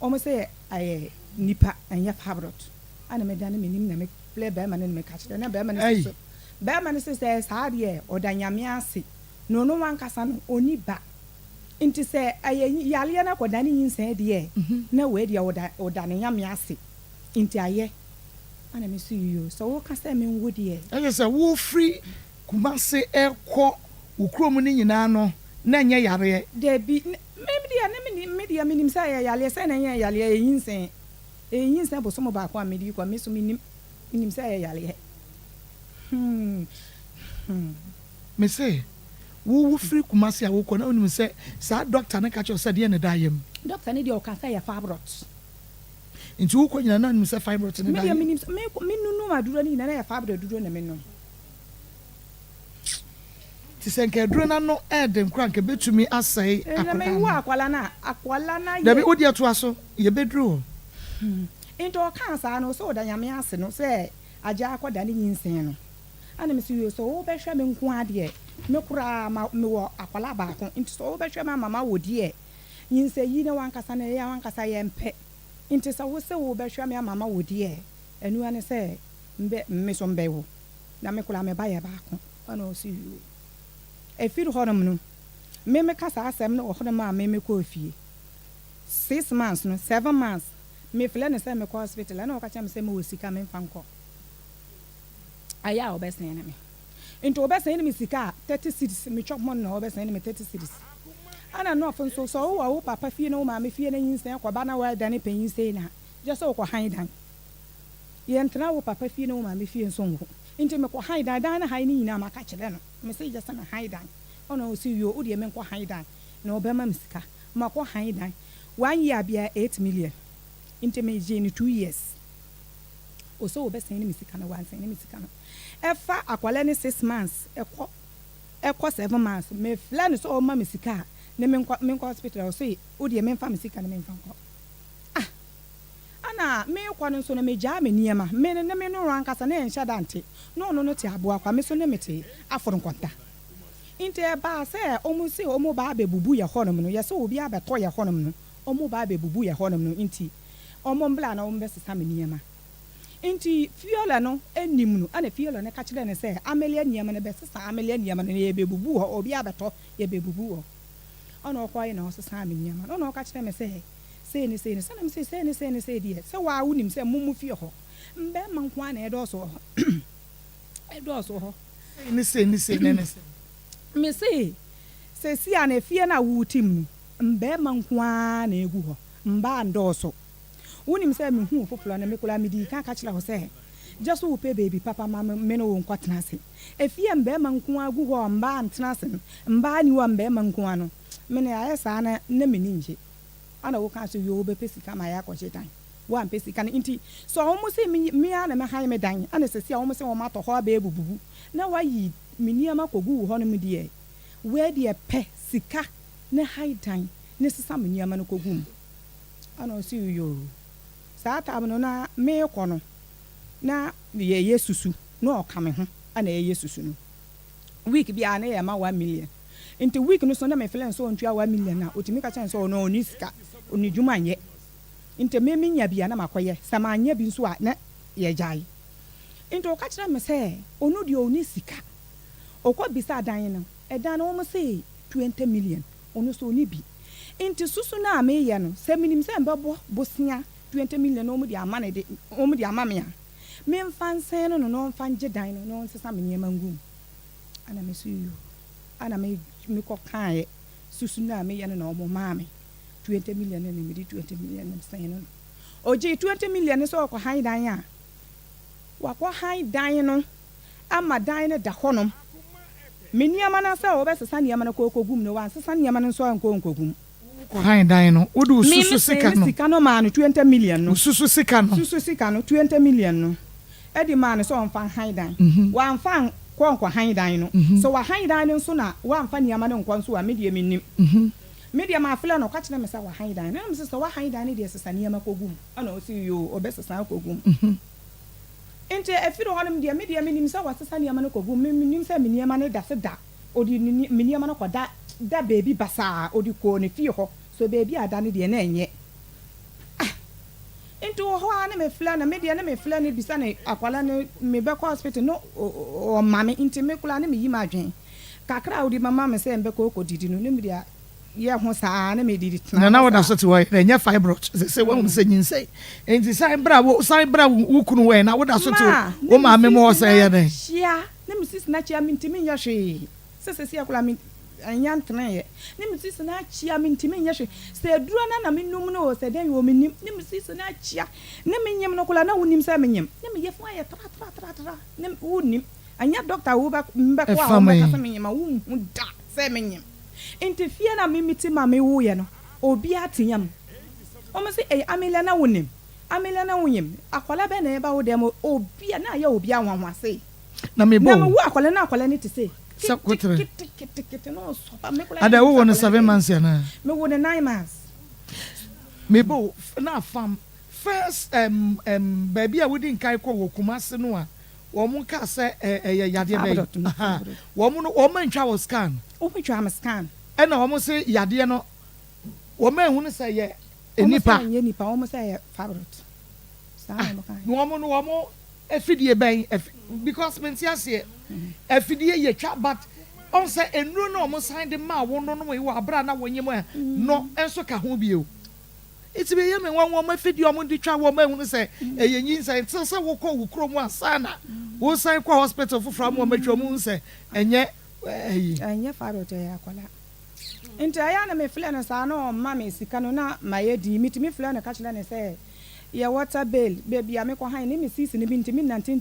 omo say aye nipa anya fabrot ana me dan me nim na me play ba ma ne me ka kire na ba ma ne so ba ma ne say sa de odanyame ase no no wan kasa no oni ba into say aye yale na ko dan yin say de na we de odane nyame ase into aye ana me see you so wo ka say me nwodi e anya say wo free kumase ekọ ukrom ni nyina no na nya yare de bi me dia na me dia minim say yale say na nya yale yinsen yin se bo so mo ba kwa medi kwa me so minim se yale me say wo free kumasi a wo kɔ na onim sɛ saa doctor na ka kyerɛ sɛ deɛ ne da yam doctor ne deɛ o ka sɛ yɛ fibroid nti wo kɔ nyina na onim sɛ fibroid ne da yam me nunu maduro ne nyina na yɛ fibroid duro na me no ti sɛ nka duro na no ɛden kura nka betumi asɛe akɔla me wo akwala na yɛ dabi wo deɛ to aso yɛ beduro into o kan saa no so da nyame ase no sɛ agya akɔda ne nyinsen no ana me si so wo bɛhwɛ me nko adeɛ me kura me wo akwala baako nti so wo bɛhwɛ me mama wo deɛ nyinse yi na wankasa na ya wankasa yɛ mpɛ nti so wo sɛ wo bɛhwɛ me mama wo deɛ anu ane sɛ me so mbɛ wo na me kura me ba yɛ baako ana o si yo efiri honom no me kasa asɛm no honom a me kɔ fie 6 months no 7 months me fele ne sɛ me kɔ hospital na o ka kyerɛ me sɛ me wo sika me mfa nkɔ aya obesen na me into obesen me sika 30 cities me chop money na obesen me 30 cities ana no ofo so so wo papa fie na wo ma me fie na yinsen ko ba na wa da ne panyin sei na just so ko han dan ye ntra wo papa fie na wo ma me fie nso ngo into me ko han dan na han ni nyina ma ka kyerɛ no me say just na han dan ona o si yo o de me ko han dan na obema me sika ma ko han dan 1 year bia 8 million into me je ni 2 years o so obesen me sika na wan sen me sika no efa akwala ne 6 months ekɔ 7 months me fla ne so o ma me sika ne me nkɔ hospital o so o de me mfa me sika ne me mfa nkɔ ana me kɔ no so na me gya me niema me ne me no ran kasa na enhya dante no te aboa kwa me so ne me te aforo nkonta inte ba sɛ omu si omu ba bebubu ye honom no ye so obi abeto ye honom no omu ba bebubu ye honom no inti omu mbla na omu besesa me niema inti fiola no enim no ana fiola ne ka kyerɛ ne sɛ amelia niema ne besesa amelia niema no ye bebubu ho obi abeto ye bebubu ho ona okɔye na osesa me niema no ona ka kyerɛ me sɛ sei ne sana me sei die sɛ wa wonim sɛ mumu fie ho mbe man kwa na edoso ho edoso ho ne sei me sei si ana fie na wutim mbe man kwa na egu ho mba ndoso wonim sɛ me hu foforo na me kula me di ka kyerɛ ho sɛ just wo pay baby papa mama me no wo nkɔtena ase efie mbe man kwa gu ho mba ntena ase mba ni wo mbe man kwa no me na ayesa na me ninje ana wo ka so yo be pesika ma ya kɔgye dan wo am pesika no nti so wo mo se me ya na me han me dan ana sesi a wo mo se wo ma to ho ba ebububu na wayi me niama kogu wo no me die we die pe sika ne hai dan ne sesa me niama no kogu mu ana o si yo saa tab no na me kɔ no na ye yesusu no ɔka me ho ana ye yesusu no week bia na ye ma 1 million into week no so na me felen so ontua 1 million na otimi ka chen so no oni sika oni dwuma nye into me nya bia na makoye sama anya bi nso a na ye jai into ka kire me se onu de oni sika okɔ bisa dan no edan no mo se 20 million onu so oni bi into susu na me ye no se minim se mbebo bosia 20 million no mu di ama ne de o mu di ama me a me mfansen no no mfanje dan no nsesa me nyema ngum ana me su yo ana me ko kan susu na me ye no na o mo ma me 20 million na me di 20 million na sen no oji 20 million so ko han dan a wa ko han dan no ama dan ne da honom me niama na se o be sesa niama na ko gum no wan sesa niama no so an ko gum ko han dan no wo do susu sika no ma no 20 million no susu sika no 20 million no e di ma no so on fa han dan wa fan ko han dan no so wa han dan no so na wa fa niama no nkon so wa media menim media ma afela no ka kire me sa wa han dan no me se wa han dan ne de sesa niama ko gum ana o si yo o be sesa ko gum ente efiro honom de media menim sa wa sesa niama no ko gum menim sa me niama ne da se da odi me niama no ko da baby basa odi ko ne fie ho so baby ada ne de na enye into ho ana me fla na media na me fla ne bisa ne akwala ne me be ko hospital no o mame inte me kula ne me yi ma dwen kakra odi mama me se mbe ko didi no ne media ye ho saa na me didi na wo da so te wo nya fibroid se wo se nyinsei enti san bra wo kunu we na wo da so te wo mame mo se ye den hia na me sis na chia minti me nya hwe se akula anyantena ye ne misisi na achia me ntimi nyehwe se duro na menum no se den wo menim ne misisi na achia ne menyem no kula na wonim se menyem ne me yefu aye tra ne wonim anya doctor wo ba mbekwa wo ka se menyem wo da se menyem interfere na me miti ma me wo ye no obi atinyam o me se amela na wonim amela na wonyem akwala be na e ba wo dem obi na ya obi anwanwa se na me bo na me wo akwala ni te se Sakutre. Ada wo won 7 months ya na. Me wo 9 months. Me bo na fam first baby a wodi nkai ko wo Kumase no a wo mun ka se yade be. Wo mun no wo man twa wo scan. Wo twa am scan. E na wo mun se yade no wo man hu no se ye enipa. Ye nipa wo mun se ye favorite. Sa mo kan. Wo mun no wo mun efidie ben because mentiase efidie ye twa but on say enru no mo sign the ma wo no no we abra na wonyem a no enso ka ho bio iti be ye me wan wo ma efidie o mo di twa wo ma hu say eye nyin say till say wo ko wo krom asana wo sign kwa hospital for from wo ma twa mu say enye enye faro to ya kola enti aya na me fle no sa no ma me sika no na ma ye di mitimi fle no ka chile ne say ya water bill baby ame ko han ni me sisi ni bintimi 19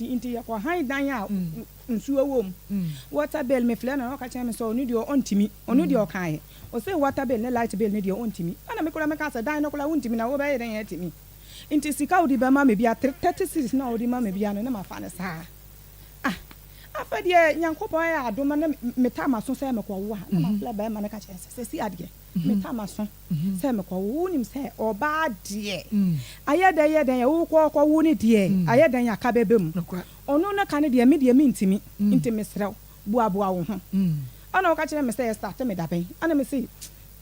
inti ya ko han dan ya nsuo wom water bill me fle na ka cha me so oni di ontimi oni di o kan o say water bill ne light bill ne di ontimi ana me kula me ka sa dan no kula ontimi na wo be den ya timi inti sika odi be ma me bia 36 na odi ma me bia no na ma fa ne sa afadie nyankopon ya adoma na metama so say me ko wo ha na ma fle ba ma ne ka cha se si adie metama so say me ko wo nim say oba de ayeda ya wo ko wo ni de ayeda ya ka bebem ono na ka ne de me ntimi ntimi srew buabua wo ho ana o ka kire me say start me da ben ana me say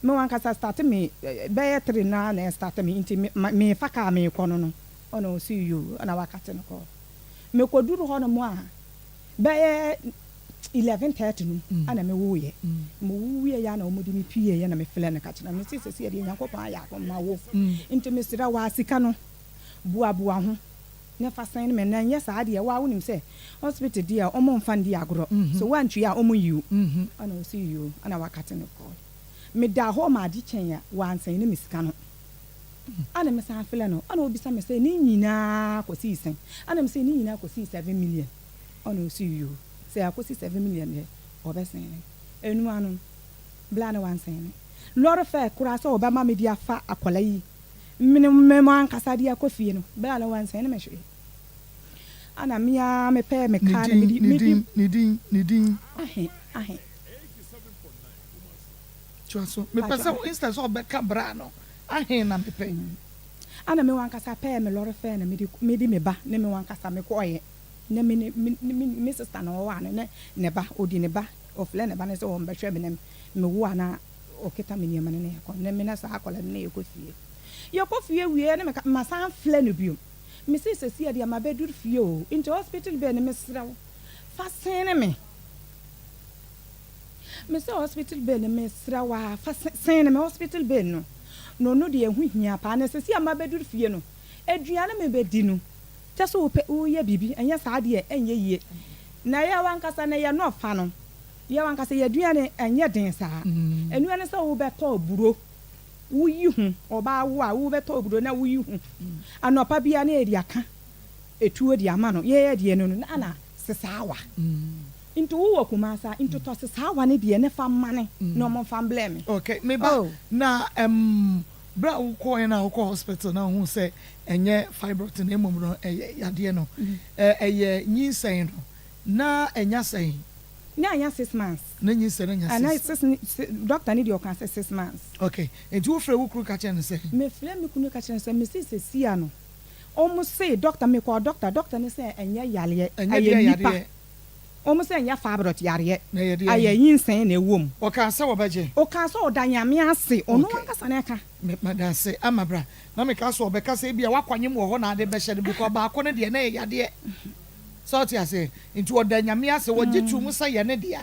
me wan ka start me be 3 na start me ntimi me fa ka me ko no ono o see you ana wa ka te no ko me ko duru ho no mo a be 11:30 no ana me wo ye mo wo ye ya na o modi mi pie ye na me fele na ka kire me say se ye nyankopon aya ko ma wo ntimi sira wa sika no buabua ho ne fa san me na nya sa de wa wonim se hospital dia o mo mfa ndi agro so wan twi a o mo yiu ana o see you ana wa ka te no ko me da ho ma di chen ya wan san ne misika no ana me san fele no ana obi sa me say ni nyina ko si sen ana me say ni nyina ko si 7 million ana o see you say akosi 7 million de obesen enu anu bla na wan sen lord fair kura so obama media fa akola yi me man kasa dia kofie no bla na wan sen me hwe ana mia me pe me ka na ni din ahe Choso me pesa instance obeka bra no ahe na me pe ana me wan kasa pe me lord fair na me di me ba ne me wan kasa me ko ye ne me sister no wa ne ba odi ne ba ofle ne ba ne so mba hwe me wo ana oketa me niam ne yakọ ne me na sa akola ne yekofie wie ne me ma san fle no biom me sisi sia dia ma be dur fie o into hospital be ne me srawo fa sen me se hospital be ne me srawa fa sen me hospital be no de ehu hia pa ne sisi ma be dur fie no aduane me be di no so wo ye bibi enya sa de enye yie na ya wankasa na ye no fa no ye wankasa ye duane enye den sa enuane sa wo be to buro wo yi hu oba wo a wo be to buro na wo yi hu anopa bia na eri aka etuo di ama no ye de no na ana sesawa into wo Kumasa into to sesawa ne de ne fa mane no mo fa blame okay me ba na bra wo ko na wo hospital na hu say enye fibroid na emom no yade no nyinsen no na enya sen na anya 6 months na nyinsen nya 6 and 6 doctor need your cancer 6 months okay enti wo frɛ wo kru ka kye ne say me frɛ me kunu ka kye ne say me sisi sia no almost say doctor me ko doctor ne say enye yale aye omo se nya fibroid yare aye yinsen na ewom o ka se wo beje o ka so odanyame ase ono akasa na ka me madase amabra na me ka so obeka se bia wakwanyem wo ho na ade be hye bi ko ba ko ne de na yade so ti ase nti odanyame ase wo gitu mu se ye ne de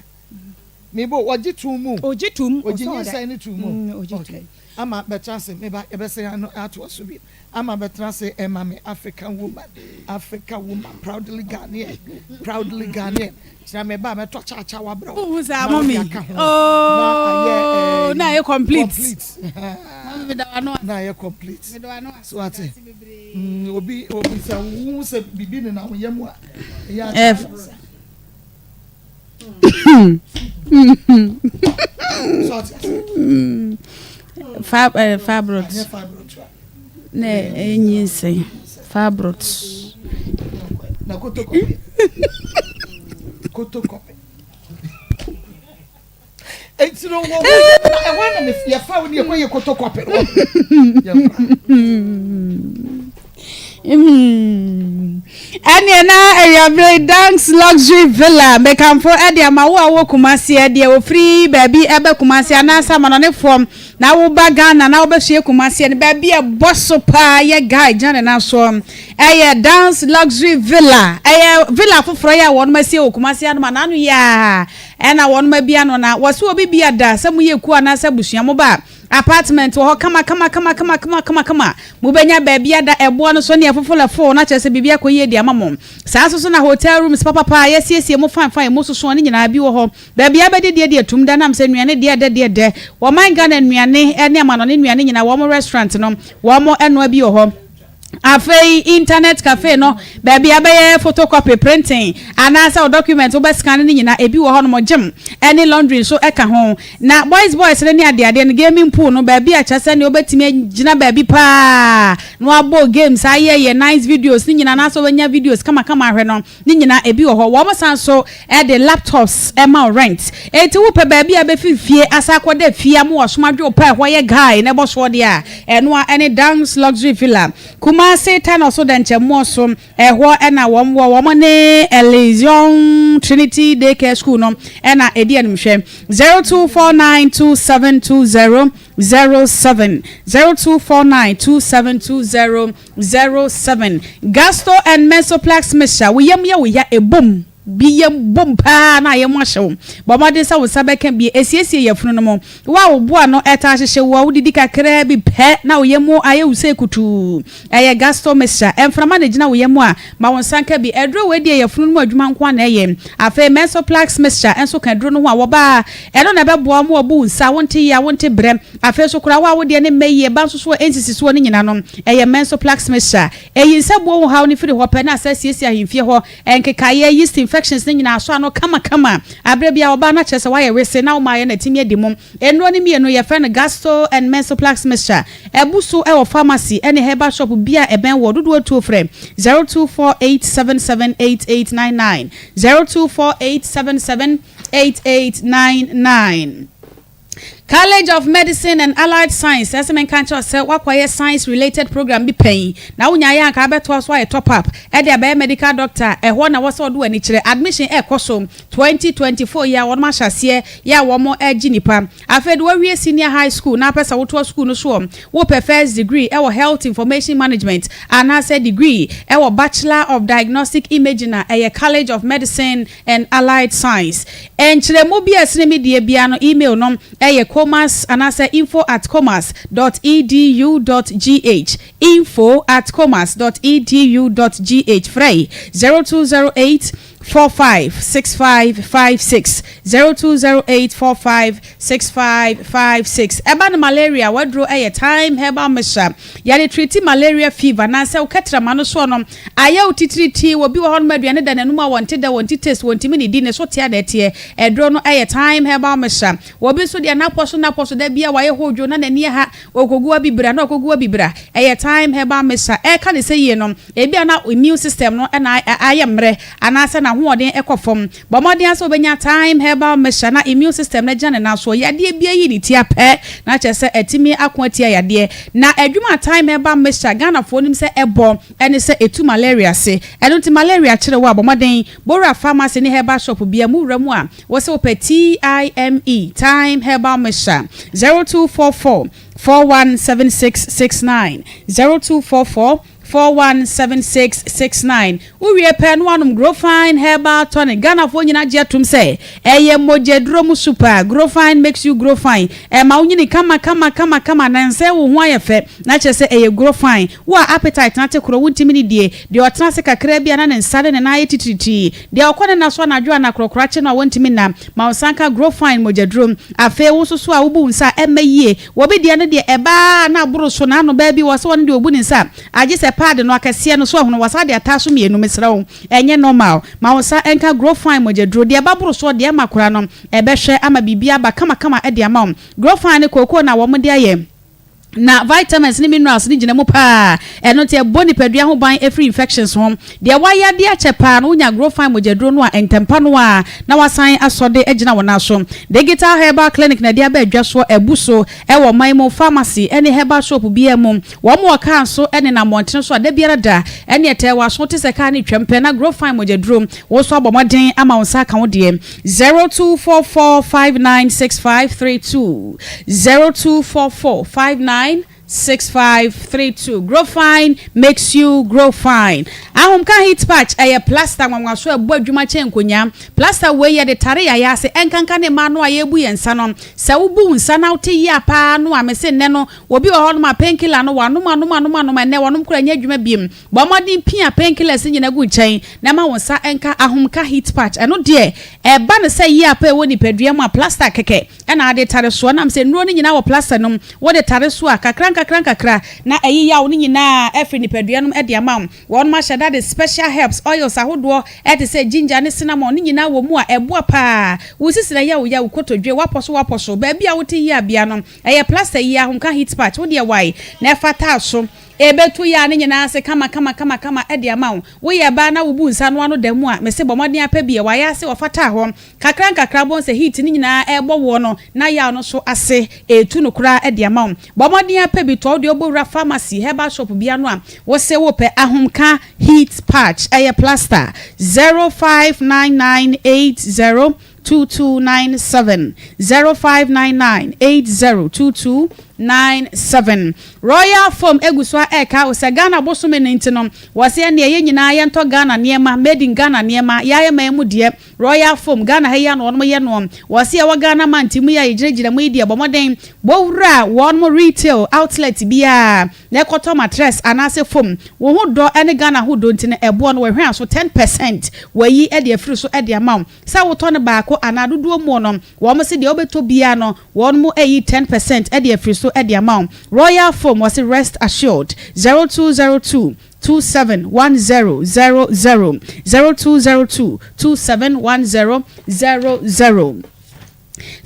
Mebo oji tumu. Oji tum. Oji nyesa ni tumu. Okay. Ama betra say meba ebese ano ato osubi. Ama betra say emame African woman. Proudly Ghanaian. Say meba me to cha wa bro. Who say mommy? Oh, na you complete. Mommy da ano na you complete. Me do ano. So ate. Obi say who say bibi ni na yemu a. Ya. Fabrot. Ne enyi say Fabrot. Na kotokope. Enti no wo e wana me fia fa wo ne koye kotokope. Anya na area dance luxury villa be come for edia ma wo Kumasi edia wo free baby ebe Kumasi anasa manone form na wo ba Ghana na wo be hye Kumasi ne baby e bosso pa ye guy jane na so dance luxury villa villa foforo ya won ma sie wo Kumasi anu mananu ya na won ma bia no na wo so obi bia da se mu ye ku anasa busua mo ba apartment wo kama mu benya baby ada ebo no so ne afofolo fo na chese bibia koye di amamo saa so na hotel rooms papa yesiesie mo fine mo so ne nyina bi wo ho baby abede de atum da nam se nuane de wo man Ghana nuane ene amano ne nuane nyina wo mo restaurant no wo mo eno bi wo ho afei internet cafe no baby abaye photocopy printing anasa o document o be scan ni nyina ebi wo ho no mo gym any laundry so eka ho na boys ne ade no gaming pool no baby achase ne obetime gina baby pa no abo games aye nice videos ni nyina na so wanya videos kama hwe no ni nyina ebi wo ho wo mo san so the laptops ema rent eti wo pe baby abefifie asakwada fie am wo somadwo pa ho ye guy ne bo so de a eno any dance luxury villa Kumasi tano so denche moso ehwo ena wo ne Elysion Trinity Daycare School no ena edi animhwe 0249272007 0249272007 Gasto and Mesoplex Misha we ya ebom biyem bompa na ye mo hyew bomade sa wo sabeka bi esiesie yefunu no mo wa wo boa no eta hyehye wo wudidi kakra bi pe na wo yemo aye use kutu Gasto mesha emframa na gina wo yemo a ma won sanka bi edro we die yefunu no adwuma nko na ye afa Mesoplex mesha enso kan dro no ho a wo ba eno na be boa mo obu nsa wonte brem afa so kura wa wo de ne meye ba so ensisi so ne nyina no Mesoplex mesha nsa bo wo ha ni firi ho pe na asasiesie ahemfie ho enkekaye yeast infections nyina so ano kama abre bia oba na chese wa ye wese na uma ye na timi edimum enro ni mienu ye friend Gasto and Mesoplex mixture ebuso e wo pharmacy ene herbal shop bia eben wo dodo atu frame 0248778899 0248778899 College of Medicine and Allied Science Assessment Council say wakwaye science related program bi pen na unya ya ka beto so aye top up e de be medical doctor ho na wo so do ani kire admission koso 2024 ya won ma hyase ya wo mo aginipa afedo we senior high school na pesa wo to school no so wo first degree wo health information management and as a degree wo bachelor of diagnostic imaging na College of Medicine and Allied Science en kire mo bia sene media bia no email no Comas and I say info@comas.edu.gh info@comas.edu.gh free 0208456556 0208456556 Eba malaria wadro time herbal mesha yale treat malaria fever na se ukatra mano so no aya utitriti obi wo hono maduane da nanu ma wonte da wonte test wonte mi di ne so tia da tie edro no time herbal mesha obi so dia na poso da bia waye hodwo na nani ha okogua bibra na okogua bibra time herbal mesha ka ne se ye no ebia na immune system no na ayemre anase na hoɔden ekɔfom bomɔden aso benya time herbal mesha na immune system na jane na so yade bia yi ni tia pɛ na kyerɛ etimi akoatia yade na adwuma time herbal mesha Ghana fo nim se ɛbɔ ɛne se etu malaria se ɛno ti malaria kyerɛ wa bomɔden bora pharmacy ne herbal shop bia mu wura mu a wo se opɛ time herbal mesha 0244 417669 0244 417669 uwie pen wanum grow fine herbal tonic Ghana fo nyina je atum say eye mojedro mu super grow fine makes you grow fine ma unyini kama na nse wo ho ayefe na che say eye grow fine wa appetite na te kro wuntimi ni die de otena se kakra bia na nsade ne na aye tititi de okone na so na dwo na krokra che na wuntimi na ma osanka grow fine mojedro afe wo so a wubu nsa emaye wo bi de ne de eba na buru so na no ba bi wo so won de obu ni nsa age se pad no akase no so hono wasade ataso mienu mesrewo enye normal ma wosa enka grow fine mojedro de baburu so de makora no ebehwe ama bibia ba kama e de ama grow fine koko na wo mo de aye na vitamins ni minerals ni ginemu pa eno te boni pedua ho ban every infections hom de waya de achepa no nya grow fine mojedro no a entempa no a na wasan asode agina wona so digital herbal clinic na de aba adwaso ebuso e wo maimo pharmacy ene herbal shop bia mu wo mo ka so ene na montene so da biara da ene ete wa so te se ka ni twempe na grow fine mojedro wo so abomoden ama wonsa ka wo de 0244596532 0244596532 grow fine makes you grow fine ahom ka heat patch a plaster nwanwa so ebu adwuma chenkonya plaster we ye de tare ya yase enkanka ne ma no ayebu yensa no se wubu nsa na uti ya pa no amese nne no obi wo hono ma painkiller no wanum ne wanum kura nya adwuma biem bomodin pia painkiller se nyina gu chen na ma wonsa enka ahom ka heat patch eno de e ba ne se ya pa woni padua mu plaster keke ena ade tare so na amse nro ne nyina wo plaster no wo de tare so a kakra na eyi ya wo ne nyina efri ni padua no e de amam won ma shada the special herbs oils ahodo e te say ginger ne cinnamon ne nyina wo mu a eboa pa wo sisira ya wo kotodwe waposo ba bia wo te yi abia no eye plaster yi ahom ka heat patch wo de why na fata so ebetu ya ne nyina ase kama e de amam wo ye ba na wo bu nsa no ano demu a mese bomodin apa bia wa ya ase wo fata ho kakra bon se heat ne nyina ebo wo no na ya no so ase etu no kura e de amam bomodin apa bi to de obowra pharmacy herbal shop bia no a wo se wo pe ahomka heat patch eye plaster 0599802297 0599802297 Royal Foam eguswa eka osagana bosome nintino wase ne ye nyina ye nto Ghana niema made in Ghana niema ya maemu de Royal Foam Ghana he ya no no ye no wase wa Ghana mantimu ya ejirejira mu ide bomoden bowura one more retail outlet bia na ekoto mattress anase foam wo ho do ene Ghana ho do ntine ebo no we hwan so 10% wayi e de afiri so e de amount sa wo to ne baako anadodo mu no wo mo se de obeto bia no won mo eyi 10% e de afiri so e de amount Royal Foam was rest assured 0202 271000 0202 271000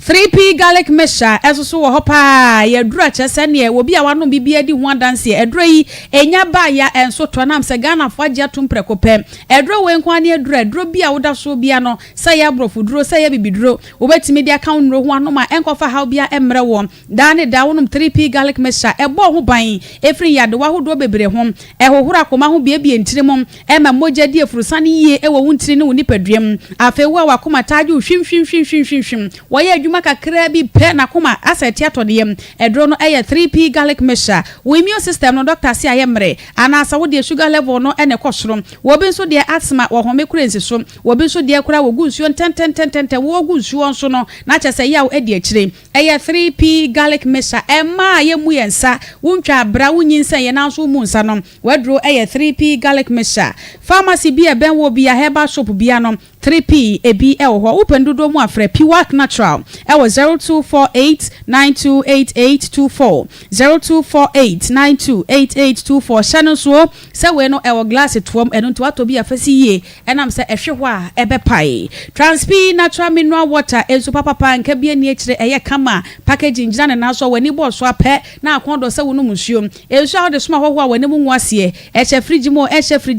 3P garlic mesha esoso wo hopa ye dura chese ne obi a wano bibia di ho dance edro yi enya ba ya enso to nam se Ghana fo agya tumpreko pem edro we nkwa ne edro bia woda so bia no se ya brofu duro se ya bibiduro obetimi dia kan nro ho anoma enkofa ha bia emre wo da ne da wonum 3P garlic mesha ebo ho ban efri yade wa hodo bebre ho ehohoro akoma ho bia ntirem ema moja di efurusane yie ewo wuntiri ne woni paduam afewu a wakoma taaju hwim ye adwuma kakra bi pe na koma aseti atodem edro no eye 3P garlic mesha wo immune system no doctor si ayemre anasa wo de sugar level no ene kosoro wo bi nso de asthma wo home kurensi so wo bi nso de kura wo gunsuo tenten wo gunsuo nso no na chese ya wo edi akire eye 3P garlic mesha ema ye mu yensa wuntwa bra wunyinsa ye na nso mu nsa no wedro eye 3P garlic mesha pharmacy bi e ben wo bi ya herbal shop bi no 3P ebi ewo upendudo mu afre Piwak Natural ewo 0248928824 0248928824 channel so se we no ewo glass tuom eno nti wato bi afasi ye enam se ehwe ho a ebe pai Transp natural mineral water enso papa nka bi ani akire eye kama packaging jina na so wani bo so apɛ na akondo se wonu musuo enso a de soma ho ho a wani mu nwase eche fridge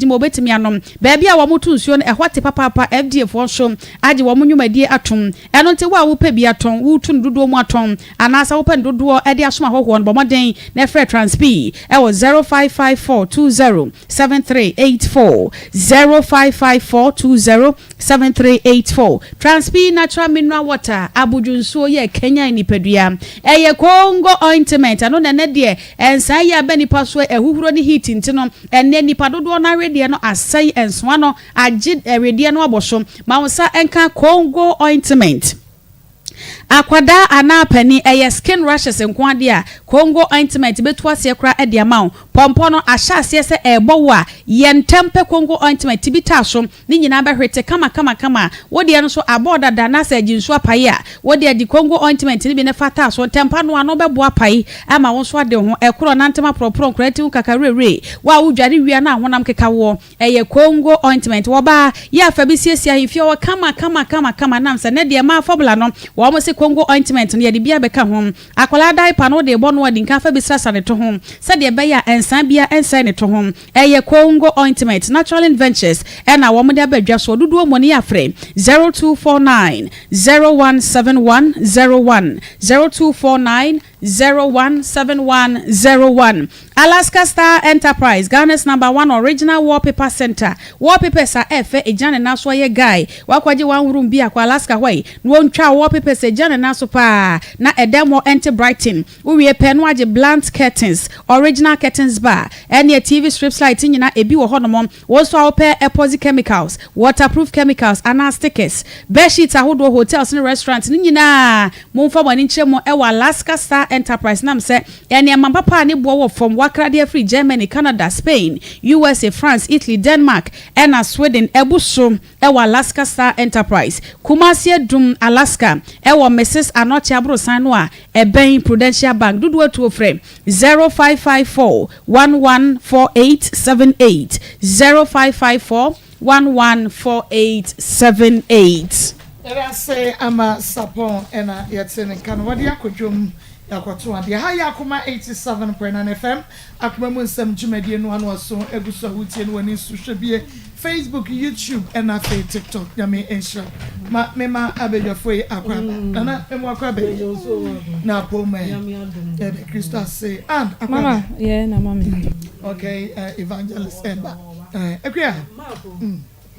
mo betimi anom ba bia wo mutu nsuo no ehwate papa FDA for so age wo munwumadie atom eno nti wa wo pa bia aton wutu ndodo mu aton anasa wo pen dodo e de asoma hoho no bomoden na frɛ transp e wo 0554207384 0554207384 transp natural mineral water abudunsuo ye Kenya nipadua eye Congo ointment ano na de ensan ya ba nipa so ehuhuro ni heat ntino enne nipa dodo na rede no asai enso no agi rede no aboso ma wonsa enka Congo ointment akwada anapani eye skin rashes nkwade a Congo ointment betu ase kra e de ama pompo no ahya ase se ebo wa yentempe Congo ointment bita so ni nyina ba hwete kama wode no so aboda da na se ginsu apai a wode di Congo ointment ni bi ne fata so tempa no ano bebo apai ama won so ade ho ekro nantema propro krati kakarere wa wudware wia na honam kekawo eye Congo ointment wo ba ya fa bi siesia hifia wo kama nam se ne de ma formula no wo mo se Congo ointment no ye de bia beka ho akola diaper no de bo no de nka fa bi srasa ne to ho se de be ya ensan bia ensan ne to ho eye Congo ointment natural inventors na wo mo de abadwa so dodo mo ne ya frɛ 0249 017101 0249 017101 Alaska Star Enterprise Ghana's #1 original wallpaper center wallpapers are efe ejane naso ye guy wakwaje one room bia kwa Alaska way no ntwa wallpapers ejane naso pa na edemo anti brighten uwie penu age blunt curtains original curtains bar any TV strip light nyina ebi wo honomom wo so awpe epoxy chemicals waterproof chemicals and stickers bed sheets ahodo hotels and restaurants nyina momfa bani nchemo e wa Alaska Star Enterprise nam se ene papa ne bo from wakrade free Germany, Canada, Spain, USA, France, Italy, Denmark, and Sweden. Ebuso ewa Alaska Star Enterprise. Kumasi Dum Alaska. Ewa Mrs. Anochi Abro Sanwa. Eben Prudential Bank. Dudu to frame 0554 114878 0554 114878. Era say ama sapon ena yetsene kan wadi akodwom yakoto ade ha yakoma 87.9 FM akoma mu nsem dwumadie no ano so eguso hutie no wani suhwebie Facebook, YouTube and TikTok yame ensure ma abejafo akwa na emu akwa be na pome Christa say and mama yeah na mama okay evangelist Emba ekwa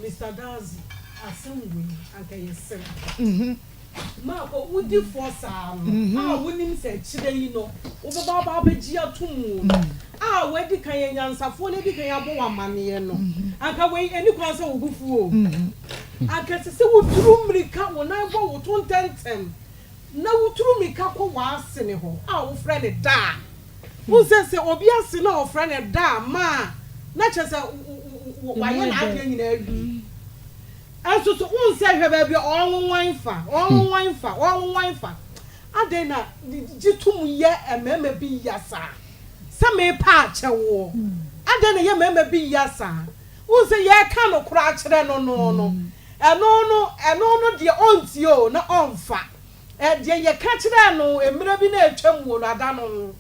Mr. Dazi asemwe anka yesem Marco udi force wonim se chire yi no wo baba beji atum wedi kan yansafo ne di kan abo wamane no anka we eni kwa se ogufu o anka se wuturu mrika wona bo wutun tentem na wuturu mrika ko wasene ho wo frɛ ne da wo se obi ase na wo frɛ ne da ma na chese wa ye na ade nyina adu Aso so unse hweba bi onwan fa adena jitum ye ememe bi yasa sa me pa chewo adena ye ememe bi yasa unse ye ka no kura kire no eno de onti o na onfa de ye ka kire no emire bi na atwam wo no ada no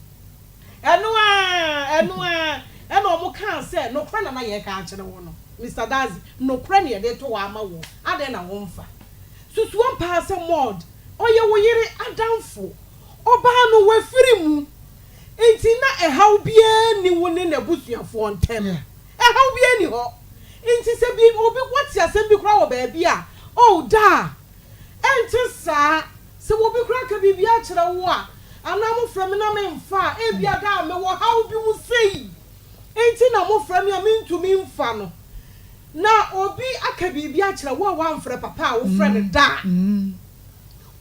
eno omo kan se no kura na ye ka kire wo no Mr. Dazi no krani de to wa ma wo ade na wo mfa susu won pa se mod oye wo yire adamfo oba no wa firi mu enti na ehaw bia ni wo ne nabusuafo ntem ehaw bia ni ho enti se bi obi wati asem bi kra wo ba bia oh da enti sa se wo bi kra ka bi bia kire wo a anam from na me mfa e bia da me wo haw bi mu sei enti na mo from ya me ntumi mfa no na obi aka bibi akira wo mfre papa wo frɛ ne da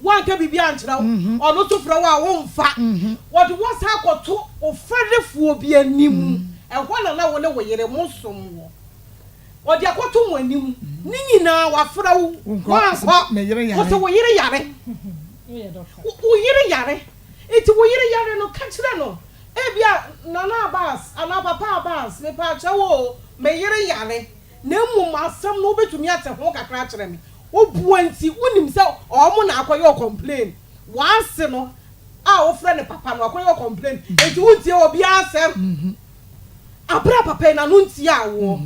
wo aka bibi akira ono to frɛ wo mfa wo de wo sa akoto o frɛdefuo bi anim ɛhɔ na wo ne wo yere mosom wo wo de akoto wo anim ni nyina wa frɛ wo wo so wo yere yare wo yere yare eti wo yere yare no ka kire no ebia nana Abbas ana papa Abbas me pa chawo me yere yare na emu asam no betumi ate ho kakra kire me obuanti unim se omo na akoyo complain wase no a wo frɛ ne papa no akoyo complain enti untie obi asem abra papa na no ntie awo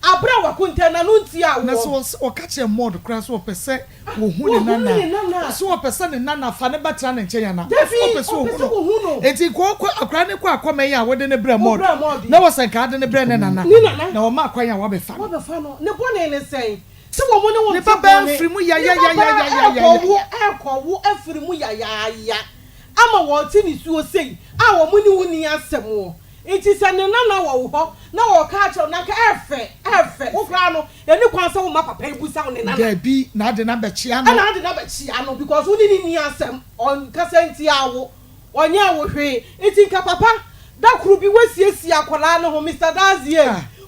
abra wa kontena no ntia wo na so catch a mod kra so pese wo hu ne nana so pese ne nana fa ne batra ne nche yana so pese wo hu no enti ko akra ne ko akoma yi a wo de ne bra mod na wo sen ka de ne bra ne nana na wo ma akwan ya wo be fa no ne bone ne sen se wo mo ne wo ne baba afiri mu ya wo afiri mu ya ama wo ti ni suo sei a wo mu ni wuni asem wo enti se ne nana wo ho na wo ka acho na ka efe wo kra no eni kwan se wo ma papa ibusa wo ne nana da bi na de na be chia no na de na be chia no because woni ni asem on kasenti awo onye wo hwe enti ka papa da kru bi wasiesie akola no ho Mr. Dazie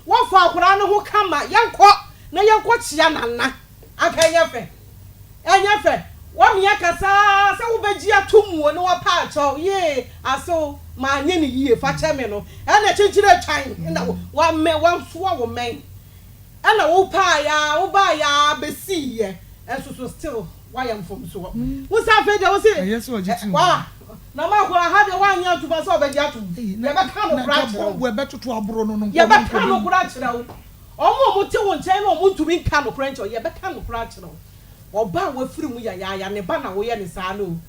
wo fa akola no ho kama yanko chia nana aka enyefe wa mi akasa se wo beji atomu no wa pa acho ye aso ma nye ni yie fa cheme no na chinchire twan na wa me wa so wo men na wo pa ya wo ba ya besi ye enso still wa yam from so wo sa fe de wo se yes wo jitu wa na ma ko ha de wa nya atu ba so beji atomu ye be ka no kra chira wo be tutu aburo no ye be ka no kra chira wo omo te won chen no mo ntumi nka no kra ncho ye be ka no kra chira wo oba we firi mu ya ne ba na wo ye ne sa no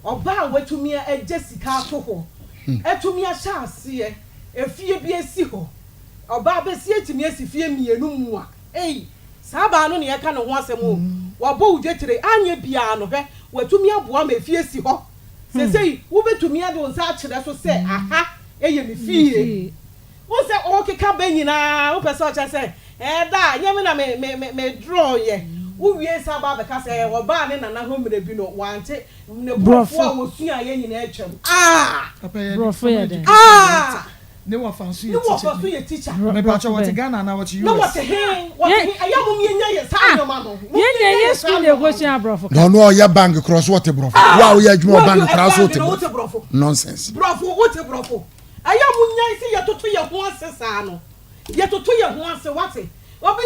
oba watumi Jessica to ho etumi a chance efie bi esi ho oba be si etumi esi fie mienu mu a saba no ne ye ka no ho asem o wo bo udetire anye bia no he watumi aboa ma efie si ho sesei wo betumi ade won sa akire so se aha eye me fie wo se o keka ba nyina wo pese o cha se da nyame na me draw ye uwie saba be ka se oba ne nana ho mre bi no wante ne brofo a wo sua ye nyina atwam brofo ye de ne wa fansu ye teacher me pa cha what Ghana na what you no what he ayam mi nya ye sa no ma no ye school de go sua brofo no ya bank cross what brofo wa wo ya adwuma bank cross what brofo nonsense brofo what brofo ayam nya se ye toto ye ho asesa no ye toto ye ho ase what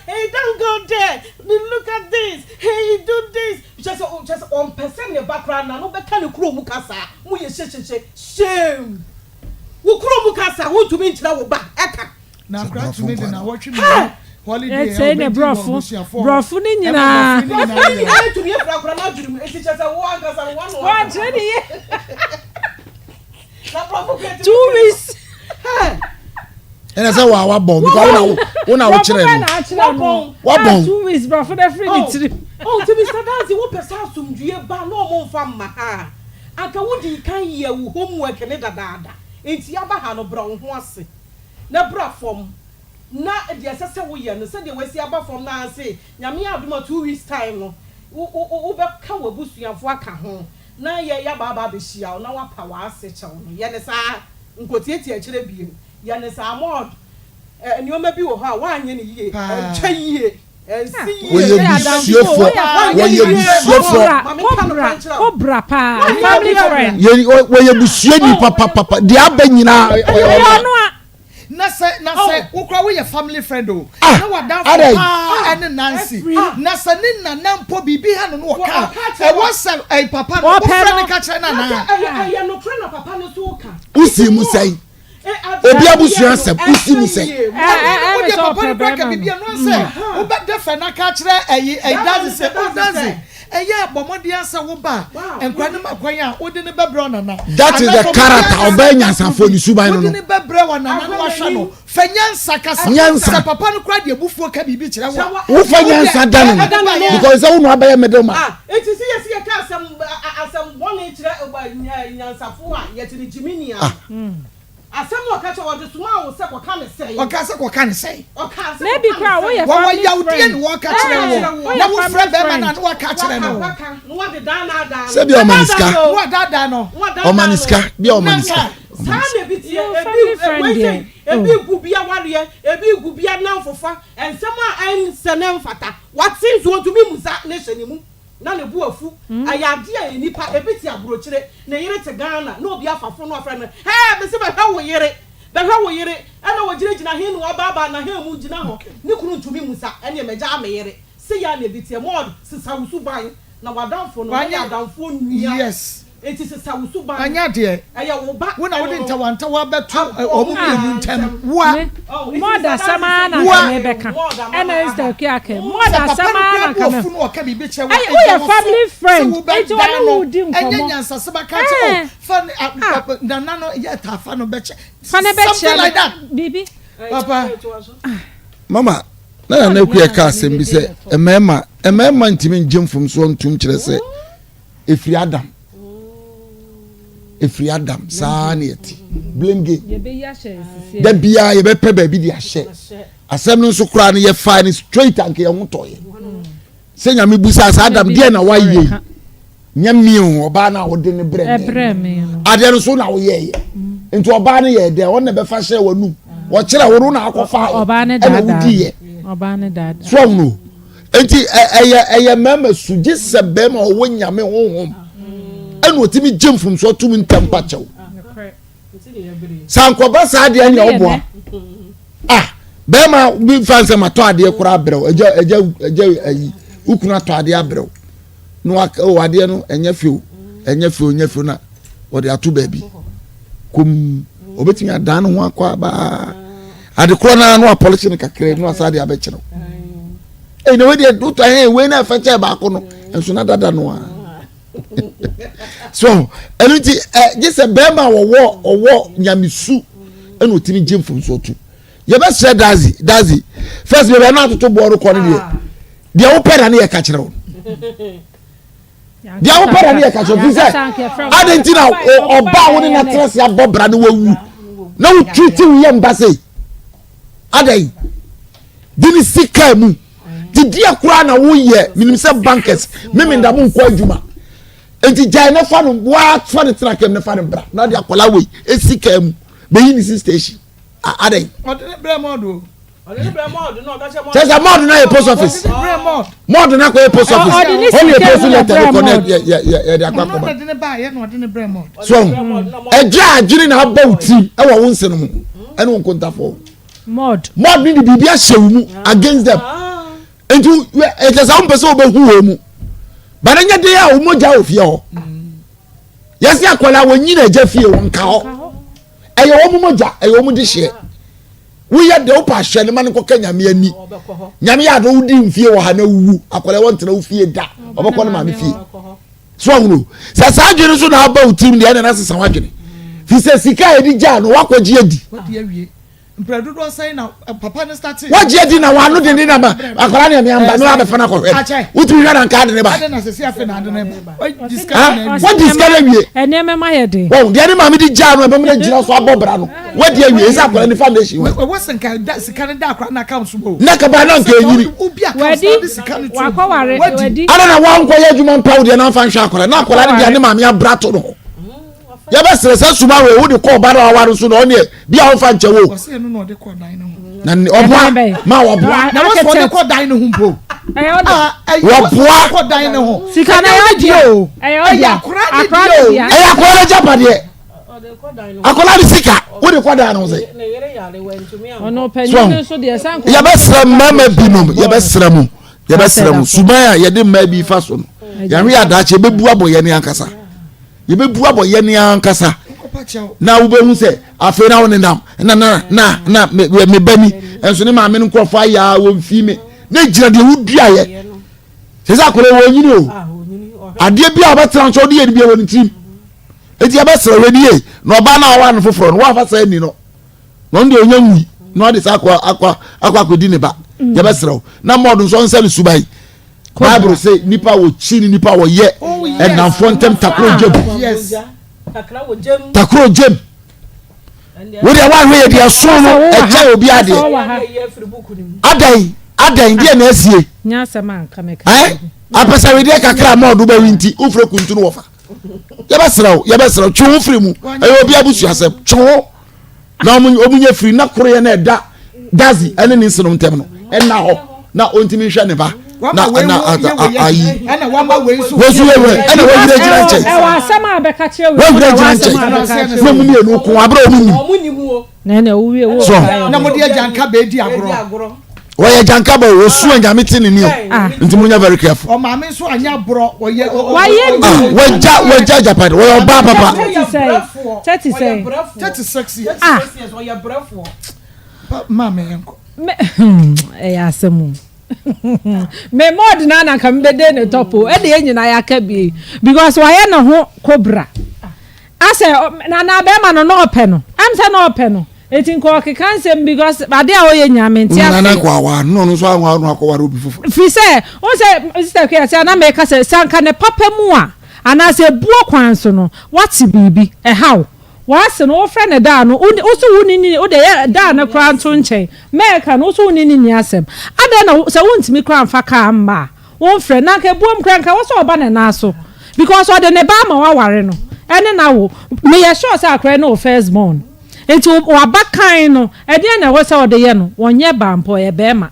hey, don't go there. Look at this. Hey, do this. Just on person in the background. No, but can you crow mukasa? Mu ye shame. Wo crow mukasa. Who to me to ba? Eka. Na cry to me na watch me. Holiday. Say ne brofo ni nyina. Brofo to me fra na drum. Eti just wo angasa one. Wa jeni. Na brofo 2 weeks. And I say wa bomb because una wo kire no wa bomb 2 weeks bro for the free it to Mr. Dazi wo pesa asumdue ba no mo mfa ma ha aka wo di kan ye wo homework ne dadaada enti aba ha no bro ho ase na bra fom na de asese wo ye no se de wasi aba fom na ase nyame adoma 2 weeks time no wo be ka wo busuafo aka ho na ye ya baba be hia na wa pa wa ase chew no ye ne sa nkotietie akire biem ya ne sa mod enioma bi wo ha wa anye ne yie twa yie wo ye bisiofo obra pa family friend wo ye bisioni papa de aba nyina na say ukra we family friend o na wada fa ene Nancy na say ni nana mpo bibi ha no ka e was papa no friend ka kire na ya no friend papa no so ka usi musai obi abusuan sep usi musai wo de papa no ka bibi no say wo be de fa na ka kire dance say o dance eya bomodi ansa wo ba enkwa ne makwan a wo de ne bebre nana that is the character obanya sanfo ni suban no wo de ne bebre wa nana no hwa no fanyansa kasa nyansa papa no kwa de bufuo ka bibi kire wo fanyansa dan because wo no abaya medema enti si ye ka asam woni kire nyansa fo a ye tiri jimini a asam wo ka che wo de suma wo se ko ka me sei o ka se ko ka ne sei maybe crowd wo ye family friend wo ka kire wo na wo friend be man na wo ka kire no wo de dan se bi o maniska wo dada no o maniska bi o maniska sa na bi tie ebi gubia ware ebi gubia na fofa ensem a ensene mfata watin so ntumi musa ne hyenimu na ne bu afu ayade a nipa ebiti abrochire ne yere te Ghana na obi afafo no afra no be se ba hwa wo yere ana wo gina hin no baba na hin mu gina ho ne kunu ntumi musa ene meja ameyere se ya na ebiti mod sisa wusu ban na wadanfo no ya danfo nua yes it is a Sausuba. Anya dear. When I wouldn't want to walk back to more than Samana Rebecca. And I is the Kiake. More than Samana come. I family friend. It's all who didn't come. Fun Nano yet have fun of betcha. Something like that, baby. Papa. Mama. Na na ku ka asem bi se emema ntimi ngem fom so ntum kire se efri adam saa na yeti blenge ye be ya hye da bia ye be pe ba bi di ahye asem no so kura no ye fa ni straight anke ye hotoye se nyame busa sa adam de na waye nyame o oba na wo de ne bre me ade no so na wo ye nti oba na ye de won na be fa hye wanu wo kire wo na akofa oba ne dada Obane dad. Swam no. Enti eye mama suji se be ma wo nyame honhom. Enu otimi gem fum so tumi ntampa chew. Sankoba sa ade anya oboa. Ah, be ma bi fanse ma to ade kura abrew. Eja ayi. Ukuna to ade abrew. No ade no enya fiu na. Wo de ato ba bi. Kum obetimi adan ho akwa ba. Adekro na no apology ne kakre no asade abekiro eh no we dey do to we na fache ba ko no enso na dada no a so enuti just a bema wo nyamisu enu otimi jemfum so tu ye be share dazi first we na to boru ko ne dia wo pera ne ye ka kire wo dia wo pera ne ye ka kire fi say adentina oba wo ne na trese abobra ne wawu na wo treat wo ye mbase adai dini sika mu didi akura na wo ye minim se bankers meme ndabo nko adwuma enti jai na fa no wa fa ne tra kem na fa ne bra na de akola we esika mu be yi ni station adai odene bre modo no ka che modo modo na post office modo na ko post office only a post letter connect ya de akwa ko odene ba ye no odene bre modo so eja adwiri na aba uti e wo wonse no mu ene won kontafo mod ni the bibia shewumu against them and you it is some person obehu mu but anya dey a umoja ofie ho yes ya kwala wonyi na eja fie won ka ho eye wo moja eye wo de hye we ya de opa hye ne man ko kanyame ani nyame ya do udi mfie wo ha na wu akwala won tena ufie da obekọ na ma me fie so ahunu sa adwene so na aba utim de na sesa wadwene fi se sika edi ja no wakọji edi Mpredo do say na papa ne start. What je di na wanu de ni na ba. Akwara ne amba no abefa na ko. Utumi hwa na card ne ba. Ade na se afi na ade ne ba. What discard wie? Ene me ma ye de. Oh, de ni ma me di ja no e be me gira so abobra no. What de wie? Isa akwara ni foundation. We sen ka da sika ne da akwara na account so bo. Na ka ba na nka yiri. Wedi. Wa kwa ware wedi. Ana na wan ko ye adwuma mpaw de na fa nhwa akwara. Na akwara de ni ma me abrato no. Ya ba stress suma we wo de call ba na waru so no ne bia wo fa nche wo o se no no de call dan no na oboa ma wo boa na wo de call dan no humpo wo boa call dan no ho sika na yo di o akora japade akola di sika wo de call dan no se ono panyin so de san ko ya ba sra mama binum ya ba sra mu suma ya de ma bi fa so no ya hwe adache bebu aboye ne ankasa yebebu aboye ne ankasa na wo behu se afi na won ndam na me bani enso ne ma me nkofo aya wo mfi me na gira de wudua ye se za kore wo nyini o ade bia obetra nso de ye bia woni tim eti abesra we die na oba na wa no foforo no wa fa sa ni no no nde onya nwi no de sa akwa kodi ne ba ye besra na modu nso nsel subai Bible say nipa wo chini nipa wo ye and na fontem takro jem we dey one way dey so no e cha obi ade adan dey na asie nya sama anka meka apesa we dey kakra ma odu ba winti ufre kuntu no wofa ye besra twu ufre mu e obi abusu asem twu na omunye free na koro ye na eda dazi ene ni sino ntem no en na ho na ontimi hwe ne ba na ayi ana wama we so we ana we gira nche e wa sama abeka che we gira nche we mu ni enu ko abra omunni na na wo so na mo dia janka be di agro Oye jankaba wo su anyame tini ni o. Nti munya very careful. O ma me so anya bro oye Waja Japan. Oye oba papa. 36 years. Oye brefo. Ma me enko. Asemu. Me mod na ka mbede ne topo. E de enyina ya ka bi because waye no ho cobra. Ase na be ma no ope no. Am say no ope no. Etin ko ke kansem because ade a oye nyame ntia. Na kwa wa no so anwa no akwa obi fufu. Fi say o say sister ke say na me ka say sanka ne papa mu a ana say buo kwan so no what bibi e how wase no ofre ne da no usu wunini o de da na kra nto nchen me ka no usu wunini ni asem ade na say wontimi kra mfa ka mma won frɛ na ka buom kra nka wo so oba ne na so because o de ne ba ma wa ware no ene na wo me ye sure say akra no first born enti wabakan no ede na wo say o de ye no wonye bampo ye be ma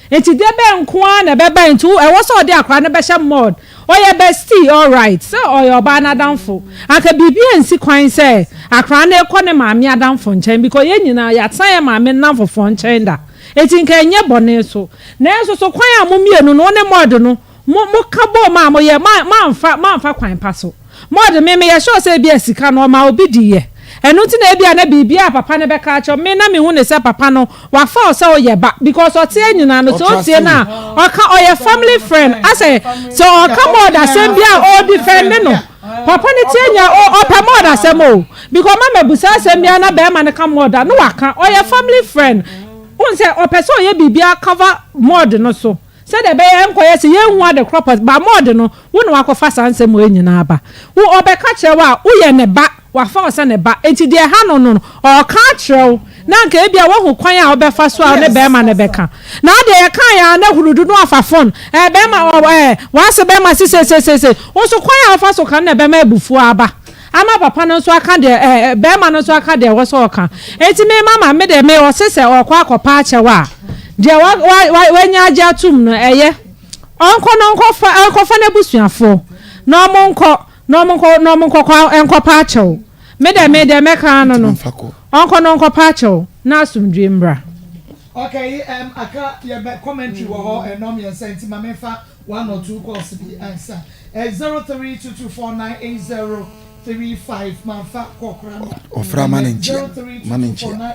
enti de be nko a na be ba enti e wo say o de akra ne be hye mod oye bestie all right so oye oba na danfo aka bibi ensi kwan say akra na ekọ ne maami adanfo nchen because ye nyina ya tan ya maami nanfo fo nchen da enti nka enye bone so na eso so kwan a mo mienu no ne mod no mo ka bo ma mo ye ma kwan paso mod me ye sure say bi asika no ma obi di ye enu ti na ebia na bibia papa ne be ka cho me na me hu ne se papa no wa fa o se o ye ba because o tie nyina no so tie na o ka o ye family friend ase so o ka mo da sem bia o defend no papa ne tie nya o pa mo da sem o because mama busa sem bia na be ma ne ka mo da no wa ka o ye family friend un se o person ye bibia cover mod no so se de be ye nkoye se ye hu ade croppers ba mod no wo no akofa sansem o nyina ba wo obeka chewa wo ye ne ba wa fa ose ne ba enti de ha no o ka trew na nka ebia wo hu kwan a obefa so a ne be ma ne beka na de ye kan ya na hurudu no afa phone be ma wa se be ma se wo so kwan a ofa so kan ne be ma ebufu aba ama papa no so aka de be ma no so aka de wo so ka enti me mama me de me o se o kwa akopa achewa de wa nya aja tum no eye onko fa na busuafo no monko kwa enkopa achew me de ka no onko no nkopa achew na asumdwe mbra. Okay, aka ye commentary wo ho enom ye senti ma mefa 1 or 2 calls bi answer 0322498035 manfa kokra ofra manenchi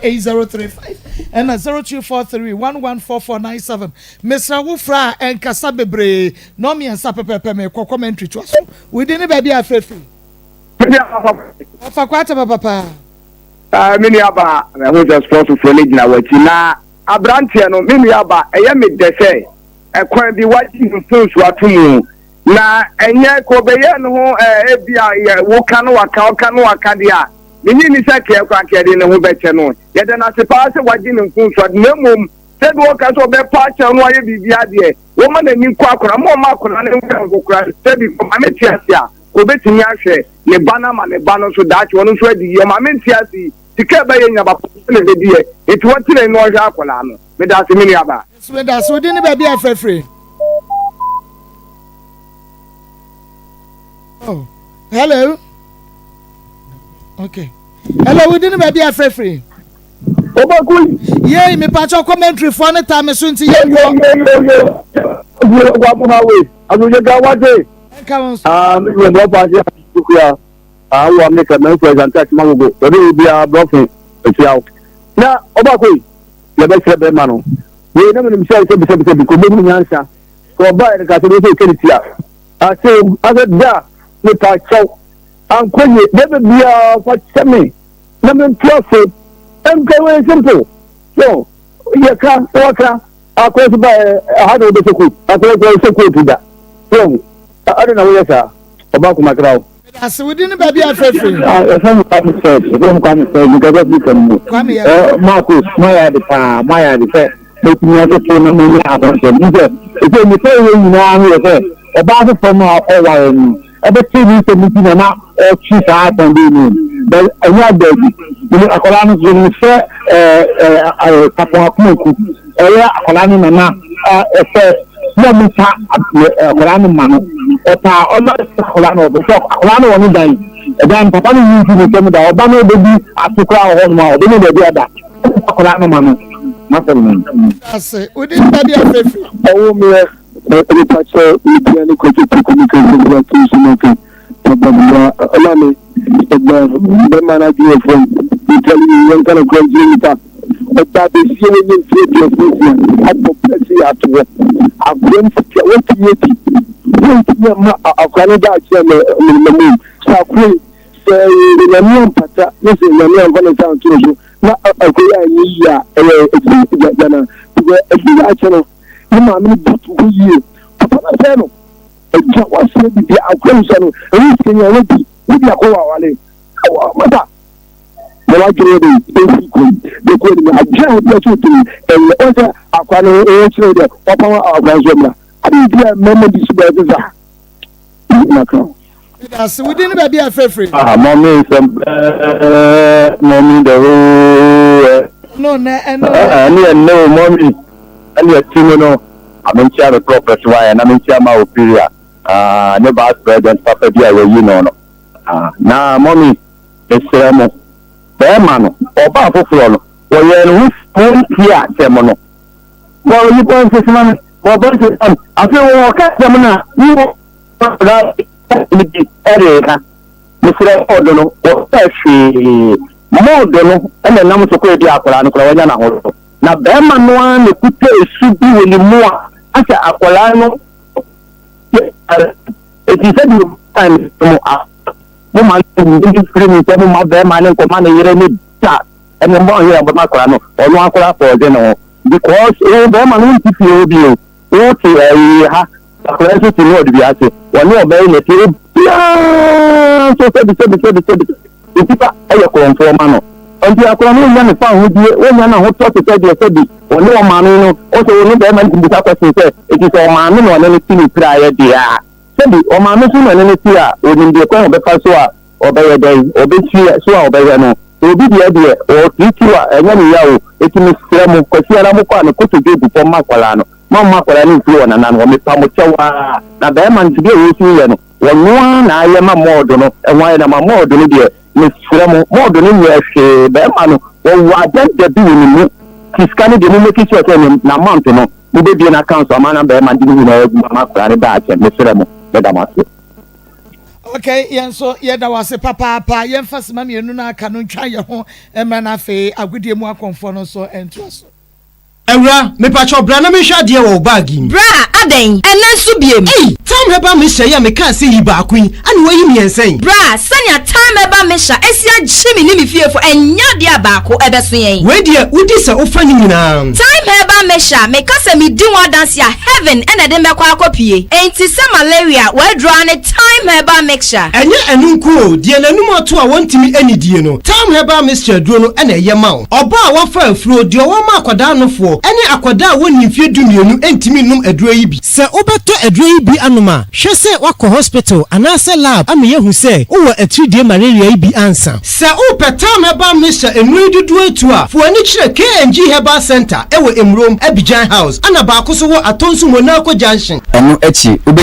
8035 and 0243114497 Mr. Wufra and Kasa bebre no me ansa pepepe me commentary to us we didn't be afefi ofa kwata papa mini aba we just cross to na wati na abrantie no mini aba eye me de say ekwan bi wati nfunsu atumu na enye ko beye no ho ebia ye wo ka no waka dia minyi ni se ke kwa ke de ne ho beche no ye de na se pa se wadi nfunsu ad na mom se do ka so be pa cha no aye bibia de wo ma na ni kwa akora mo ma akora ne nko kura se bi ma me tiasia ko betimi ahwe ne bana ma ne bano so dachi wono so adi ye ma me tiasi tike ba ye nya ba ne de die eti wotire no hwa akola no me da se mini aba me da so di ne ba bia frefre. Oh, hello. Okay. Hello, we didn't be a free. Obakui. Yeah, me patch your commentary for the time soon to you. I make a message and touch Mango. But it will be a blocking. Now, Obakui, the best of the man. We never himself said because we answer. Go by the Catholic. I say, I said, yeah. Me pa chow an konye debe bia fa cheme na me plose we simple so ye ka waka akwa ba ha do de seku akwa do seku tuda so ade na we sa oba ku makrawo as we didn't be a free some come say because we can Marcus my the say but me to no me happen so me say me say we na me say oba so from our ebe tv se miti na chi sa tan bi ni but anya baby ni akola no so ni se papa ku akola ni na se no mi ta akola ni ma no ta o ma akola no so akola no woni dan dan papa ni ni ni ke mi da oba no be bi atukra ho no ma o be no be ada akola no ma no Nothing. I say, we didn't have your favorite. Oh, me, the patcher, we can communicate. Allow me, the man I do from telling you one kind of crazy. But that is here in the at the place at work. I've been I've Canada, so I pray, say, the new pata, listen, the new one sound to you. Not a great year, a channel. You know, I mean, to you. Papa, channel. A job was said to be a question, risking your lady, with your whole mother. Well, I get it, basically, they call me a general person, and also a quality trader, Papa of Razoma. I didn't get memory supervisor. That's we didn't be a favorite. Mommy, some mommy, the no, no, mommy, and your team, I'm in charge of property, and I'm in charge of Ophelia. Never asked President Papa, you know. Now, mommy, it's man, or powerful floor, or you're here, Semono. Well, you point this man, or I feel Catamana, you Erica, Mr. Odono, or Pesci, Modono, and the number of Quadia Aquilano. Now, Berman one, the coupe should be with the more after Aquilano. It is a time woman screaming, tell my Berman and command a year and the more here about Macrano, or Macra for dinner, because Berman won't feel you. Okay, a credit to know the Biasi, one more baby, so the people are for Mano. Until I can only found with you, when I hope to tell you, or no man, also no Berman to be said, it is a man or anything prior dear. Said or Mamma and anything within the corner of the Passoa, or by a day, or be here, so by no. Will be the idea, or Titua, and one yao, it is Samu, Cosiaramuka, and put to do before Macalano. Mamma Colani flew on and on with Pamuchawa. Now, Berman to be with you, one I am a modono, and why am I more than dear. Miss Framo, more than in your Berman, or what they're doing. He's kind of the make it now mountain. We be an account of man Berman didn't know Mamma Batch and Miss Framo, Madame. Okay, yeah, so yeah, that was a papa, yeah, first mammy, and no, I can't try your home, and man, I say, I would dear more conform so and trust. Ewa, me pacho bra na me hwa de wo bagi. Bra, aden, enen so biem. Hey, time heba me hwa ya me kan se yi ba kwin, ani wo yi me ensen. Bra, sanya time heba me hwa, esia jimi ni me fiefo enya de abako ebeso yen. We de udi se ofa ni nyina. Time heba me hwa, me kase me di wa dance ya heaven ena de me kwa akopie. Enti se malaria, we draw ne time heba mixture. Enye enunku o, de nanum oto a wontimi anidie no. Time heba mixture duro no ena ye ma o. Oba a wo fa afuro de wo ma akwada no fo. Ene akwada woni mfie dumienu entimi num aduro yi bi. Se obeto aduro yi bi anoma, hwe se wakọ hospital anase lab ame yehu se wo atridie malaria yi bi ansa. Se upetam heba mixture enuri dudu etu a, fo ani kire KNG Herbal Center ewo Emrom Abidjan House ana ba ko so wo Atonsu Monaco Junction. Eno echi